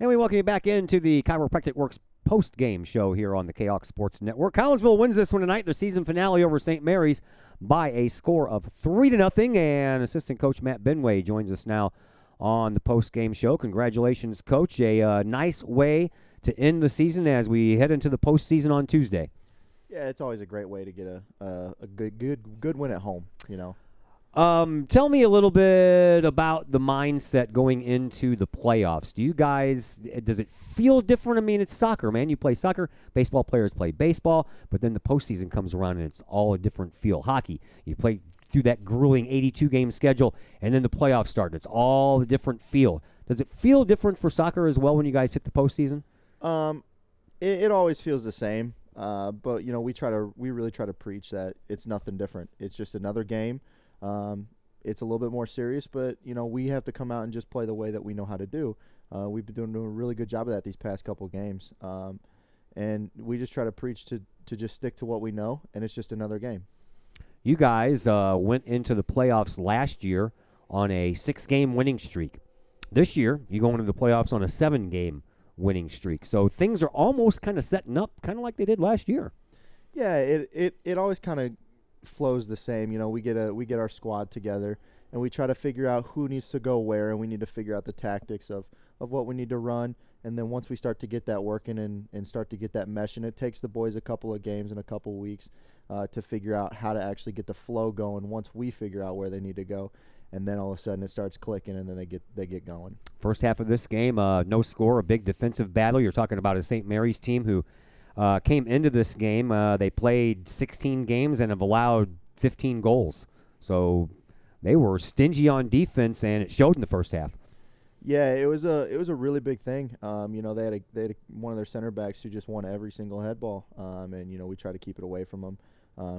Speaker 5: And we welcome you back into the Chiropractic Works post-game show here on the Kahok Sports Network. Collinsville wins this one tonight, their season finale over St. Mary's by a score of 3-0. And assistant coach Matt Benway joins us now on the post-game show. Congratulations, Coach. A nice way to end the season as we head into the postseason on Tuesday.
Speaker 13: Yeah, it's always a great way to get a good win at home, you know.
Speaker 5: Tell me a little bit about the mindset going into the playoffs. Do you guys, does it feel different? I mean, it's soccer, man. You play soccer, baseball players play baseball, but then the postseason comes around and it's all a different feel. Hockey, you play through that grueling 82-game schedule, and then the playoffs start. It's all a different feel. Does it feel different for soccer as well when you guys hit the postseason?
Speaker 13: It always feels the same, but, you know, we really try to preach that it's nothing different. It's just another game. It's a little bit more serious, but, you know, we have to come out and just play the way that we know how to do. We've been doing a really good job of that these past couple games. And we just try to preach to just stick to what we know, and it's just another game.
Speaker 5: You guys went into the playoffs last year on a 6-game winning streak. This year, you go into the playoffs on a 7-game winning streak. So things are almost kind of setting up kind of like they did last year.
Speaker 13: Yeah, it always kind of flows the same. You know, we get our squad together and we try to figure out who needs to go where, and we need to figure out the tactics of what we need to run. And then once we start to get that working and start to get that mesh, and it takes the boys a couple of games and a couple of weeks to figure out how to actually get the flow going once we figure out where they need to go. And then all of a sudden it starts clicking, and then they get going. First
Speaker 5: half of this game, no score, a big defensive battle. You're talking about a St. Mary's team who came into this game. They played 16 games and have allowed 15 goals. So they were stingy on defense, and it showed in the first half.
Speaker 13: Yeah, it was a really big thing. You know, they had one of their center backs who just won every single head ball, and you know, we try to keep it away from them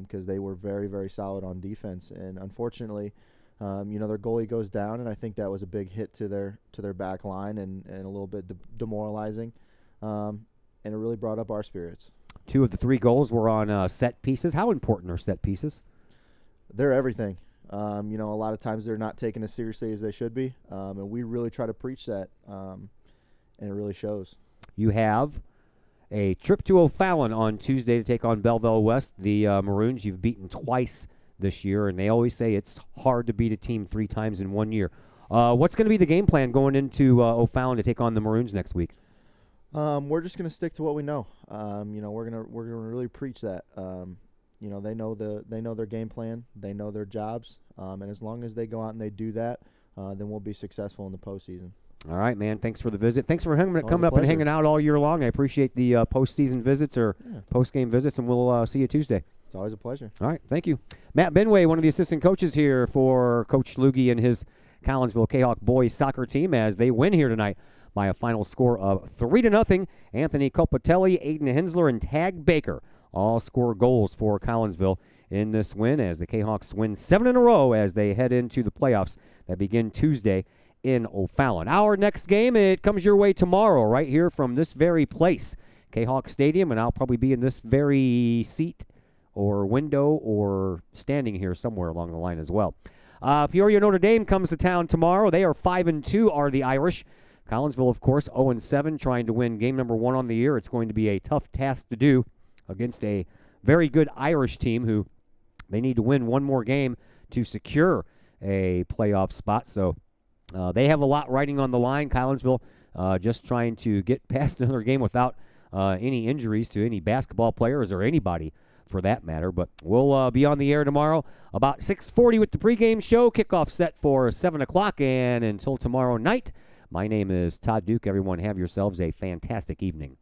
Speaker 13: because they were very, very solid on defense. And unfortunately, you know, their goalie goes down, and I think that was a big hit to their back line and a little bit demoralizing. And it really brought up our spirits.
Speaker 5: 2 of the 3 goals were on set pieces. How important are set pieces?
Speaker 13: They're everything. You know, a lot of times they're not taken as seriously as they should be, and we really try to preach that, and it really shows.
Speaker 5: You have a trip to O'Fallon on Tuesday to take on Belleville West. The Maroons you've beaten twice this year, and they always say it's hard to beat a team 3 times in 1 year. What's going to be the game plan going into O'Fallon to take on the Maroons next week?
Speaker 13: We're just gonna stick to what we know. We're gonna really preach that. They know their game plan. They know their jobs. And as long as they go out and they do that, then we'll be successful in the postseason.
Speaker 5: All right, man. Thanks for the visit. Thanks for coming up
Speaker 13: pleasure.
Speaker 5: and hanging out all year long. I appreciate the postseason visits or post-game visits, and we'll see you Tuesday.
Speaker 13: It's always a pleasure.
Speaker 5: All right, thank you. Matt Benway, one of the assistant coaches here for Coach Lugie and his Collinsville Kahok boys soccer team as they win here tonight by a final score of 3-0. Anthony Copatelli, Aiden Hensler, and Tag Baker all score goals for Collinsville in this win as the Kahawks win 7 in a row as they head into the playoffs that begin Tuesday in O'Fallon. Our next game, it comes your way tomorrow right here from this very place, Kahawk Stadium, and I'll probably be in this very seat or window or standing here somewhere along the line as well. Peoria Notre Dame comes to town tomorrow. They are 5-2, are the Irish. Collinsville, of course, 0-7, trying to win game number 1 on the year. It's going to be a tough task to do against a very good Irish team who they need to win one more game to secure a playoff spot. So they have a lot riding on the line. Collinsville just trying to get past another game without any injuries to any basketball players or anybody for that matter. But we'll be on the air tomorrow about 6:40 with the pregame show. Kickoff set for 7 o'clock. And until tomorrow night, my name is Todd Duke. Everyone have yourselves a fantastic evening.